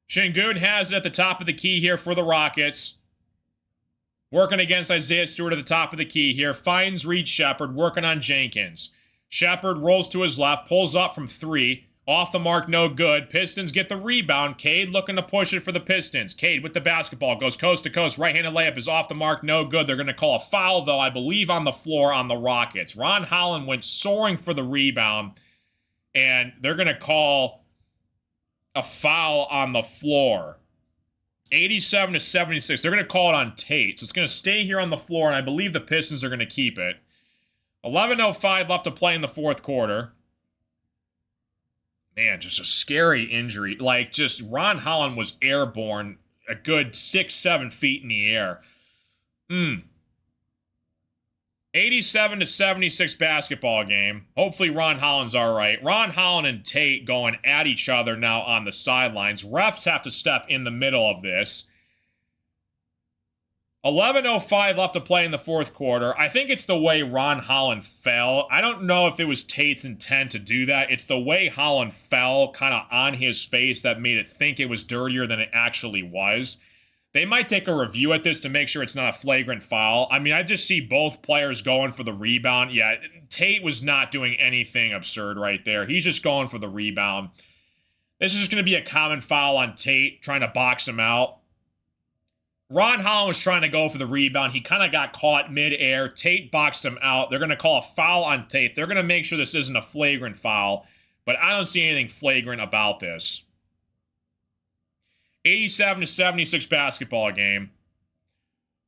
Şengün has it at the top of the key here for the Rockets. Working against Isaiah Stewart at the top of the key here. Finds Reed Shepard, working on Jenkins. Shepard rolls to his left, pulls up from 3. Off the mark, no good. Pistons get the rebound. Cade looking to push it for the Pistons. Cade with the basketball, goes coast to coast. Right-handed layup is off the mark, no good. They're going to call a foul, though, I believe, on the floor on the Rockets. Ron Holland went soaring for the rebound, and they're going to call a foul on the floor. 87-76. They're going to call it on Tate. So it's going to stay here on the floor, and I believe the Pistons are going to keep it. 11:05 left to play in the fourth quarter. Man, just a scary injury. Just Ron Holland was airborne a good 6-7 feet in the air. 87-76 basketball game. Hopefully Ron Holland's all right. Ron Holland and Tate going at each other now on the sidelines. Refs have to step in the middle of this. 11:05 left to play in the fourth quarter. I think it's the way Ron Holland fell. I don't know if it was Tate's intent to do that. It's the way Holland fell kind of on his face that made it think it was dirtier than it actually was. They might take a review at this to make sure it's not a flagrant foul. I mean, I just see both players going for the rebound. Yeah, Tate was not doing anything absurd right there. He's just going for the rebound. This is just going to be a common foul on Tate, trying to box him out. Ron Holland was trying to go for the rebound. He kind of got caught midair. Tate boxed him out. They're going to call a foul on Tate. They're going to make sure this isn't a flagrant foul, but I don't see anything flagrant about this. 87-76 basketball game.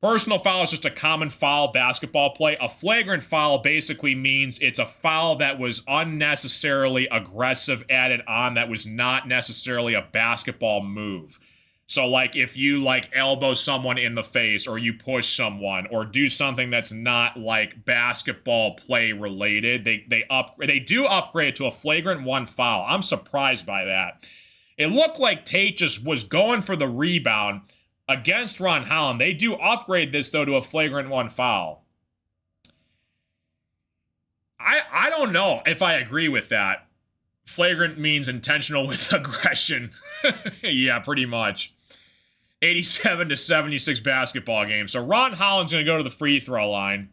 Personal foul is just a common foul basketball play. A flagrant foul basically means it's a foul that was unnecessarily aggressive added on, that was not necessarily a basketball move. So, if you, elbow someone in the face, or you push someone, or do something that's not, basketball play related, they do upgrade to a flagrant 1 foul. I'm surprised by that. It looked like Tate just was going for the rebound against Ron Holland. They do upgrade this, though, to a flagrant 1 foul. I don't know if I agree with that. Flagrant means intentional with aggression. Yeah, pretty much. 87-76 basketball game. So Ron Holland's going to go to the free throw line.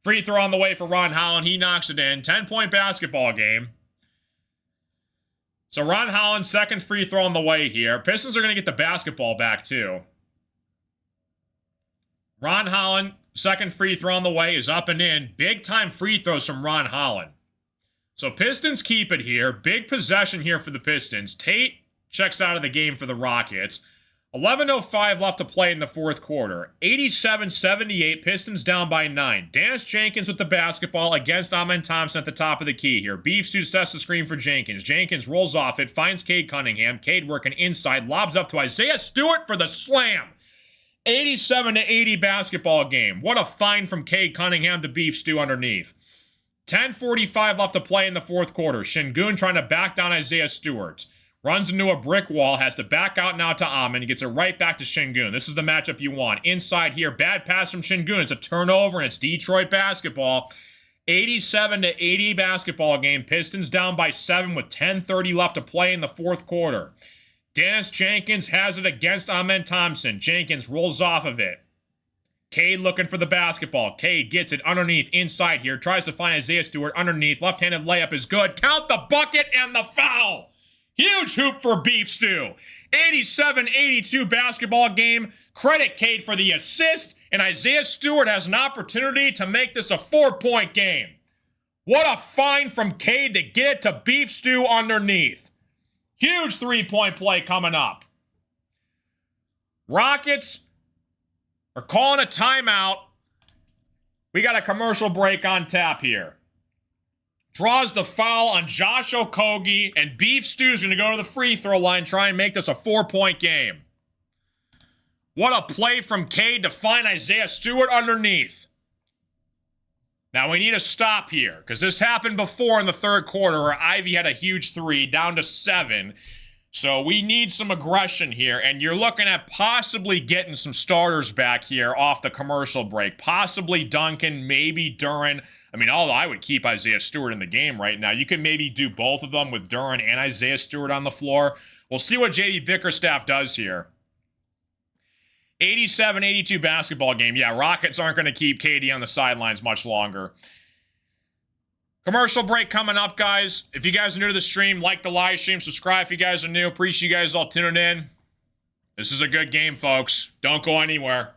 Free throw on the way for Ron Holland. He knocks it in. 10-point basketball game. So Ron Holland's second free throw on the way here. Pistons are going to get the basketball back too. Ron Holland, second free throw on the way, is up and in. Big time free throws from Ron Holland. So Pistons keep it here. Big possession here for the Pistons. Tate checks out of the game for the Rockets. 11:05 left to play in the fourth quarter. 87-78, Pistons down by 9. Dennis Jenkins with the basketball against Amen Thompson at the top of the key here. Beefstew sets the screen for Jenkins. Jenkins rolls off it, finds Cade Cunningham. Cade working inside, lobs up to Isaiah Stewart for the slam. 87-80 basketball game. What a find from Cade Cunningham to Beefstew underneath. 10:45 left to play in the fourth quarter. Şengün trying to back down Isaiah Stewart. Runs into a brick wall, has to back out now to Amin. He gets it right back to Şengün. This is the matchup you want. Inside here, bad pass from Şengün. It's a turnover, and it's Detroit basketball. 87-80 basketball game. Pistons down by 7 with 10:30 left to play in the fourth quarter. Dennis Jenkins has it against Amen Thompson. Jenkins rolls off of it. Cade looking for the basketball. Cade gets it underneath, inside here. Tries to find Isaiah Stewart underneath. Left-handed layup is good. Count the bucket and the foul. Huge hoop for Beef Stew. 87-82 basketball game. Credit Cade for the assist, and Isaiah Stewart has an opportunity to make this a 4-point game. What a find from Cade to get it to Beef Stew underneath. Huge three-point play coming up. Rockets are calling a timeout. We got a commercial break on tap here. Draws the foul on Josh Okogie, and Beef Stew's going to go to the free throw line, try and make this a 4-point game. What a play from Cade to find Isaiah Stewart underneath. Now we need a stop here, because this happened before in the third quarter where Ivy had a huge three, down to 7. So we need some aggression here, and you're looking at possibly getting some starters back here off the commercial break. Possibly Duncan, maybe Duren. I mean, although I would keep Isaiah Stewart in the game right now. You could maybe do both of them with Duren and Isaiah Stewart on the floor. We'll see what JD Bickerstaff does here. 87-82 basketball game. Yeah, Rockets aren't going to keep KD on the sidelines much longer. Commercial break coming up, guys. If you guys are new to the stream, like the live stream, subscribe if you guys are new. Appreciate you guys all tuning in. This is a good game, folks. Don't go anywhere.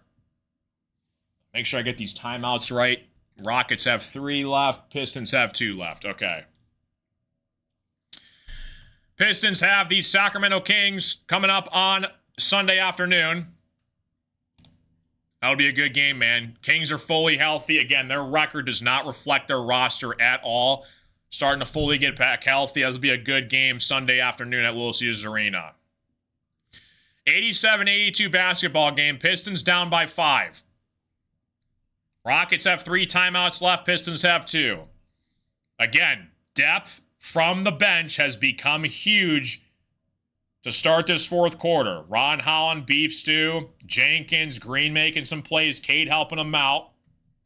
Make sure I get these timeouts right. Rockets have 3 left. Pistons have 2 left. Okay. Pistons have the Sacramento Kings coming up on Sunday afternoon. That'll be a good game, man. Kings are fully healthy. Again, their record does not reflect their roster at all. Starting to fully get back healthy. That'll be a good game Sunday afternoon at Little Caesars Arena. 87-82 basketball game. Pistons down by 5. Rockets have 3 timeouts left. Pistons have 2. Again, depth from the bench has become huge to start this fourth quarter. Ron Holland, Beef Stew, Jenkins, Green making some plays, Cade helping them out.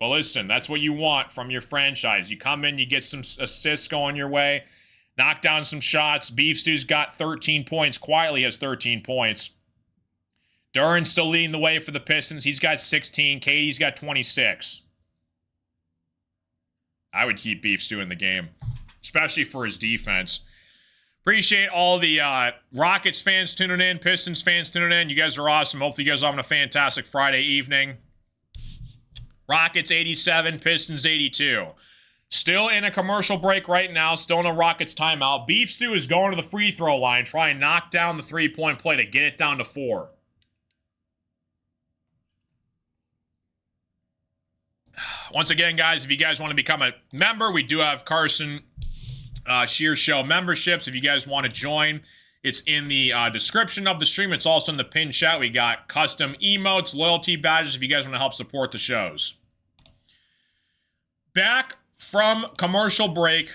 But listen, that's what you want from your franchise. You come in, you get some assists going your way, knock down some shots. Beef Stew's got 13 points, quietly has 13 points. Duren's still leading the way for the Pistons. He's got 16. Katie's got 26. I would keep Beef Stew in the game, especially for his defense. Appreciate all the Rockets fans tuning in, Pistons fans tuning in. You guys are awesome. Hopefully you guys are having a fantastic Friday evening. Rockets 87, Pistons 82. Still in a commercial break right now. Still in a Rockets timeout. Beef Stew is going to the free throw line, try and knock down the three-point play to get it down to 4. Once again, guys, if you guys want to become a member, we do have Carson Shear Show memberships. If you guys want to join, it's in the description of the stream. It's also in the pinned chat. We got custom emotes, loyalty badges if you guys want to help support the shows. Back from commercial break,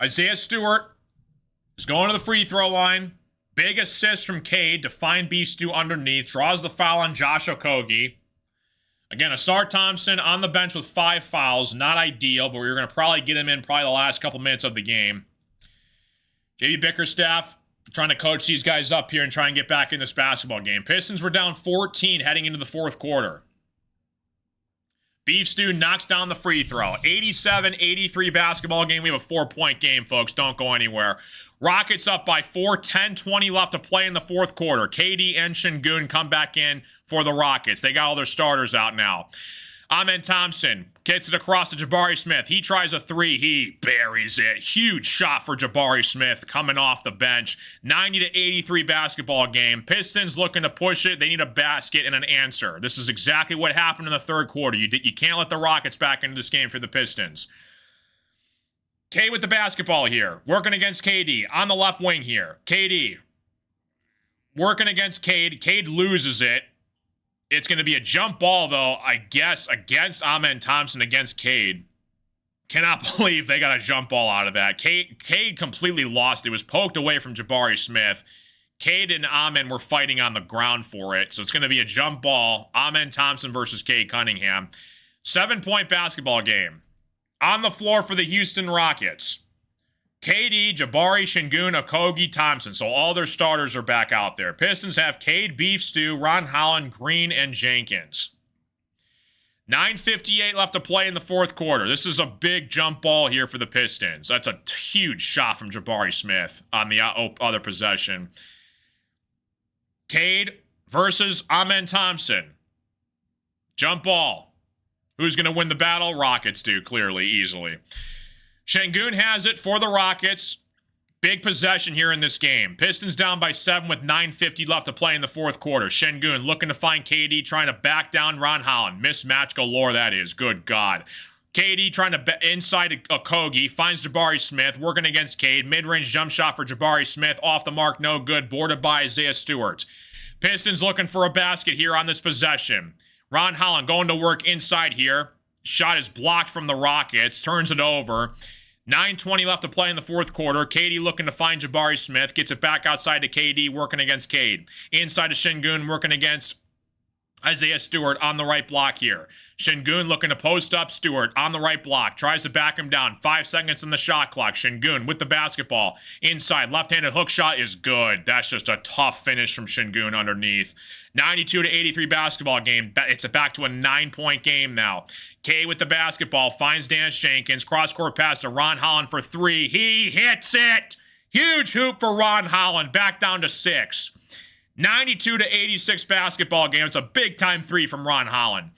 Isaiah Stewart is going to the free throw line. Big assist from Cade to find Beef Stew underneath. Draws the foul on Josh Okogie. Again, Asar Thompson on the bench with 5 fouls. Not ideal, but we were going to probably get him in probably the last couple minutes of the game. JD Bickerstaff trying to coach these guys up here and try and get back in this basketball game. Pistons were down 14 heading into the fourth quarter. Beef Stew knocks down the free throw. 87-83 basketball game. We have a 4-point game, folks. Don't go anywhere. Rockets up by 4, 10-20 left to play in the fourth quarter. KD and Şengün come back in for the Rockets. They got all their starters out now. Amen Thompson gets it across to Jabari Smith. He tries a 3. He buries it. Huge shot for Jabari Smith coming off the bench. 90-83 basketball game. Pistons looking to push it. They need a basket and an answer. This is exactly what happened in the third quarter. You can't let the Rockets back into this game for the Pistons. Cade with the basketball here. Working against KD. On the left wing here. KD. Working against Cade. Cade loses it. It's going to be a jump ball, though, I guess, against Amen Thompson against Cade. Cannot believe they got a jump ball out of that. Cade completely lost. It was poked away from Jabari Smith. Cade and Amen were fighting on the ground for it. So it's going to be a jump ball. Amen Thompson versus Cade Cunningham. 7-point basketball game. On the floor for the Houston Rockets. KD, Jabari, Şengün, Okogie, Thompson. So all their starters are back out there. Pistons have Cade, Beef Stew, Ron Holland, Green, and Jenkins. 9:58 left to play in the fourth quarter. This is a big jump ball here for the Pistons. That's a huge shot from Jabari Smith on the other possession. Cade versus Amen Thompson. Jump ball. Who's going to win the battle? Rockets do, clearly, easily. Şengün has it for the Rockets. Big possession here in this game. Pistons down by 7 with 9:50 left to play in the fourth quarter. Şengün looking to find KD, trying to back down Ron Holland. Mismatch galore, that is. Good God. KD trying to inside Okogie. Finds Jabari Smith. Working against Cade. Mid-range jump shot for Jabari Smith. Off the mark, no good. Boarded by Isaiah Stewart. Pistons looking for a basket here on this possession. Ron Holland going to work inside here. Shot is blocked from the Rockets. Turns it over. 9:20 left to play in the fourth quarter. KD looking to find Jabari Smith. Gets it back outside to KD, working against Cade. Inside to Şengün, working against Isaiah Stewart on the right block here. Şengün looking to post up Stewart on the right block. Tries to back him down. 5 seconds in the shot clock. Şengün with the basketball. Inside, left-handed hook shot is good. That's just a tough finish from Şengün underneath. 92-83 basketball game. It's back to a 9-point game now. K with the basketball. Finds Dan Jenkins. Cross-court pass to Ron Holland for 3. He hits it! Huge hoop for Ron Holland. Back down to 6. 92-86 basketball game. It's a big-time 3 from Ron Holland.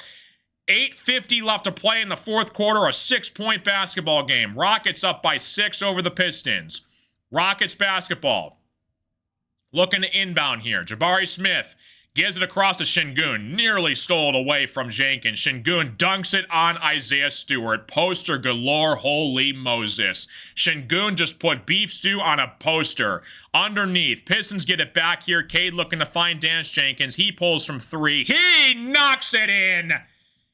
8:50 left to play in the fourth quarter. A 6-point basketball game. Rockets up by 6 over the Pistons. Rockets basketball. Looking to inbound here. Jabari Smith gives it across to Şengün. Nearly stole it away from Jenkins. Şengün dunks it on Isaiah Stewart. Poster galore. Holy Moses. Şengün just put Beef Stew on a poster. Underneath. Pistons get it back here. Cade looking to find Dan Jenkins. He pulls from 3. He knocks it in.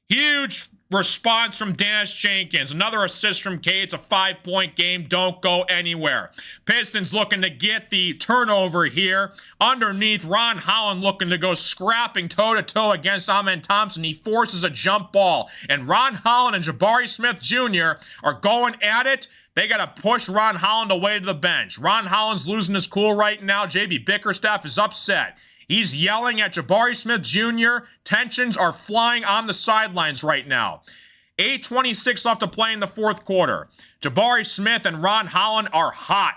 Huge response from Dan Jenkins. Another assist from Cade. It's a 5-point game. Don't go anywhere. Pistons looking to get the turnover here. Underneath, Ron Holland looking to go scrapping toe-to-toe against Amen Thompson. He forces a jump ball. And Ron Holland and Jabari Smith Jr. are going at it. They got to push Ron Holland away to the bench. Ron Holland's losing his cool right now. JB Bickerstaff is upset. He's yelling at Jabari Smith Jr. Tensions are flying on the sidelines right now. 8:26 left to play in the fourth quarter. Jabari Smith and Ron Holland are hot.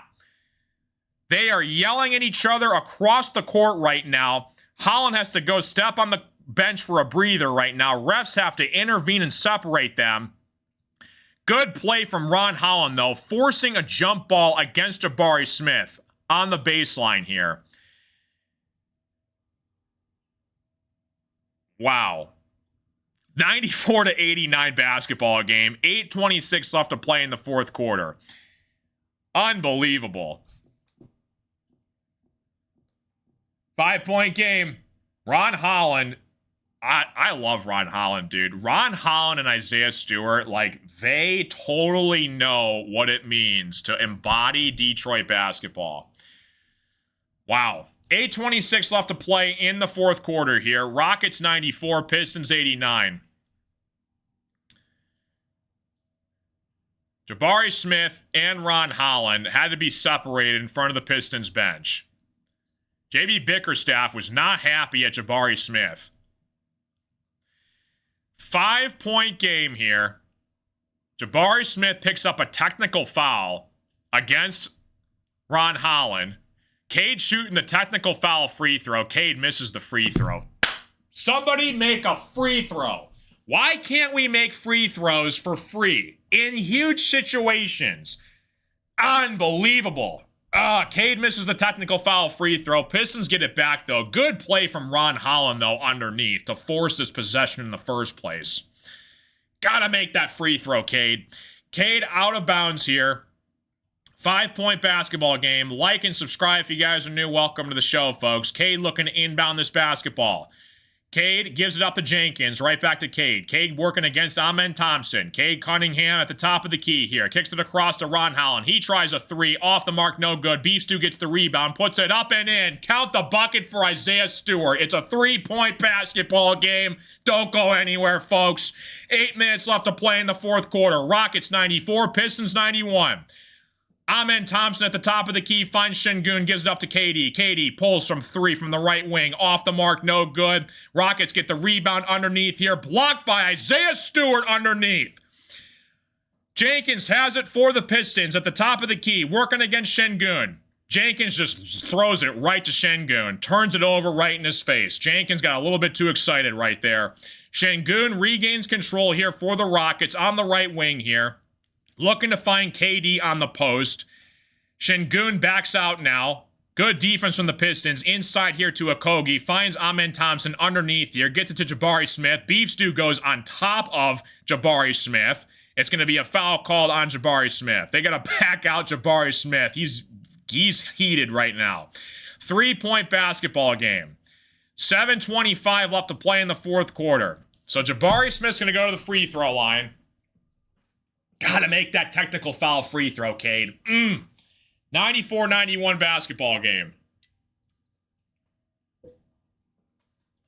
They are yelling at each other across the court right now. Holland has to go step on the bench for a breather right now. Refs have to intervene and separate them. Good play from Ron Holland, though, forcing a jump ball against Jabari Smith on the baseline here. Wow. 94-89 basketball game. 8:26 left to play in the fourth quarter. Unbelievable. 5-point game. Ron Holland. I love Ron Holland, dude. Ron Holland and Isaiah Stewart, like, they totally know what it means to embody Detroit basketball. Wow. 8:26 left to play in the fourth quarter here. Rockets 94, Pistons 89. Jabari Smith and Ron Holland had to be separated in front of the Pistons bench. JB Bickerstaff was not happy at Jabari Smith. 5-point game here. Jabari Smith picks up a technical foul against Ron Holland. Cade shooting the technical foul free throw. Cade misses the free throw. Somebody make a free throw. Why can't we make free throws for free in huge situations? Unbelievable. Cade misses the technical foul free throw. Pistons get it back, though. Good play from Ron Holland, though, underneath to force this possession in the first place. Gotta make that free throw, Cade. Cade out of bounds here. 5-point basketball game. Like and subscribe if you guys are new. Welcome to the show, folks. Cade looking to inbound this basketball. Cade gives it up to Jenkins. Right back to Cade. Cade working against Amen Thompson. Cade Cunningham at the top of the key here. Kicks it across to Ron Holland. He tries a three. Off the mark, no good. Beef Stew gets the rebound. Puts it up and in. Count the bucket for Isaiah Stewart. It's a 3-point basketball game. Don't go anywhere, folks. 8 minutes left to play in the fourth quarter. Rockets 94. Pistons 91. Amen Thompson at the top of the key finds Şengün, gives it up to KD. KD pulls from three from the right wing. Off the mark, no good. Rockets get the rebound underneath here. Blocked by Isaiah Stewart underneath. Jenkins has it for the Pistons at the top of the key, working against Şengün. Jenkins just throws it right to Şengün. Turns it over right in his face. Jenkins got a little bit too excited right there. Şengün regains control here for the Rockets on the right wing here. Looking to find KD on the post. Şengün backs out now. Good defense from the Pistons. Inside here to Okogie. Finds Amen Thompson underneath here. Gets it to Jabari Smith. Beef Stew goes on top of Jabari Smith. It's going to be a foul called on Jabari Smith. They got to back out Jabari Smith. He's heated right now. 3-point basketball game. 7:25 left to play in the fourth quarter. So Jabari Smith's going to go to the free throw line. Gotta make that technical foul free throw, Cade. 94-91 basketball game.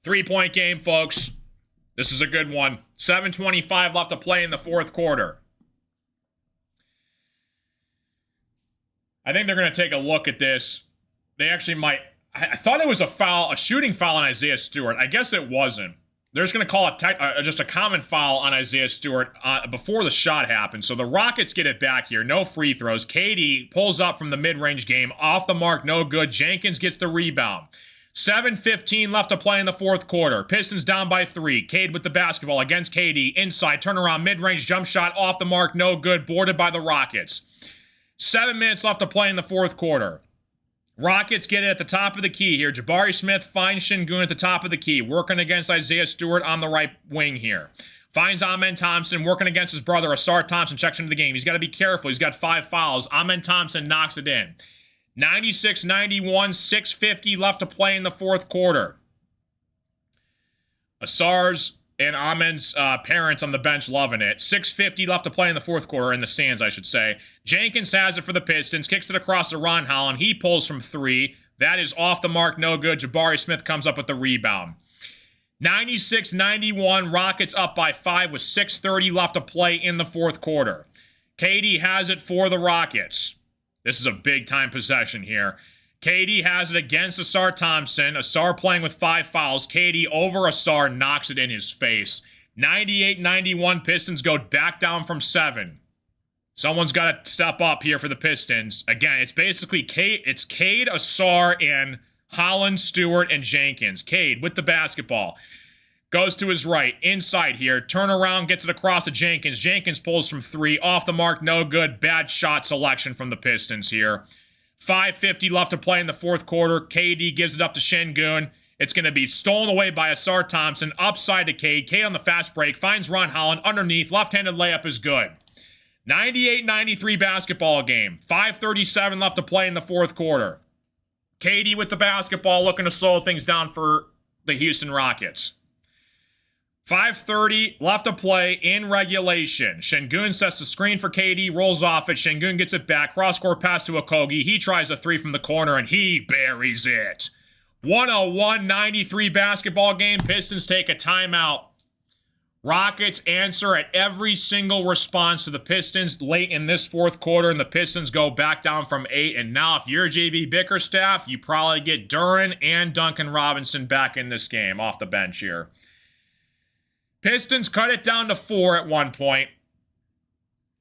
3-point game, folks. This is a good one. 7:25 left to play in the fourth quarter. I think they're going to take a look at this. They actually might. I thought it was a shooting foul on Isaiah Stewart. I guess it wasn't. They're just going to call it just a common foul on Isaiah Stewart before the shot happened. So the Rockets get it back here. No free throws. KD pulls up from the mid-range game. Off the mark, no good. Jenkins gets the rebound. 7:15 left to play in the fourth quarter. Pistons down by 3. Cade with the basketball against KD. Inside, turnaround, mid-range jump shot. Off the mark, no good. Boarded by the Rockets. 7 minutes left to play in the fourth quarter. Rockets get it at the top of the key here. Jabari Smith finds Şengün at the top of the key, working against Isaiah Stewart on the right wing here. Finds Amen Thompson, working against his brother. Asar Thompson checks into the game. He's got to be careful. He's got 5 fouls. Amen Thompson knocks it in. 96-91, 6:50 left to play in the fourth quarter. Asar's and Amen's parents on the bench loving it. 6:50 left to play in the fourth quarter, in the stands, I should say. Jenkins has it for the Pistons, kicks it across to Ron Holland. He pulls from 3. That is off the mark, no good. Jabari Smith comes up with the rebound. 96-91, Rockets up by 5 with 6:30 left to play in the fourth quarter. KD has it for the Rockets. This is a big-time possession here. KD has it against Asar Thompson. Asar playing with 5 fouls. KD over Asar, knocks it in his face. 98-91, Pistons go back down from 7. Someone's got to step up here for the Pistons. Again, it's basically Cade, Asar, and Holland, Stewart, and Jenkins. Cade with the basketball. Goes to his right. Inside here. Turnaround, gets it across to Jenkins. Jenkins pulls from 3. Off the mark, no good. Bad shot selection from the Pistons here. 5:50 left to play in the fourth quarter. KD gives it up to Şengün. It's going to be stolen away by Asar Thompson. Upside to Cade. Cade on the fast break. Finds Ron Holland underneath. Left-handed layup is good. 98-93 basketball game. 5:37 left to play in the fourth quarter. KD with the basketball, looking to slow things down for the Houston Rockets. 5:30 left to play in regulation. Şengün sets the screen for KD, rolls off it. Şengün gets it back. Cross-court pass to Okogie. He tries a 3 from the corner, and he buries it. 101-93 basketball game. Pistons take a timeout. Rockets answer at every single response to the Pistons late in this fourth quarter, and the Pistons go back down from 8. And now, if you're JB Bickerstaff, you probably get Duren and Duncan Robinson back in this game off the bench here. Pistons cut it down to 4 at one point.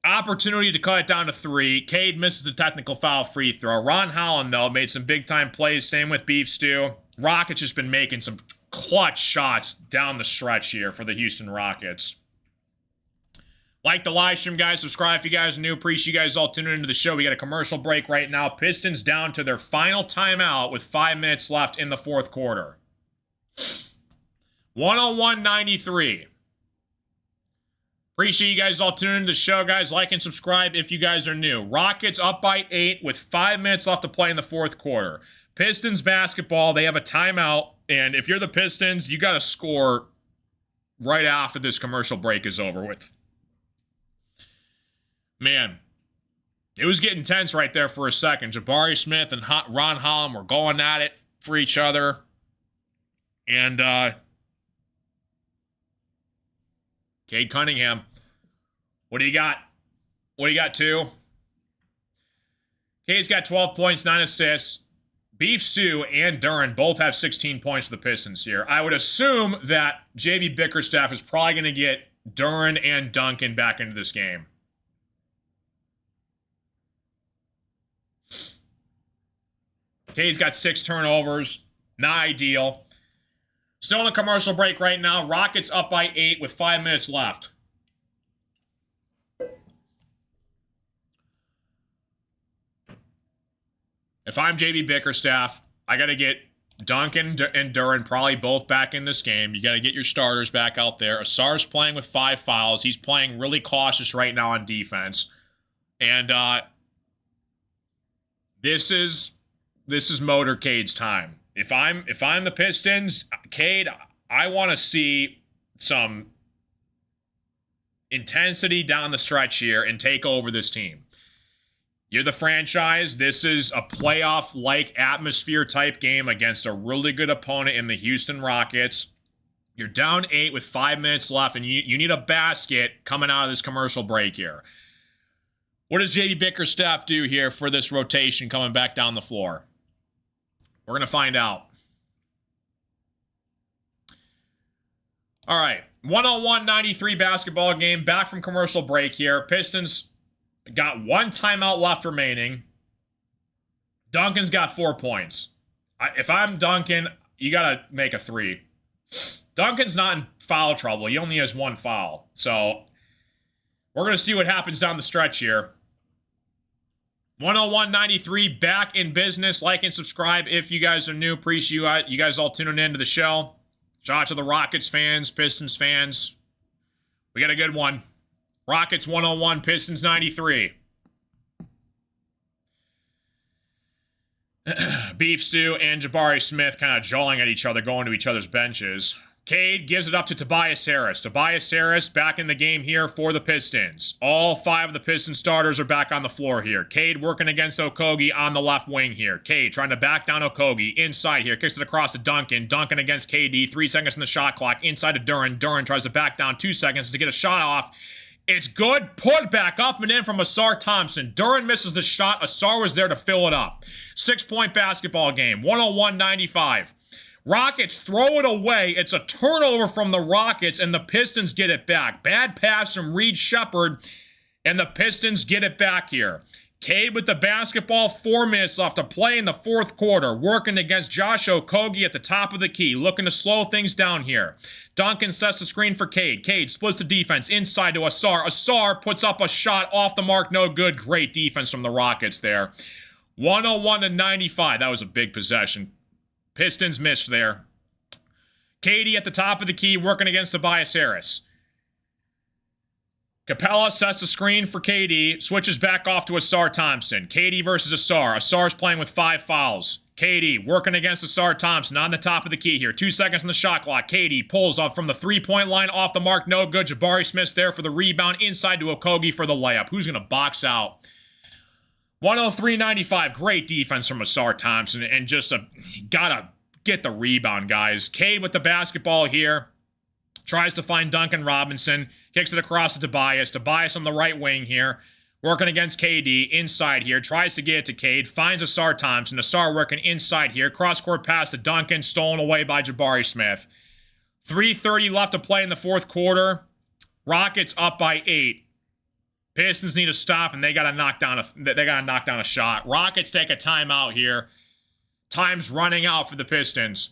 Opportunity to cut it down to 3. Cade misses a technical foul free throw. Ron Holland, though, made some big-time plays. Same with Beef Stew. Rockets just been making some clutch shots down the stretch here for the Houston Rockets. Like the live stream, guys. Subscribe if you guys are new. Appreciate you guys all tuning into the show. We got a commercial break right now. Pistons down to their final timeout with 5 minutes left in the fourth quarter. 101-93. Appreciate you guys all tuning into the show, guys. Like and subscribe if you guys are new. Rockets up by 8 with 5 minutes left to play in the fourth quarter. Pistons basketball, they have a timeout, and if you're the Pistons, you got to score right after this commercial break is over with. Man, it was getting tense right there for a second. Jabari Smith and Ron Holland were going at it for each other. And Cade Cunningham, what do you got? What do you got, too? Cade's got 12 points, 9 assists. Beef Stew and Duren both have 16 points for the Pistons here. I would assume that JB Bickerstaff is probably going to get Duren and Duncan back into this game. Cade's got 6 turnovers. Not ideal. Still in a commercial break right now. Rockets up by 8 with 5 minutes left. If I'm JB Bickerstaff, I got to get Duncan and Duren probably both back in this game. You got to get your starters back out there. Asar's playing with 5 fouls. He's playing really cautious right now on defense. And this is Motorcade's time. If I'm the Pistons, Cade, I want to see some intensity down the stretch here and take over this team. You're the franchise. This is a playoff-like atmosphere type game against a really good opponent in the Houston Rockets. You're down 8 with 5 minutes left, and you need a basket coming out of this commercial break here. What does JB Bickerstaff do here for this rotation coming back down the floor? We're going to find out. All right, 101-93 basketball game. Back from commercial break here. Pistons got 1 timeout left remaining. Duncan's got 4 points. If I'm Duncan, you got to make a 3. Duncan's not in foul trouble. He only has 1 foul. So we're going to see what happens down the stretch here. 101-93 back in business. Like and subscribe if you guys are new. Appreciate you guys all tuning in to the show. Shout out to the Rockets fans, Pistons fans. We got a good one. Rockets 101, Pistons 93. Beef Stew and Jabari Smith kind of jawing at each other, going to each other's benches. Cade gives it up to Tobias Harris. Tobias Harris back in the game here for the Pistons. All 5 of the Pistons starters are back on the floor here. Cade working against Okogie on the left wing here. Cade trying to back down Okogie. Inside here, kicks it across to Duncan. Duncan against KD. 3 seconds in the shot clock. Inside to Duren. Duren tries to back down 2 seconds to get a shot off. It's good. Put back up and in from Asar Thompson. Duren misses the shot. Asar was there to fill it up. 6-point basketball game. 101-95. Rockets throw it away. It's a turnover from the Rockets, and the Pistons get it back. Bad pass from Reed Shepherd, and the Pistons get it back here. Cade with the basketball, 4 minutes left to play in the 4th quarter. Working against Josh Okogie at the top of the key. Looking to slow things down here. Duncan sets the screen for Cade. Cade splits the defense inside to Asar. Asar puts up a shot off the mark. No good. Great defense from the Rockets there. 101-95. That was a big possession. Pistons missed there. KD at the top of the key working against Tobias Harris. Capella sets the screen for KD, switches back off to Asar Thompson. KD versus Asar. Asar's playing with 5 fouls. KD working against Asar Thompson on the top of the key here. 2 seconds on the shot clock. KD pulls up from the 3-point line off the mark. No good. Jabari Smith's there for the rebound. Inside to Okogie for the layup. Who's going to box out? 103-95. Great defense from Asar Thompson. And just gotta get the rebound, guys. Cade with the basketball here. Tries to find Duncan Robinson. Kicks it across to Tobias. Tobias on the right wing here. Working against KD. Inside here. Tries to get it to Cade. Finds Asar Thompson. Asar working inside here. Cross-court pass to Duncan. Stolen away by Jabari Smith. 3:30 left to play in the 4th quarter. Rockets up by 8. Pistons need to stop, and they gotta knock down a shot. Rockets take a timeout here. Time's running out for the Pistons.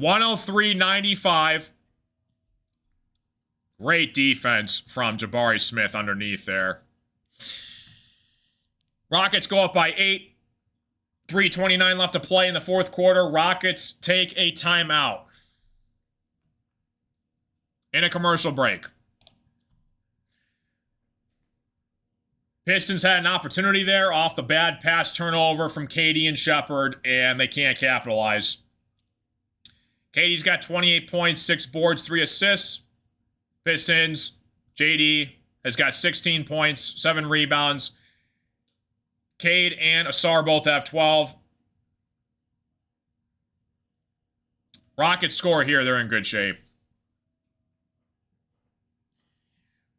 103-95. Great defense from Jabari Smith underneath there. Rockets go up by 8. 3:29 left to play in the 4th quarter. Rockets take a timeout. In a commercial break. Pistons had an opportunity there off the bad pass turnover from KD and Shepard, and they can't capitalize. KD's got 28 points, 6 boards, 3 assists. Pistons, JD has got 16 points, 7 rebounds. Cade and Asar both have 12. Rockets score here. They're in good shape.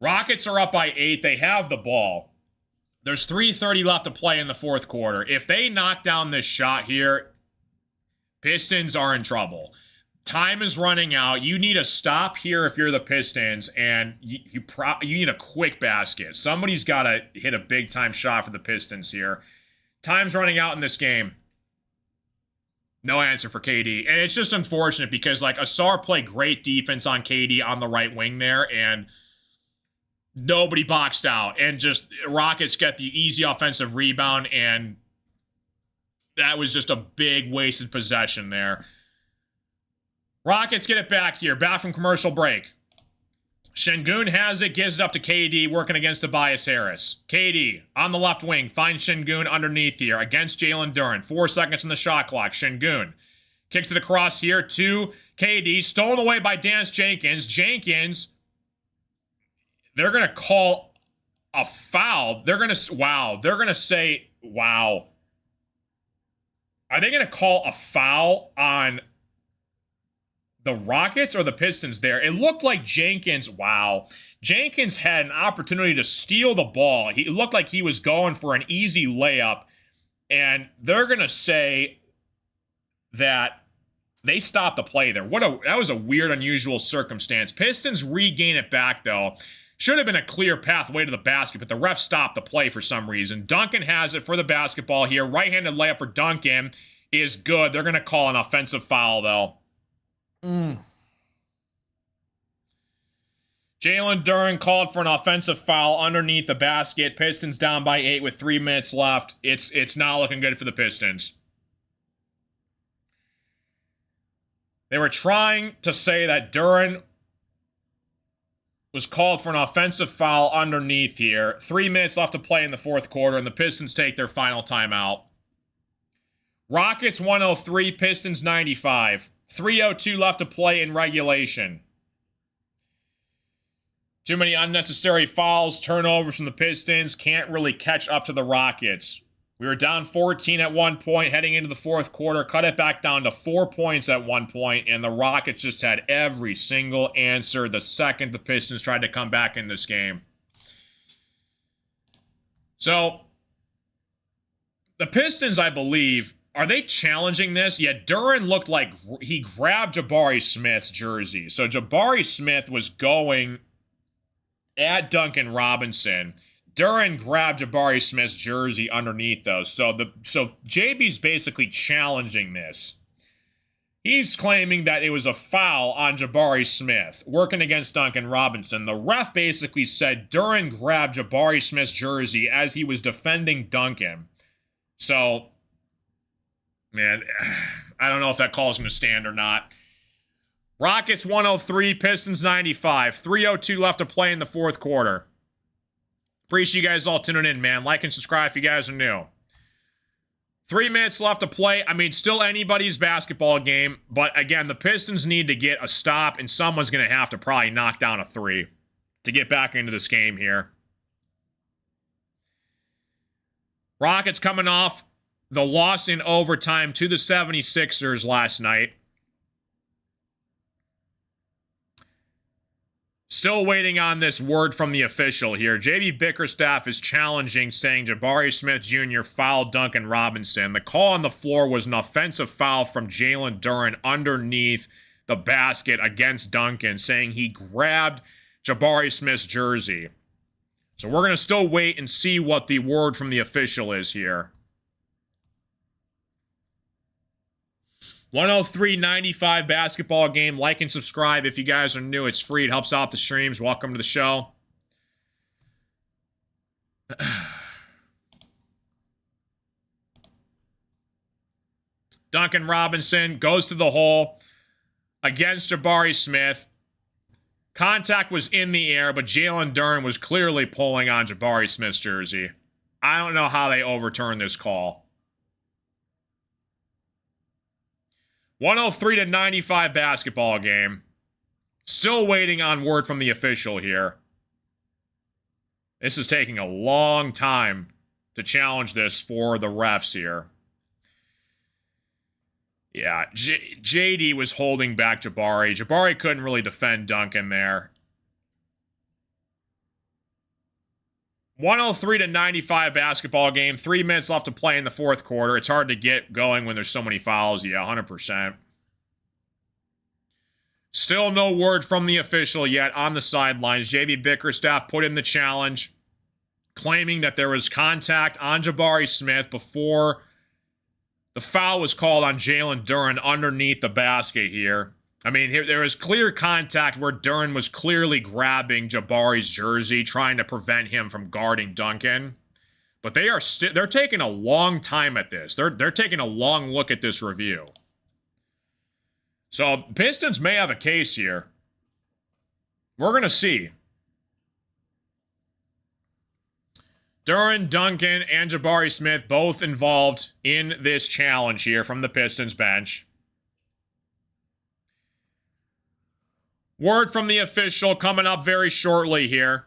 Rockets are up by 8. They have the ball. There's 3:30 left to play in the fourth quarter. If they knock down this shot here, Pistons are in trouble. Time is running out. You need a stop here if you're the Pistons, and you need a quick basket. Somebody's got to hit a big-time shot for the Pistons here. Time's running out in this game. No answer for KD. And it's just unfortunate because, like, Asar played great defense on KD on the right wing there, and nobody boxed out. And just Rockets get the easy offensive rebound, and that was just a big wasted possession there. Rockets get it back here. Back from commercial break. Şengün has it, gives it up to KD, working against Tobias Harris. KD on the left wing, finds Şengün underneath here against Jalen Duren. 4 seconds on the shot clock. Şengün kicks it across here to KD, stolen away by Dance Jenkins. Jenkins, they're going to call a foul. They're going to, wow. They're going to say, wow. Are they going to call a foul on the Rockets or the Pistons there? It looked like Jenkins, wow. Jenkins had an opportunity to steal the ball. It looked like he was going for an easy layup, and they're going to say that they stopped the play there. That was a weird, unusual circumstance. Pistons regain it back, though. Should have been a clear pathway to the basket, but the ref stopped the play for some reason. Duncan has it for the basketball here. Right-handed layup for Duncan is good. They're going to call an offensive foul, though. Jalen Duren called for an offensive foul underneath the basket. Pistons down by 8 with 3 minutes left. It's not looking good for the Pistons. They were trying to say that Duren was called for an offensive foul underneath here. 3 minutes left to play in the fourth quarter, and the Pistons take their final timeout. Rockets 103, Pistons 95. 3:02 left to play in regulation. Too many unnecessary fouls, turnovers from the Pistons. Can't really catch up to the Rockets. We were down 14 at one point heading into the fourth quarter. Cut it back down to 4 points at one point, and the Rockets just had every single answer the second the Pistons tried to come back in this game. So, the Pistons, I believe, are they challenging this? Yeah, Duren looked like he grabbed Jabari Smith's jersey. So Jabari Smith was going at Duncan Robinson. Duren grabbed Jabari Smith's jersey underneath those. So JB's basically challenging this. He's claiming that it was a foul on Jabari Smith, working against Duncan Robinson. The ref basically said Duren grabbed Jabari Smith's jersey as he was defending Duncan. So, man, I don't know if that call is going to stand or not. Rockets 103, Pistons 95. 3:02 left to play in the fourth quarter. Appreciate you guys all tuning in, man. Like and subscribe if you guys are new. 3 minutes left to play. I mean, still anybody's basketball game. But again, the Pistons need to get a stop, and someone's going to have to probably knock down a three to get back into this game here. Rockets coming off the loss in overtime to the 76ers last night. Still waiting on this word from the official here. JB Bickerstaff is challenging, saying Jabari Smith Jr. fouled Duncan Robinson. The call on the floor was an offensive foul from Jalen Duren underneath the basket against Duncan, saying he grabbed Jabari Smith's jersey. So we're going to still wait and see what the word from the official is here. 103.95 basketball game. Like and subscribe if you guys are new. It's free. It helps out the streams. Welcome to the show. Duncan Robinson goes to the hole against Jabari Smith. Contact was in the air, but Jalen Duren was clearly pulling on Jabari Smith's jersey. I don't know how they overturned this call. 103-95 basketball game. Still waiting on word from the official here. This is taking a long time to challenge this for the refs here. Yeah, JD was holding back Jabari. Jabari couldn't really defend Duncan there. 103-95 basketball game. 3 minutes left to play in the fourth quarter. It's hard to get going when there's so many fouls. Yeah, 100%. Still no word from the official yet on the sidelines. JB Bickerstaff put in the challenge, claiming that there was contact on Jabari Smith before the foul was called on Jalen Duren underneath the basket here. I mean, there was clear contact where Duren was clearly grabbing Jabari's jersey, trying to prevent him from guarding Duncan. But they're taking a long time at this. They're taking a long look at this review. So Pistons may have a case here. We're going to see. Duren, Duncan, and Jabari Smith both involved in this challenge here from the Pistons bench. Word from the official coming up very shortly here.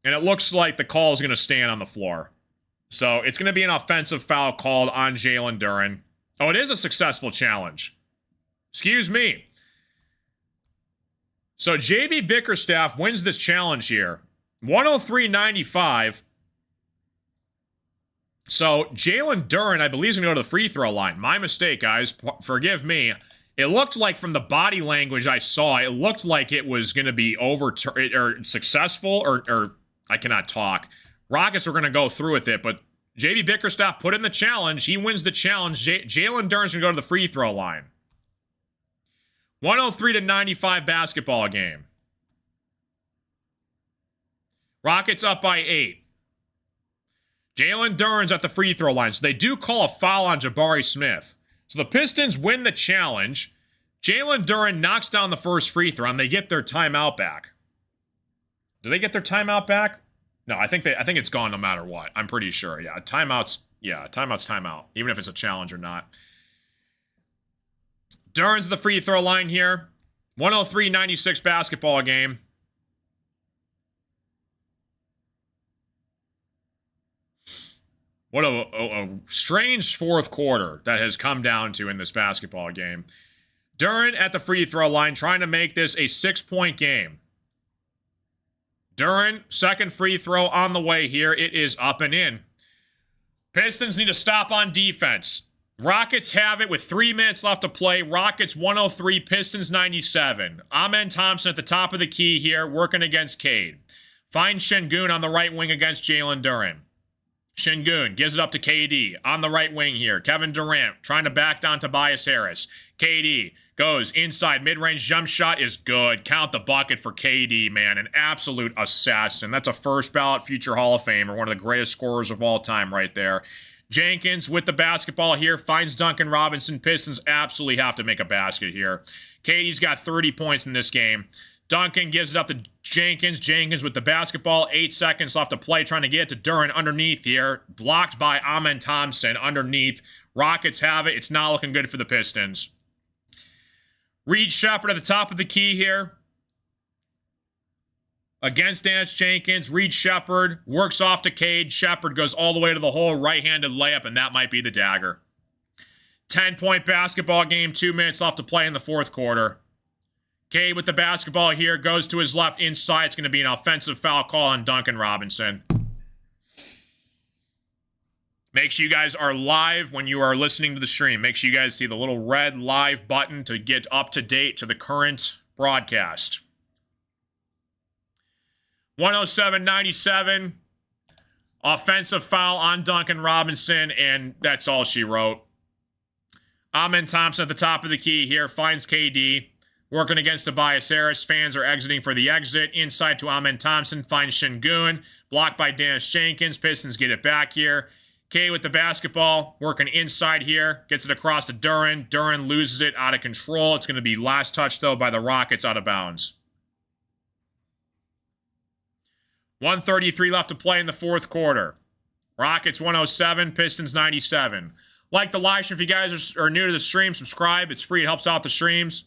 And it looks like the call is going to stand on the floor. So it's going to be an offensive foul called on Jalen Duren. Oh, it is a successful challenge. Excuse me. So JB Bickerstaff wins this challenge here. 103-95. So Jalen Duren, I believe, is going to go to the free throw line. My mistake, guys. Forgive me. It looked like from the body language I saw, it looked like it was going to be successful, or I cannot talk. Rockets were going to go through with it, but JB Bickerstaff put in the challenge. He wins the challenge. Jalen Duren's going to go to the free throw line. 103-95 basketball game. Rockets up by 8. Jalen Duren's at the free throw line. So they do call a foul on Jabari Smith. So the Pistons win the challenge. Jalen Duren knocks down the first free throw, and they get their timeout back. Do they get their timeout back? No, I think it's gone no matter what. I'm pretty sure. Yeah, timeout's timeout, even if it's a challenge or not. Duren's at the free throw line here. 103-96 basketball game. What a strange fourth quarter that has come down to in this basketball game. Duren at the free throw line trying to make this a 6-point game. Duren, second free throw on the way here. It is up and in. Pistons need to stop on defense. Rockets have it with 3 minutes left to play. Rockets 103, Pistons 97. Amen Thompson at the top of the key here, working against Cade. Finds Şengün on the right wing against Jalen Duren. Şengün gives it up to KD on the right wing here. Kevin Durant trying to back down Tobias Harris. KD goes inside. Mid-range jump shot is good. Count the bucket for KD, man. An absolute assassin. That's a first ballot future Hall of Famer. One of the greatest scorers of all time right there. Jenkins with the basketball here. Finds Duncan Robinson. Pistons absolutely have to make a basket here. KD's got 30 points in this game. Duncan gives it up to Jenkins. Jenkins with the basketball. 8 seconds left to play. Trying to get it to Duren underneath here. Blocked by Amen Thompson underneath. Rockets have it. It's not looking good for the Pistons. Reed Sheppard at the top of the key here. Against Dennis Jenkins. Reed Sheppard works off to Cade. Sheppard goes all the way to the hole. Right-handed layup, and that might be the dagger. 10-point basketball game. 2 minutes left to play in the fourth quarter. Cade with the basketball here, goes to his left inside. It's going to be an offensive foul call on Duncan Robinson. Make sure you guys are live when you are listening to the stream. Make sure you guys see the little red live button to get up to date to the current broadcast. 107-97. Offensive foul on Duncan Robinson, and that's all she wrote. Amen Thompson at the top of the key here, finds KD. Working against Tobias Harris. Fans are exiting for the exit. Inside to Amen Thompson. Finds Şengün. Blocked by Dennis Jenkins. Pistons get it back here. K with the basketball. Working inside here. Gets it across to Duren. Duren loses it out of control. It's going to be last touch, though, by the Rockets out of bounds. 1:33 left to play in the fourth quarter. Rockets 107, Pistons 97. Like the live stream, if you guys are new to the stream, subscribe. It's free. It helps out the streams.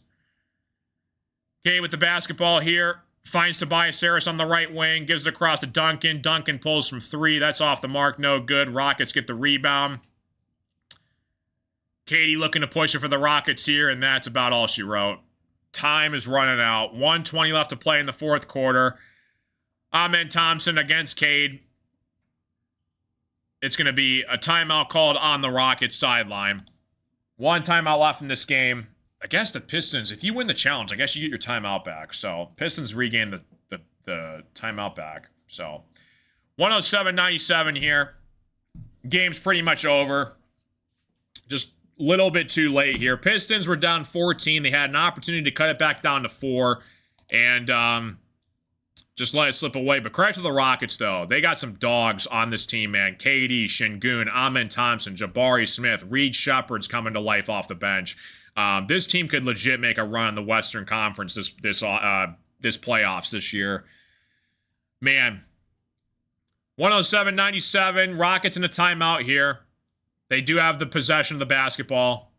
Okay, with the basketball here. Finds Tobias Harris on the right wing. Gives it across to Duncan. Duncan pulls from 3. That's off the mark. No good. Rockets get the rebound. Katie looking to push it for the Rockets here, and that's about all she wrote. Time is running out. 1:20 left to play in the fourth quarter. Amen Thompson against Cade. It's going to be a timeout called on the Rockets sideline. 1 timeout left in this game. I guess the Pistons, if you win the challenge, I guess you get your timeout back. So Pistons regain the timeout back. So 107-97 here. Game's pretty much over. Just a little bit too late here. Pistons were down 14. They had an opportunity to cut it back down to 4. And just let it slip away. But credit to the Rockets, though. They got some dogs on this team, man. KD, Şengün, Amen Thompson, Jabari Smith, Reed Shepherd's coming to life off the bench. This team could legit make a run in the Western Conference this playoffs this year. Man. 107-97. Rockets in a timeout here. They do have the possession of the basketball.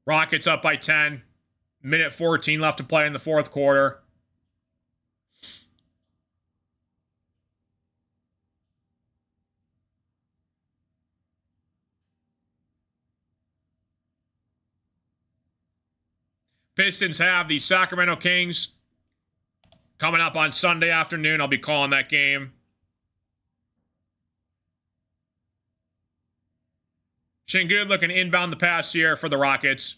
Rockets up by 10. Minute 14 left to play in the fourth quarter. Pistons have the Sacramento Kings coming up on Sunday afternoon. I'll be calling that game. Şengün looking to inbound the pass here for the Rockets.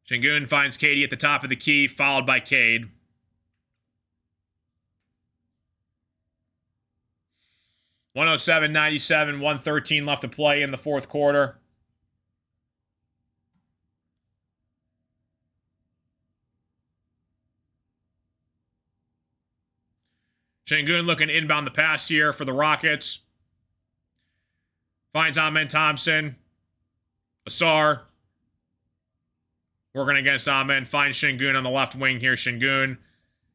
Şengün finds Katie at the top of the key, followed by Cade. (107-97), 1:13 left to play in the fourth quarter. Şengün looking to inbound the pass here for the Rockets. Finds Amen Thompson. Asar. Working against Amen. Finds Şengün on the left wing here. Şengün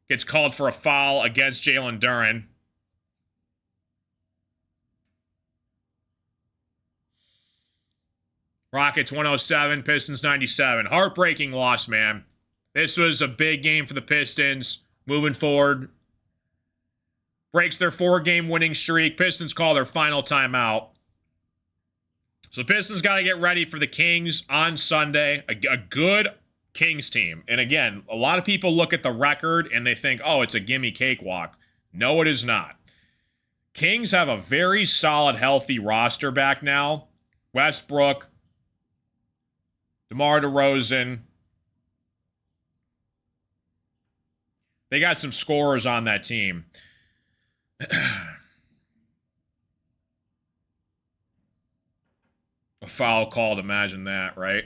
gets called for a foul against Jalen Duren. Rockets 107, Pistons 97. Heartbreaking loss, man. This was a big game for the Pistons. Moving forward. Breaks their 4-game winning streak. Pistons call their final timeout. So Pistons got to get ready for the Kings on Sunday. A good Kings team. And again, a lot of people look at the record and they think, oh, it's a gimme cakewalk. No, it is not. Kings have a very solid, healthy roster back now. Westbrook, DeMar DeRozan. They got some scorers on that team. A foul called, imagine that, right?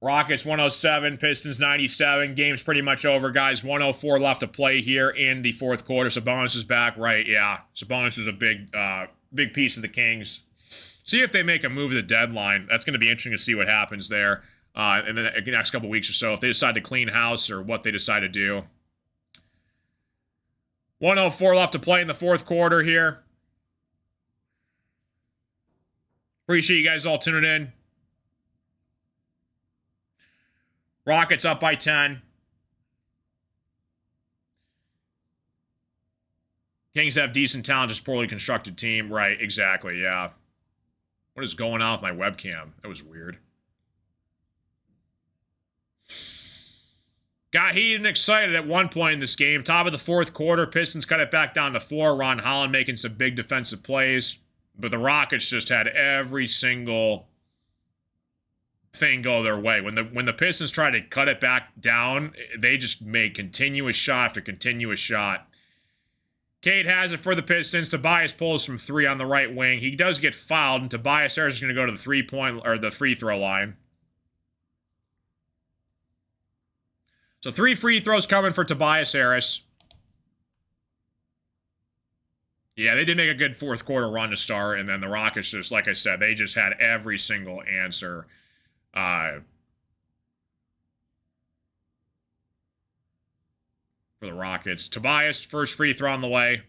Rockets 107, Pistons 97. Game's pretty much over, guys. 104 left to play here in the fourth quarter. Sabonis is back, right? Yeah, Sabonis is a big piece of the Kings. See if they make a move at the deadline. That's going to be interesting to see what happens there in the next couple weeks or so. If they decide to clean house or what they decide to do. 104 left to play in the fourth quarter here. Appreciate you guys all tuning in. Rockets up by 10. Kings have decent talent, just poorly constructed team. Right, exactly, yeah. What is going on with my webcam? That was weird. Got heated and excited at one point in this game. Top of the fourth quarter, Pistons cut it back down to 4. Ron Holland making some big defensive plays. But the Rockets just had every single thing go their way. When the Pistons try to cut it back down, they just make continuous shot after continuous shot. Cade has it for the Pistons. Tobias pulls from 3 on the right wing. He does get fouled, and Tobias Harris is going to go to the 3-point or the free throw line. So 3 free throws coming for Tobias Harris. Yeah, they did make a good fourth quarter run to start, and then the Rockets just, like I said, they just had every single answer. For the Rockets. Tobias, first free throw on the way,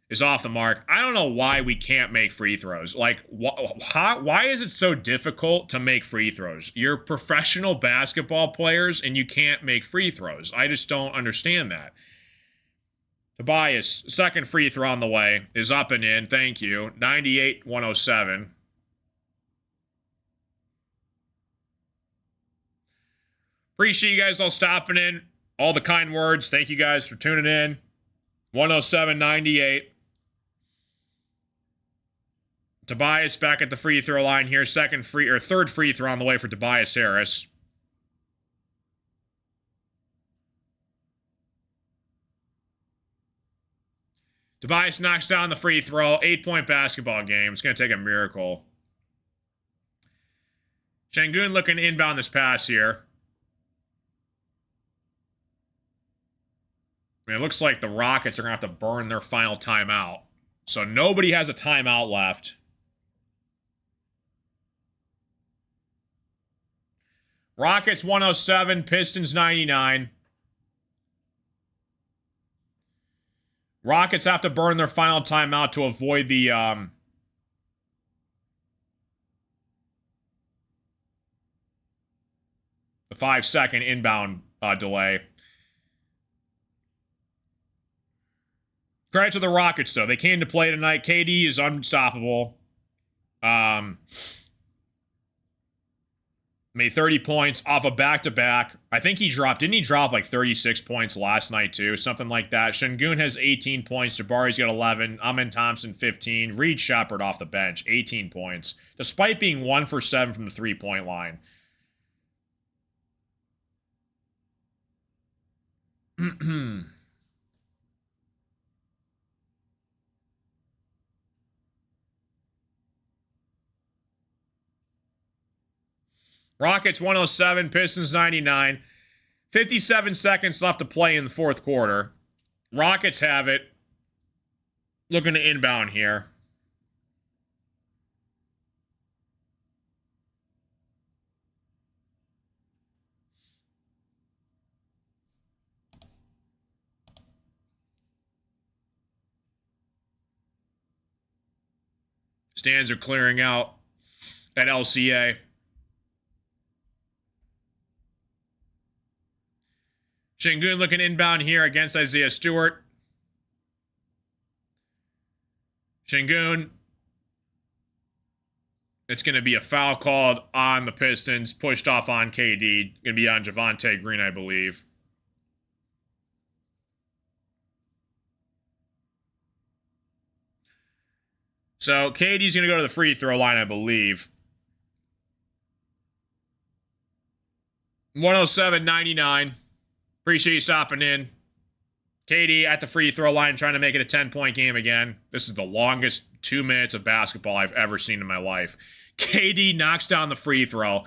is off the mark. I don't know why we can't make free throws. Like, why is it so difficult to make free throws? You're professional basketball players, and you can't make free throws. I just don't understand that. Tobias, second free throw on the way, is up and in. Thank you. 98-107. Appreciate you guys all stopping in. All the kind words. Thank you guys for tuning in. 107-98. Tobias back at the free throw line here. Third free throw on the way for Tobias Harris. Tobias knocks down the free throw. 8-point basketball game. It's going to take a miracle. Şengün looking to inbound this pass here. I mean, it looks like the Rockets are going to have to burn their final timeout. So nobody has a timeout left. Rockets 107, Pistons 99. Rockets have to burn their final timeout to avoid the 5-second inbound delay. Credit to the Rockets, though. They came to play tonight. KD is unstoppable. Made 30 points off a back-to-back. I think he dropped... Didn't he drop like 36 points last night, too? Something like that. Şengün has 18 points. Jabari's got 11. Amen Thompson, 15. Reed Shepherd off the bench, 18 points. Despite being 1 for 7 from the three-point line. Rockets 107, Pistons 99. 57 seconds left to play in the fourth quarter. Rockets have it. Looking to inbound here. Stands are clearing out at LCA. Şengün looking inbound here against Isaiah Stewart. Şengün. It's going to be a foul called on the Pistons. Pushed off on KD. Going to be on Javonte Green, I believe. So KD's going to go to the free throw line, I believe. 107-99. Appreciate you stopping in. KD at the free throw line trying to make it a 10-point game again. This is the longest 2 minutes of basketball I've ever seen in my life. KD knocks down the free throw.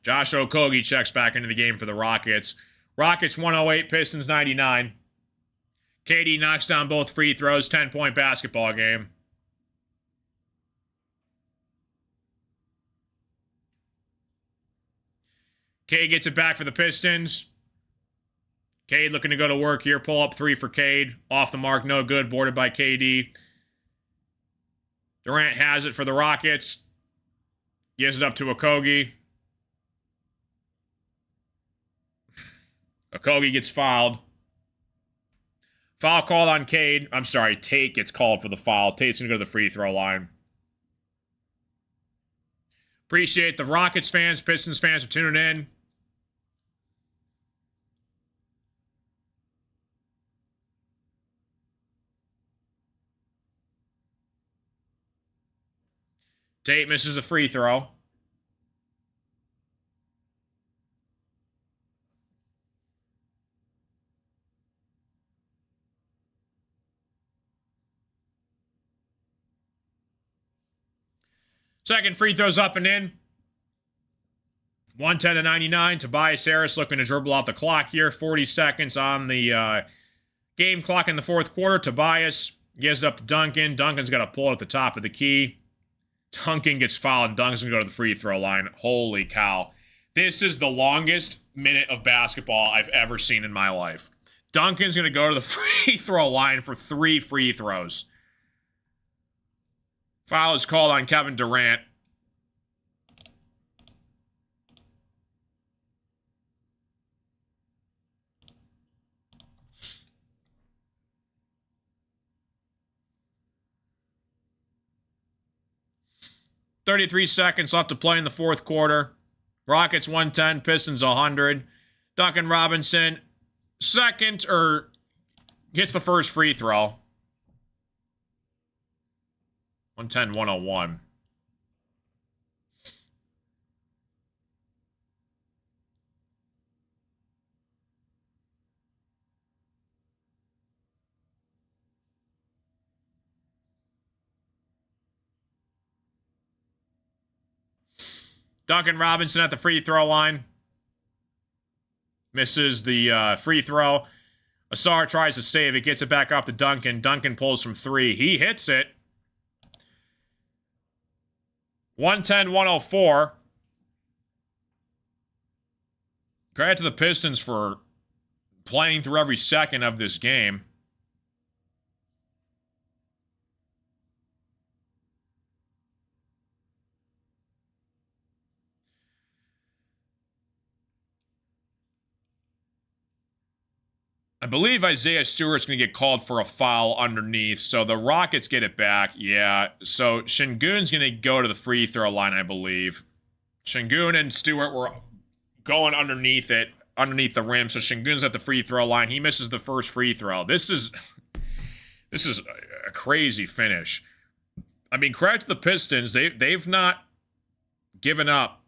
Josh Okogie checks back into the game for the Rockets. Rockets 108, Pistons 99. KD knocks down both free throws, 10-point basketball game. Cade gets it back for the Pistons. Cade looking to go to work here. Pull up 3 for Cade. Off the mark, no good. Boarded by KD. Durant has it for the Rockets. Gives it up to Okogie. Okogie gets fouled. Foul called on Cade. I'm sorry, Tate gets called for the foul. Tate's going to go to the free throw line. Appreciate the Rockets fans, Pistons fans for tuning in. Tate misses a free throw. Second free throw's up and in. 110-99. Tobias Harris looking to dribble out the clock here. 40 seconds on the game clock in the fourth quarter. Tobias gives it up to Duncan. Duncan's got to pull it at the top of the key. Duncan gets fouled, and Duncan's going to go to the free throw line. Holy cow. This is the longest minute of basketball I've ever seen in my life. Duncan's going to go to the free throw line for 3 free throws. Foul is called on Kevin Durant. .33 seconds left to play in the fourth quarter. Rockets 110, Pistons 100. Duncan Robinson gets the first free throw. 110-101. Duncan Robinson at the free throw line. Misses the free throw. Asar tries to save it. Gets it back up to Duncan. Duncan pulls from 3. He hits it. 110-104. Credit to the Pistons for playing through every second of this game. I believe Isaiah Stewart's going to get called for a foul underneath, so the Rockets get it back. Yeah, so Şengün's going to go to the free throw line, I believe. Şengün and Stewart were going underneath the rim, so Şengün's at the free throw line. He misses the first free throw. This is a crazy finish. I mean, credit to the Pistons. They've not given up.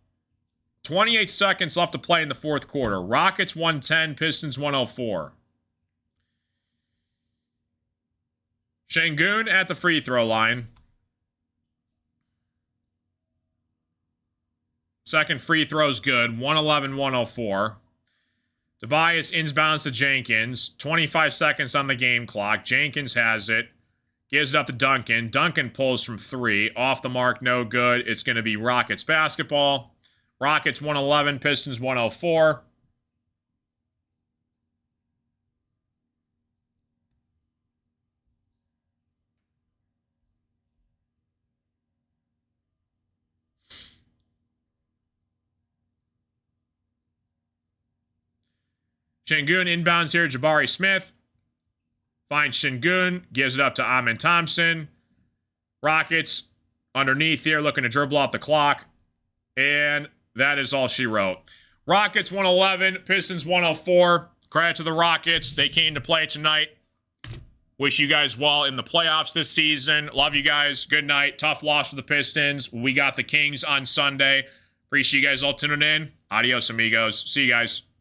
28 seconds left to play in the fourth quarter. Rockets 110, Pistons 104. Şengün at the free throw line. Second free throw's good. 111-104. Tobias inbounds to Jenkins. 25 seconds on the game clock. Jenkins has it. Gives it up to Duncan. Duncan pulls from 3. Off the mark, no good. It's going to be Rockets basketball. Rockets 111, Pistons 104. Şengün inbounds here. Jabari Smith finds Şengün. Gives it up to Amen Thompson. Rockets underneath here looking to dribble off the clock. And that is all she wrote. Rockets 111, Pistons 104. Credit to the Rockets. They came to play tonight. Wish you guys well in the playoffs this season. Love you guys. Good night. Tough loss for the Pistons. We got the Kings on Sunday. Appreciate you guys all tuning in. Adios, amigos. See you guys.